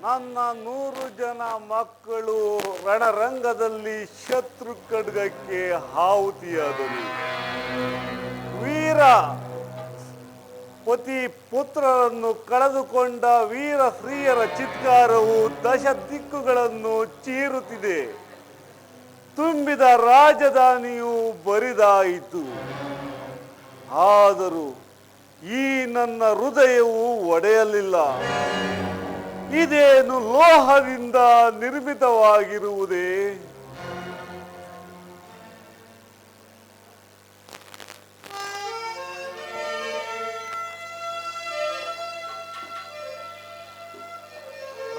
H: ನನ್ನ 100 ಜನ ಮಕ್ಕಳು ರಣರಂಗದಲ್ಲಿ ಶತ್ರು ಖಡ್ಗಕ್ಕೆ ಆಹುತಿಯಾದರು. ವೀರ ಪತಿ ಪುತ್ರರನ್ನು ಕಳೆದುಕೊಂಡ ವೀರ ಸ್ತ್ರೀಯರ ಚಿತ್ಕಾರವು ದಶ ದಿಕ್ಕುಗಳನ್ನು ಚೀರುತ್ತಿದೆ. ತುಂಬಿದ ರಾಜಧಾನಿಯು ಬರಿದಾಯಿತು. ಆದರೂ ಈ ನನ್ನ ಹೃದಯವು ಒಡೆಯಲಿಲ್ಲ. ಇದೇನು ಲೋಹದಿಂದ ನಿರ್ಮಿತವಾಗಿರುವುದೇ?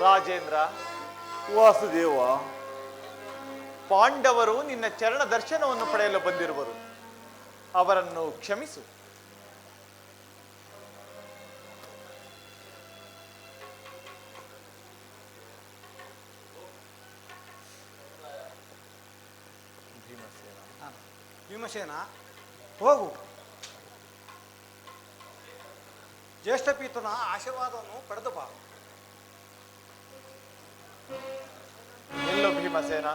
A: ರಾಜೇಂದ್ರ,
H: ವಾಸುದೇವ,
A: ಪಾಂಡವರು ನಿನ್ನ ಚರಣ ದರ್ಶನವನ್ನು ಪಡೆಯಲು ಬಂದಿರುವರು. ಅವರನ್ನು ಕ್ಷಮಿಸು.
F: ಭೀಮಸೇನ, ಹೋಗು. ಜ್ಯೇಷ್ಠ ಪೀತನ ಆಶೀರ್ವಾದವನ್ನು ಪಡೆದು ಬಾ.
A: ಎಲ್ಲೋ ಭೀಮಸೇನ,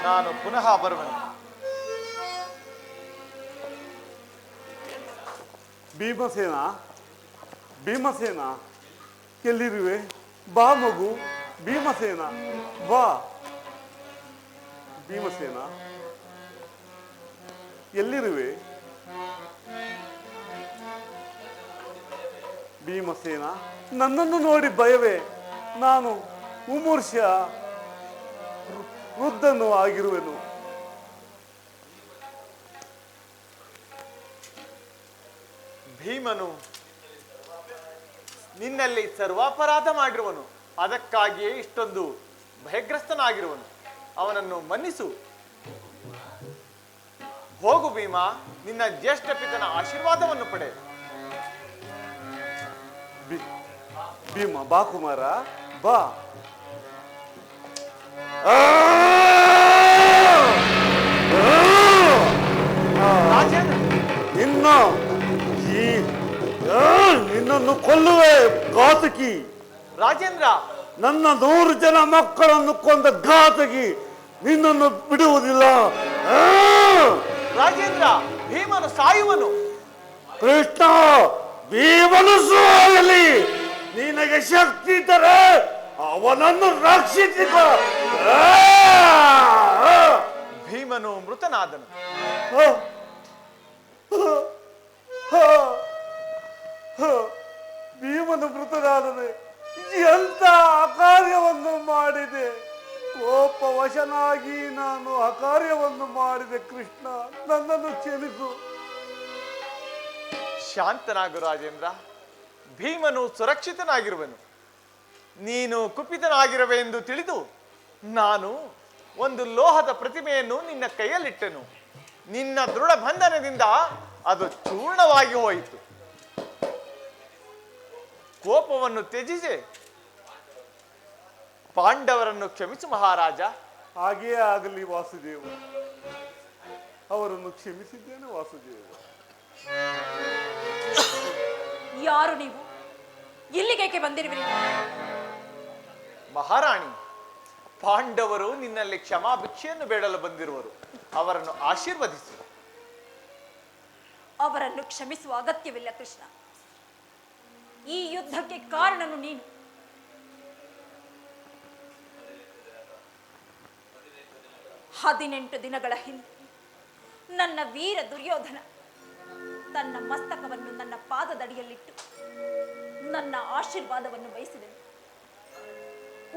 A: ನಾನು ಪುನಃ ಬರುವೆನು.
H: ಭೀಮಸೇನ, ಭೀಮಸೇನ, ಎಲ್ಲಿರುವೆ? ಬಾ ಮಗು, ಭೀಮಸೇನ, ಬಾ. ಭೀಮಸೇನ, ಎಲ್ಲಿರುವೆ? ಭೀಮಸೇನ, ನನ್ನನ್ನು ನೋಡಿ ಭಯವೇ? ನಾನು ಉಮೂರ್ಷ ವೃದ್ಧನು ಆಗಿರುವೆನು.
A: ಭೀಮನು ನಿನ್ನಲ್ಲಿ ಸರ್ವಾಪರಾಧ ಮಾಡಿರುವನು, ಅದಕ್ಕಾಗಿಯೇ ಇಷ್ಟೊಂದು ಭಯಗ್ರಸ್ತನಾಗಿರುವನು. ಅವನನ್ನು ಮನ್ನಿಸು. ಹೋಗು ಭೀಮ, ನಿನ್ನ ಜ್ಯೇಷ್ಠ ಪಿತನ ಆಶೀರ್ವಾದವನ್ನು ಪಡೆ.
H: ಭೀಮ ಬಾ ಕುಮಾರ ಬಾ.
A: ರಾಜೇಂದ್ರ,
H: ನಿನ್ನನ್ನು ಕೊಲ್ಲುವೆ ಘಾತಕಿ.
A: ರಾಜೇಂದ್ರ,
H: ನನ್ನ 100 ಜನ ಮಕ್ಕಳನ್ನು ಕೊಂದ ಘಾತಕಿ, ನಿನ್ನನ್ನು ಬಿಡುವುದಿಲ್ಲ.
A: ರಾಜೇಂದ್ರ, ಭೀಮನು ಸಾಯುವನು.
H: ಕೃಷ್ಣ, ಭೀಮನು ಸಾಯಲಿ. ನಿನಗೆ ಶಕ್ತಿ ಇದ್ದರೆ ಅವನನ್ನು ರಕ್ಷಿಸಿದ.
A: ಭೀಮನು ಮೃತನಾದನು.
H: ಭೀಮನು ಮೃತನಾದನೆ. ಎಂತ ಅಕಾರ್ಯವನ್ನು ಮಾಡಿದೆ. ಕೋಪವಶನಾಗಿ ನಾನು ಅಕಾರ್ಯವನ್ನು ಮಾಡಿದೆ. ಕೃಷ್ಣ, ನನ್ನನ್ನು ಕ್ಷಮಿಸು.
A: ಶಾಂತನಾಗು ರಾಜೇಂದ್ರ. ಭೀಮನು ಸುರಕ್ಷಿತನಾಗಿರುವನು. ನೀನು ಕುಪಿತನಾಗಿರುವೆ ಎಂದು ತಿಳಿದು ನಾನು ಒಂದು ಲೋಹದ ಪ್ರತಿಮೆಯನ್ನು ನಿನ್ನ ಕೈಯಲ್ಲಿಟ್ಟೆನು. ನಿನ್ನ ದೃಢ ಬಂಧನದಿಂದ ಅದು ಚೂರ್ಣವಾಗಿ ಹೋಯಿತು. ಕೋಪವನ್ನು ತ್ಯಜಿಸಿ ಪಾಂಡವರನ್ನು ಕ್ಷಮಿಸು ಮಹಾರಾಜ.
H: ಹಾಗೆಯೇ ಆಗಲಿ ವಾಸುದೇವ. ಅವರನ್ನು ಕ್ಷಮಿಸಿದ್ದೇನೆ ವಾಸುದೇವ.
B: ಯಾರು ನೀವು? ಇಲ್ಲಿಗೇಕೆ ಬಂದಿರುವಿರಿ?
A: ಮಹಾರಾಣಿ, ಪಾಂಡವರು ನಿನ್ನಲ್ಲಿ ಕ್ಷಮಾಭಿಕ್ಷೆಯನ್ನು ಬೇಡಲು ಬಂದಿರುವರು. ಅವರನ್ನು ಆಶೀರ್ವದಿಸು.
B: ಅವರನ್ನು ಕ್ಷಮಿಸುವ ಅಗತ್ಯವಿಲ್ಲ ಕೃಷ್ಣ. ಈ ಯುದ್ಧಕ್ಕೆ ಕಾರಣನು ನೀನು. ಹದಿನೆಂಟು ದಿನಗಳ ಹಿಂದೆ ನನ್ನ ವೀರ ದುರ್ಯೋಧನ ತನ್ನ ಮಸ್ತಕವನ್ನು ನನ್ನ ಪಾದದಡಿಯಲ್ಲಿಟ್ಟು ನನ್ನ ಆಶೀರ್ವಾದವನ್ನು ಬಯಸಿದನು.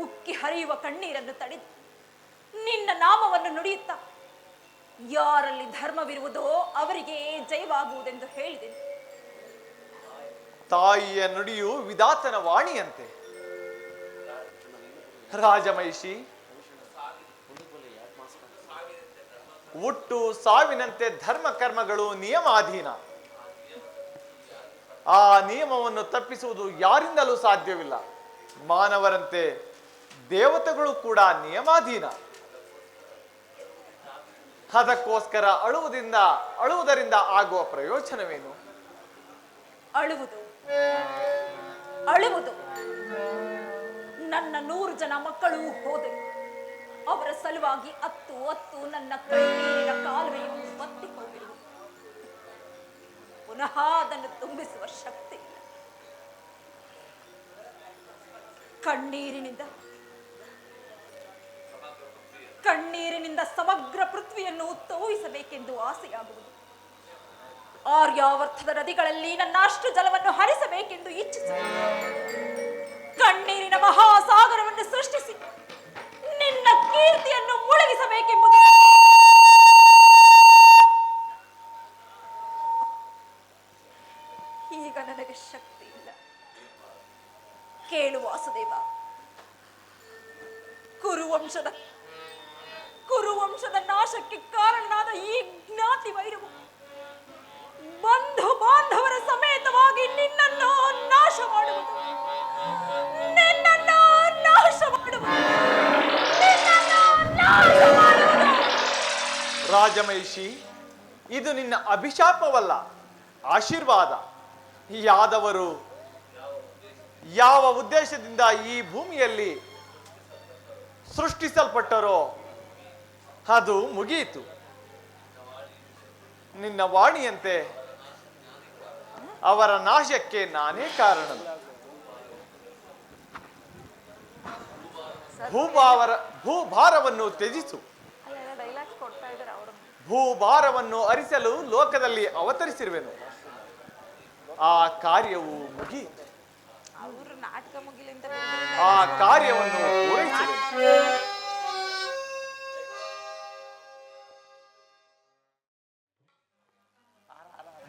B: ಉಕ್ಕಿ ಹರಿಯುವ ಕಣ್ಣೀರನ್ನು ತಡೆದು ನಿನ್ನ ನಾಮವನ್ನು ನುಡಿಯುತ್ತಾ ಯಾರಲ್ಲಿ ಧರ್ಮವಿರುವುದೋ ಅವರಿಗೆ ಜಯವಾಗುವುದೆಂದು ಹೇಳಿದೆನು.
A: ತಾಯಿಯ ನುಡಿಯು ವಿಧಾತನ ವಾಣಿಯಂತೆ. ರಾಜಮಹಿಷಿ, ಹುಟ್ಟು ಸಾವಿನಂತೆ ಧರ್ಮ ಕರ್ಮಗಳು ನಿಯಮಾಧೀನ. ಆ ನಿಯಮವನ್ನು ತಪ್ಪಿಸುವುದು ಯಾರಿಂದಲೂ ಸಾಧ್ಯವಿಲ್ಲ. ಮಾನವರಂತೆ ದೇವತೆಗಳು ಕೂಡ ನಿಯಮಾಧೀನ. ಅದಕ್ಕೋಸ್ಕರ ಅಳುವುದರಿಂದ ಆಗುವ ಪ್ರಯೋಜನವೇನು?
B: ಅಳುವುದು ನನ್ನ 100 ಜನ ಮಕ್ಕಳು ಹೋದರು. ಅವರ ಸಲುವಾಗಿ ಅತ್ತು ನನ್ನ ಕಣ್ಣೀರಿನ ಕಾಲುವೆಯನ್ನು ಬತ್ತಿ ಹೋಗಿರುವುದು. ಪುನಃ ಅದನ್ನು ತುಂಬಿಸುವ ಶಕ್ತಿ ಇಲ್ಲ. ಕಣ್ಣೀರಿನಿಂದ ಸಮಗ್ರ ಪೃಥ್ವಿಯನ್ನು ತೋಯಿಸಬೇಕೆಂದು ಆಸೆಯಾಗುವುದು. ಆರ್ಯಾವರ್ಥದ ನದಿಗಳಲ್ಲಿ ನನ್ನ ಅಷ್ಟು ಜಲವನ್ನು ಹರಿಸಬೇಕೆಂದು ಇಚ್ಛಿಸುವುದು. ಕಣ್ಣೀರಿನ ಮಹಾಸಾಗರವನ್ನು ಸೃಷ್ಟಿಸಿ ನಿನ್ನ ಕೀರ್ತಿಯನ್ನು ಮುಳುಗಿಸಬೇಕೆಂಬುದು. ಈಗ ನನಗೆ ಶಕ್ತಿ ಇಲ್ಲ. ಕೇಳು ವಾಸುದೇವ, ಕುರುವಂಶದ ನಾಶಕ್ಕೆ ಕಾರಣನಾದ ಈ ಜ್ಞಾತಿ ವೈರವು ಬಂಧು ಬಾಂಧವರ ಸಮೇತವಾಗಿ ನಿನ್ನನ್ನು ನಾಶ ಮಾಡುವುದು.
A: ರಾಜಮಹಿಷಿ, ಇದು ನಿನ್ನ ಅಭಿಶಾಪವಲ್ಲ, ಆಶೀರ್ವಾದ. ಯಾದವರು ಯಾವ ಉದ್ದೇಶದಿಂದ ಈ ಭೂಮಿಯಲ್ಲಿ ಸೃಷ್ಟಿಸಲ್ಪಟ್ಟರೋ ಅದು ಮುಗಿಯಿತು. ನಿನ್ನ ವಾಣಿಯಂತೆ ಅವರ ನಾಶಕ್ಕೆ ನಾನೇ ಕಾರಣ. ಭೂಭಾರವನ್ನು ತ್ಯಜಿಸು. ಭೂಭಾರವನ್ನು ಅರಿಸಲು ಲೋಕದಲ್ಲಿ ಅವತರಿಸಿರುವೆನು. ಆ ಕಾರ್ಯವು ಮುಗಿಯಿತು. ಆ ಕಾರ್ಯವನ್ನು ಪೂರೈಸುವೆನು.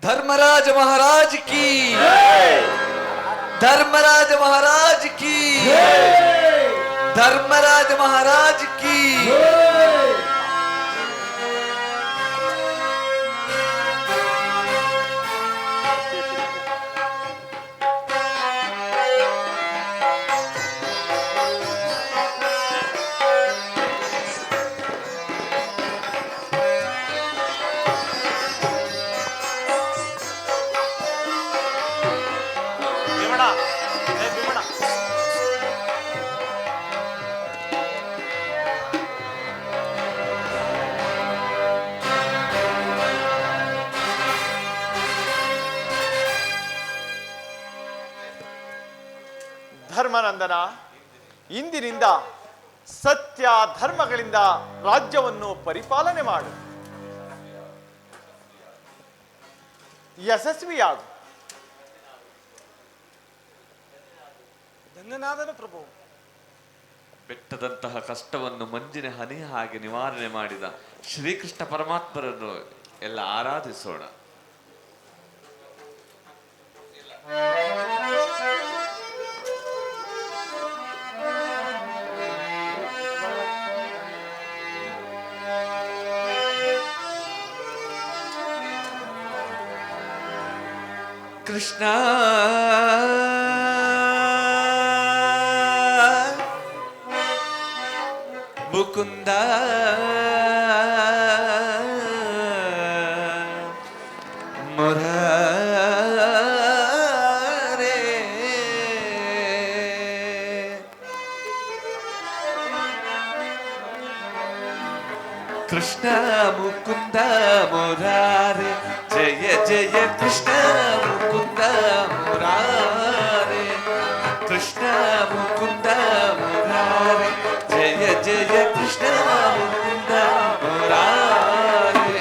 D: ಧರ್ಮರಾಜ ಮಹಾರಾಜ್ ಕಿ धर्मराज महाराज की, धर्मराज महाराज की।
A: ಭೀಮಣ್ಣ, ಏ ಭೀಮಣ್ಣ. ಧರ್ಮನಂದನ, ಇಂದಿನಿಂದ ಸತ್ಯ ಧರ್ಮಗಳಿಂದ ರಾಜ್ಯವನ್ನು ಪರಿಪಾಲನೆ ಮಾಡು. ಯಶಸ್ವಿಯಾಗು.
F: ಧನ್ಯನಾದನು ಪ್ರಭು.
I: ಬೆಟ್ಟದಂತಹ ಕಷ್ಟವನ್ನು ಮಂಜಿನ ಹನಿ ಹಾಗೆ ನಿವಾರಣೆ ಮಾಡಿದ ಶ್ರೀಕೃಷ್ಣ ಪರಮಾತ್ಮರನ್ನು ಎಲ್ಲ ಆರಾಧಿಸೋಣ. ಕೃಷ್ಣ ಮುಕುಂದ ಮುರಾರೇ, ಕೃಷ್ಣ ಮುಕುಂದ ಮುರಾರೇ, ಜಯ ಜಯ ಕೃಷ್ಣ ಮುಕುಂದ ಮುರಾರೇ, ಕೃಷ್ಣ ಮುಕುಂದ ಮುರಾರೇ, ಜಯ ಜಯ ಕೃಷ್ಣ ಮುಕುಂದ ಮುರಾರೇ,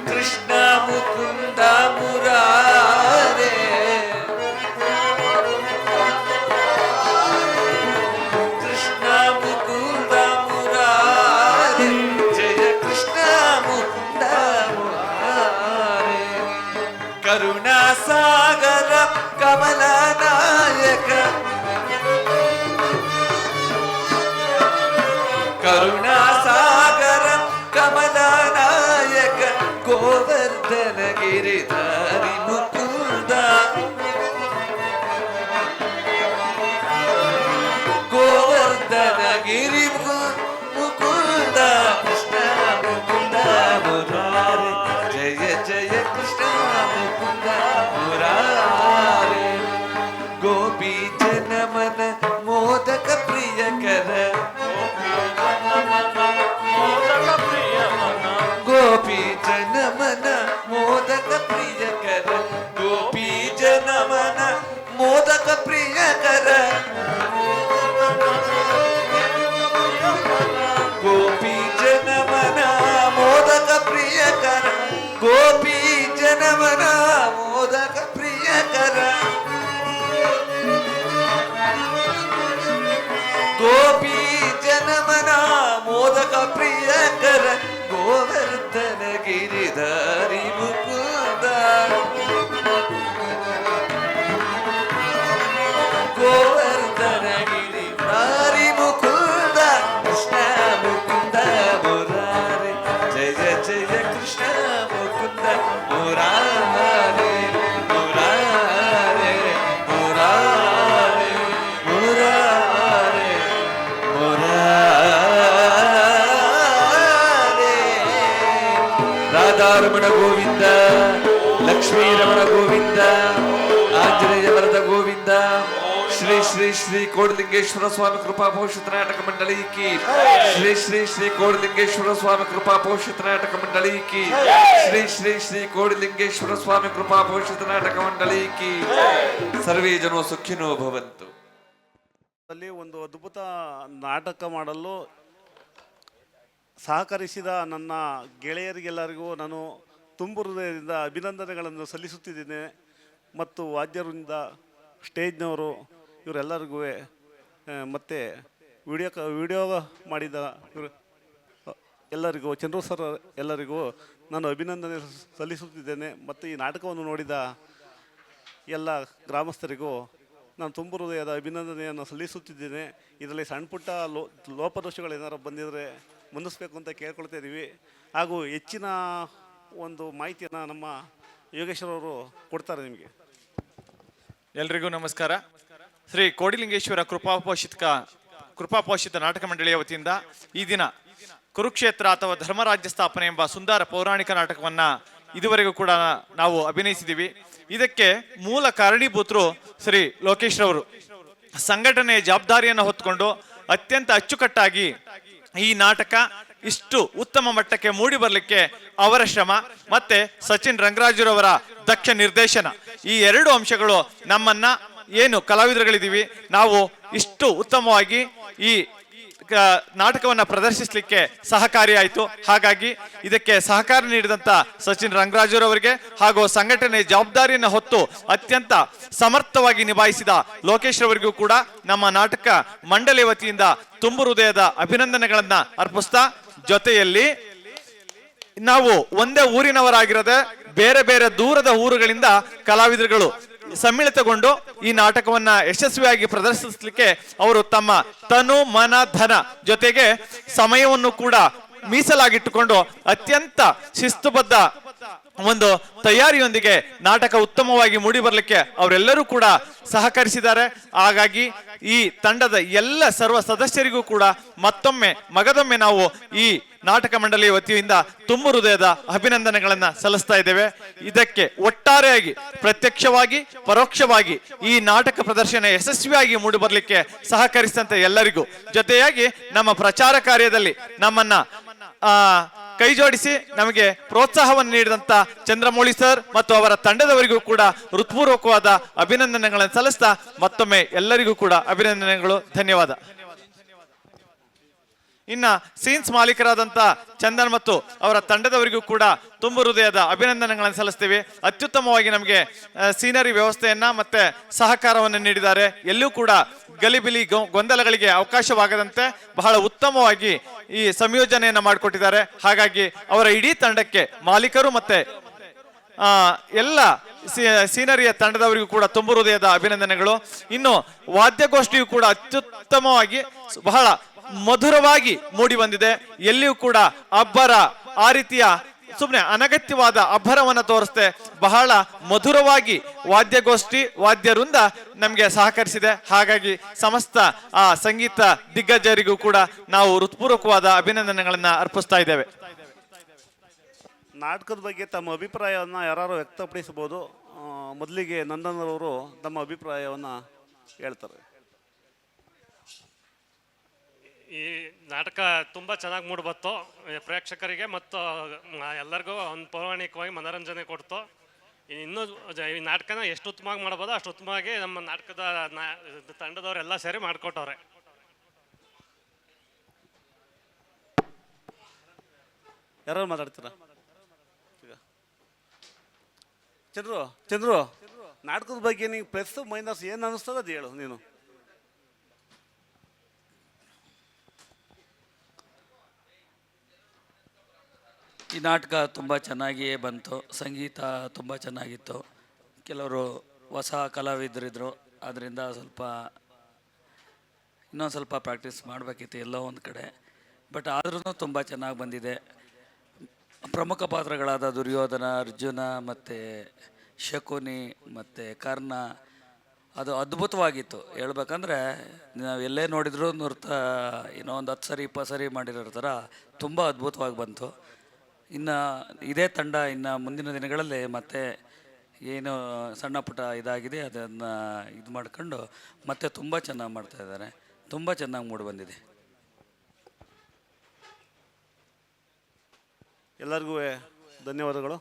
I: ಕೃಷ್ಣ ಮುಕುಂದ ಮುರಾರೇ, ಕೃಷ್ಣ ಮುಕುಂದ ಮುರಾರೇ, ಜಯ ಕೃಷ್ಣ ಮುಕುಂದ ಮುರಾರೇ, ಕರುಣಾ ಸಾಗರ ಕಮಲ ನಾಯಕ, ಕರುಣಾ ಸಾಗರ ಕಮಲ ನಾಯಕ, ಗೋವರ್ಧನ ಗಿರಿಧಾರಿ ಮುಕುಂದ, ಗೋವರ್ಧನ ಗಿರಿ ಮುಕುಂದ, ಕೃಷ್ಣ ಮುಕುಂದ ಮುರಾರೇ, ಜಯ ಜಯ ಕೃಷ್ಣ ಮುಕುಂದ ಮುರಾರೇ, ಗೋಪಿ ಜನಮನ ಮೋದಕ ಪ್ರಿಯಕರ, ಗೋಪಿ ಜನಮನ ಮೋದಕ ಪ್ರಿಯಕರ, ಗೋಪಿ ಜನಮನ ಮೋದಕ ಪ್ರಿಯಕರ, ಗೋಪಿ ಜನಮನ ಮೋದಕ ಪ್ರಿಯಕರ, ಗೋಪಿ ಜನಮನ ಮೋದಕ ಪ್ರಿಯಕರ, ಗೋಪಿ ಜನಮನ ಮೋದಕ ಪ್ರಿಯಕರ, ಗೋವರ್ಧನ ಗಿರಿಧಾರಿ ಮುಕುಂದ, ಗೋವರ್ಧನ ಗಿರಿಧಾರಿ ಮುಕುಂದ, ಕೃಷ್ಣ ಮುಕುಂದ ಮುರಾರೇ, ಜಯ ಜಯ ಕೃಷ್ಣ ಮುಕುಂದ ಮುರಾರೇ, ಮುರಾರೇ ಮುರಾರೇ ಮುರಾರೇ ಮುರಾರೇ, ರಾಧಾರಮಣ ಗೋವಿಂದ, ಲಕ್ಷ್ಮೀ ರಮಣ ಗೋವಿಂದ, ಆಂಜನೇಯ ವರದ ಗೋವಿಂದ, ಶ್ರೀ ಶ್ರೀ ಶ್ರೀ ಕೋಡಲಿಂಗೇಶ್ವರ ಸ್ವಾಮಿ ಕೃಪಾ ಭವಿಷ್ಯತ್ ನಾಟಕ ಮಂಡಳಿ ಕಿ, ಶ್ರೀ ಶ್ರೀ ಶ್ರೀ ಕೋಡಲಿಂಗೇಶ್ವರ ಸ್ವಾಮಿ ಕೃಪಾ ಭವಿಷ್ಯತ್ ನಾಟಕ ಮಂಡಳಿ ಕಿ, ಶ್ರೀ ಶ್ರೀ ಶ್ರೀ ಕೋಡಲಿಂಗೇಶ್ವರ ಸ್ವಾಮಿ ಕೃಪಾ ಭವಿಷ್ಯತ್ ನಾಟಕ ಮಂಡಳಿ ಕಿ. ಸರ್ವೇ ಜನೋ ಸುಖಿನೋ ಭವಂತು.
H: ಅಲ್ಲಿ ಒಂದು ಅದ್ಭುತ ನಾಟಕ ಮಾಡಲು ಸಹಕರಿಸಿದ ನನ್ನ ಗೆಳೆಯರಿಗೆಲ್ಲರಿಗೂ ನಾನು ತುಂಬು ಹೃದಯದಿಂದ ಅಭಿನಂದನೆಗಳನ್ನು ಸಲ್ಲಿಸುತ್ತಿದ್ದೇನೆ. ಮತ್ತು ವಾದ್ಯರಿಂದ, ಸ್ಟೇಜ್ನವರು, ಇವರೆಲ್ಲರಿಗೂ ಮತ್ತು ವಿಡಿಯೋ ಮಾಡಿದ ಇವರು ಎಲ್ಲರಿಗೂ, ಚಂದ್ರು ಸರ್ ಎಲ್ಲರಿಗೂ ನಾನು ಅಭಿನಂದನೆ ಸಲ್ಲಿಸುತ್ತಿದ್ದೇನೆ. ಮತ್ತು ಈ ನಾಟಕವನ್ನು ನೋಡಿದ ಎಲ್ಲ ಗ್ರಾಮಸ್ಥರಿಗೂ ನಾನು ತುಂಬ ಹೃದಯದ ಅಭಿನಂದನೆಯನ್ನು ಸಲ್ಲಿಸುತ್ತಿದ್ದೇನೆ. ಇದರಲ್ಲಿ ಸಣ್ಣ ಪುಟ್ಟ ಲೋಪದೋಷಗಳೇನಾರು ಬಂದಿದ್ದರೆ ಮುಂದಿಸ್ಬೇಕು ಅಂತ ಕೇಳ್ಕೊಳ್ತಾ ಇದ್ದೀವಿ. ಹಾಗೂ ಹೆಚ್ಚಿನ ಒಂದು ಮಾಹಿತಿಯನ್ನು ನಮ್ಮ ಯೋಗೇಶ್ವರವರು ಕೊಡ್ತಾರೆ ನಿಮಗೆ.
A: ಎಲ್ರಿಗೂ ನಮಸ್ಕಾರ. ಶ್ರೀ ಕೋಡಿಲಿಂಗೇಶ್ವರ ಕೃಪಾಪೋಷಿತ ನಾಟಕ ಮಂಡಳಿಯ ವತಿಯಿಂದ ಈ ದಿನ ಕುರುಕ್ಷೇತ್ರ ಅಥವಾ ಧರ್ಮರಾಜ್ಯ ಸ್ಥಾಪನೆ ಎಂಬ ಸುಂದರ ಪೌರಾಣಿಕ ನಾಟಕವನ್ನ ಇದುವರೆಗೂ ಕೂಡ ನಾವು ಅಭಿನಯಿಸಿದ್ದೀವಿ. ಇದಕ್ಕೆ ಮೂಲ ಕಾರಣೀಭೂತರು ಶ್ರೀ ಲೋಕೇಶ್ ರವರು. ಸಂಘಟನೆಯ ಜವಾಬ್ದಾರಿಯನ್ನು ಹೊತ್ತುಕೊಂಡು ಅತ್ಯಂತ ಅಚ್ಚುಕಟ್ಟಾಗಿ ಈ ನಾಟಕ ಇಷ್ಟು ಉತ್ತಮ ಮಟ್ಟಕ್ಕೆ ಮೂಡಿ ಬರಲಿಕ್ಕೆ ಅವರ ಶ್ರಮ ಮತ್ತೆ ಸಚಿನ್ ರಂಗರಾಜುರವರ ದಕ್ಷ ನಿರ್ದೇಶನ, ಈ ಎರಡು ಅಂಶಗಳು ನಮ್ಮನ್ನ ಏನು ಕಲಾವಿದರುಗಳಿದ್ದೀವಿ ನಾವು ಇಷ್ಟು ಉತ್ತಮವಾಗಿ ಈ ನಾಟಕವನ್ನ ಪ್ರದರ್ಶಿಸಲಿಕ್ಕೆ ಸಹಕಾರಿಯಾಯಿತು. ಹಾಗಾಗಿ ಇದಕ್ಕೆ ಸಹಕಾರ ನೀಡಿದಂತ ಸಚಿನ್ ರಂಗರಾಜುರವರಿಗೆ ಹಾಗೂ ಸಂಘಟನೆ ಜವಾಬ್ದಾರಿಯನ್ನು ಹೊತ್ತು ಅತ್ಯಂತ ಸಮರ್ಥವಾಗಿ ನಿಭಾಯಿಸಿದ ಲೋಕೇಶ್ ರವರಿಗೂ ಕೂಡ ನಮ್ಮ ನಾಟಕ ಮಂಡಳಿ ವತಿಯಿಂದ ತುಂಬು ಹೃದಯದ ಅಭಿನಂದನೆಗಳನ್ನ ಅರ್ಪಿಸ್ತಾ, ಜೊತೆಯಲ್ಲಿ ನಾವು ಒಂದೇ ಊರಿನವರಾಗಿರದೆ ಬೇರೆ ಬೇರೆ ದೂರದ ಊರುಗಳಿಂದ ಕಲಾವಿದರುಗಳು ಸಮ್ಮಿಳಿತಗೊಂಡು ಈ ನಾಟಕವನ್ನ ಯಶಸ್ವಿಯಾಗಿ ಪ್ರದರ್ಶಿಸಲಿಕ್ಕೆ ಅವರು ತಮ್ಮ ತನು ಮನ ಧನ ಜೊತೆಗೆ ಸಮಯವನ್ನು ಕೂಡ ಮೀಸಲಾಗಿಟ್ಟುಕೊಂಡು ಅತ್ಯಂತ ಶಿಸ್ತುಬದ್ಧ ಒಂದು ತಯಾರಿಯೊಂದಿಗೆ ನಾಟಕ ಉತ್ತಮವಾಗಿ ಮೂಡಿ ಬರಲಿಕ್ಕೆ ಅವರೆಲ್ಲರೂ ಕೂಡ ಸಹಕರಿಸಿದ್ದಾರೆ. ಹಾಗಾಗಿ ಈ ತಂಡದ ಎಲ್ಲ ಸರ್ವ ಸದಸ್ಯರಿಗೂ ಕೂಡ ಮತ್ತೊಮ್ಮೆ ಮಗದೊಮ್ಮೆ ನಾವು ಈ ನಾಟಕ ಮಂಡಳಿಯ ವತಿಯಿಂದ ತುಂಬು ಹೃದಯದ ಅಭಿನಂದನೆಗಳನ್ನ ಸಲ್ಲಿಸ್ತಾ ಇದ್ದೇವೆ. ಇದಕ್ಕೆ ಒಟ್ಟಾರೆಯಾಗಿ ಪ್ರತ್ಯಕ್ಷವಾಗಿ ಪರೋಕ್ಷವಾಗಿ ಈ ನಾಟಕ ಪ್ರದರ್ಶನ ಯಶಸ್ವಿಯಾಗಿ ಮೂಡಿ ಬರಲಿಕ್ಕೆ ಸಹಕರಿಸಿದಂತ ಎಲ್ಲರಿಗೂ, ಜೊತೆಯಾಗಿ ನಮ್ಮ ಪ್ರಚಾರ ಕಾರ್ಯದಲ್ಲಿ ನಮ್ಮನ್ನ ಕೈ ಜೋಡಿಸಿ ನಮಗೆ ಪ್ರೋತ್ಸಾಹವನ್ನು ನೀಡಿದಂತ ಚಂದ್ರಮೌಳಿ ಸರ್ ಮತ್ತು ಅವರ ತಂಡದವರಿಗೂ ಕೂಡ ಹೃತ್ಪೂರ್ವಕವಾದ ಅಭಿನಂದನೆಗಳನ್ನು ಸಲ್ಲಿಸ್ತಾ ಮತ್ತೊಮ್ಮೆ ಎಲ್ಲರಿಗೂ ಕೂಡ ಅಭಿನಂದನೆಗಳು, ಧನ್ಯವಾದ. ಇನ್ನ ಸೀನ್ಸ್ ಮಾಲೀಕರಾದಂತ ಚಂದನ್ ಮತ್ತು ಅವರ ತಂಡದವರಿಗೂ ಕೂಡ ತುಂಬು ಹೃದಯದ ಅಭಿನಂದನೆಗಳನ್ನು ಸಲ್ಲಿಸ್ತೀವಿ. ಅತ್ಯುತ್ತಮವಾಗಿ ನಮಗೆ ಸೀನರಿ ವ್ಯವಸ್ಥೆಯನ್ನ ಮತ್ತೆ ಸಹಕಾರವನ್ನು ನೀಡಿದ್ದಾರೆ. ಎಲ್ಲೂ ಕೂಡ ಗಲಿಬಿಲಿ ಗೊಂದಲಗಳಿಗೆ ಅವಕಾಶವಾಗದಂತೆ ಬಹಳ ಉತ್ತಮವಾಗಿ ಈ ಸಂಯೋಜನೆಯನ್ನ ಮಾಡಿಕೊಟ್ಟಿದ್ದಾರೆ. ಹಾಗಾಗಿ ಅವರ ಇಡೀ ತಂಡಕ್ಕೆ ಮಾಲೀಕರು ಮತ್ತೆ ಎಲ್ಲ ಸೀನರಿಯ ತಂಡದವರಿಗೂ ಕೂಡ ತುಂಬು ಹೃದಯದ ಅಭಿನಂದನೆಗಳು. ಇನ್ನು ವಾದ್ಯಗೋಷ್ಠಿಯು ಕೂಡ ಅತ್ಯುತ್ತಮವಾಗಿ ಬಹಳ ಮಧುರವಾಗಿ ಮೂಡಿ ಬಂದಿದೆ. ಎಲ್ಲಿಯೂ ಕೂಡ ಅಬ್ಬರ ಆ ರೀತಿಯ ಸುಮ್ಮನೆ ಅನಗತ್ಯವಾದ ಅಬ್ಬರವನ್ನು ತೋರಿಸ್ದೆ ಬಹಳ ಮಧುರವಾಗಿ ವಾದ್ಯಗೋಷ್ಠಿ ವಾದ್ಯವೃಂದ ನಮಗೆ ಸಹಕರಿಸಿದೆ. ಹಾಗಾಗಿ ಸಮಸ್ತ ಆ ಸಂಗೀತ ದಿಗ್ಗಜರಿಗೂ ಕೂಡ ನಾವು ಹೃತ್ಪೂರ್ವಕವಾದ ಅಭಿನಂದನೆಗಳನ್ನ ಅರ್ಪಿಸ್ತಾ ಇದ್ದೇವೆ.
H: ನಾಟಕದ ಬಗ್ಗೆ ತಮ್ಮ ಅಭಿಪ್ರಾಯವನ್ನು ಯಾರು ವ್ಯಕ್ತಪಡಿಸಬಹುದು. ಮೊದಲಿಗೆ ನಂದನರವರು ತಮ್ಮ ಅಭಿಪ್ರಾಯವನ್ನು ಹೇಳ್ತಾರೆ.
J: ಈ ನಾಟಕ ತುಂಬ ಚೆನ್ನಾಗಿ ಮೂಡಿಬತ್ತು ಪ್ರೇಕ್ಷಕರಿಗೆ ಮತ್ತು ಎಲ್ಲರಿಗೂ ಒಂದು ಪೌರಾಣಿಕವಾಗಿ ಮನೋರಂಜನೆ ಕೊಡ್ತು. ಇನ್ನೂ ಈ ನಾಟಕನ ಎಷ್ಟು ಉತ್ತಮವಾಗಿ ಮಾಡ್ಬೋದು ಅಷ್ಟು ಉತ್ತಮವಾಗಿ ನಮ್ಮ ನಾಟಕದ ತಂಡದವರೆಲ್ಲ ಸೇರಿ ಮಾಡಿಕೊಟ್ಟವ್ರೆ.
H: ಯಾರು ಮಾತಾಡ್ತೀರಾ? ಚಂದ್ರು ನಾಟಕದ ಬಗ್ಗೆ ನೀವು ಪ್ಲಸ್ ಮೈನಸ್ ಏನು ಅನ್ನಿಸ್ತದ ಅದು ಹೇಳು ನೀನು.
K: ಈ ನಾಟಕ ತುಂಬ ಚೆನ್ನಾಗಿಯೇ ಬಂತು. ಸಂಗೀತ ತುಂಬ ಚೆನ್ನಾಗಿತ್ತು. ಕೆಲವರು ಹೊಸ ಕಲಾವಿದರಿದ್ದರು, ಆದ್ದರಿಂದ ಇನ್ನೊಂದು ಸ್ವಲ್ಪ ಪ್ರಾಕ್ಟೀಸ್ ಮಾಡಬೇಕಿತ್ತು ಎಲ್ಲೋ ಒಂದು ಕಡೆ. ಬಟ್ ಆದ್ರೂ ತುಂಬ ಚೆನ್ನಾಗಿ ಬಂದಿದೆ. ಪ್ರಮುಖ ಪಾತ್ರಗಳಾದ ದುರ್ಯೋಧನ, ಅರ್ಜುನ ಮತ್ತು ಶಕುನಿ ಮತ್ತು ಕರ್ಣ ಅದು ಅದ್ಭುತವಾಗಿತ್ತು. ಹೇಳ್ಬೇಕಂದ್ರೆ ನಾವು ಎಲ್ಲೇ ನೋಡಿದ್ರು ಇನ್ನೂ ಒಂದು 10 ಸರಿ 20 ಸರಿ ಮಾಡಿರೋ ಥರ ತುಂಬ ಅದ್ಭುತವಾಗಿ ಬಂತು. ಇನ್ನು ಇದೇ ತಂಡ ಇನ್ನು ಮುಂದಿನ ದಿನಗಳಲ್ಲಿ ಮತ್ತೆ ಏನು ಸಣ್ಣ ಪುಟ್ಟ ಇದಾಗಿದೆ ಅದನ್ನು ಇದು ಮಾಡ್ಕೊಂಡು ಮತ್ತೆ ತುಂಬ ಚೆನ್ನಾಗಿ ಮಾಡ್ತಾಯಿದ್ದಾರೆ. ತುಂಬ ಚೆನ್ನಾಗಿ ಮೂಡಿ ಬಂದಿದೆ.
H: ಎಲ್ಲರಿಗೂ ಧನ್ಯವಾದಗಳು.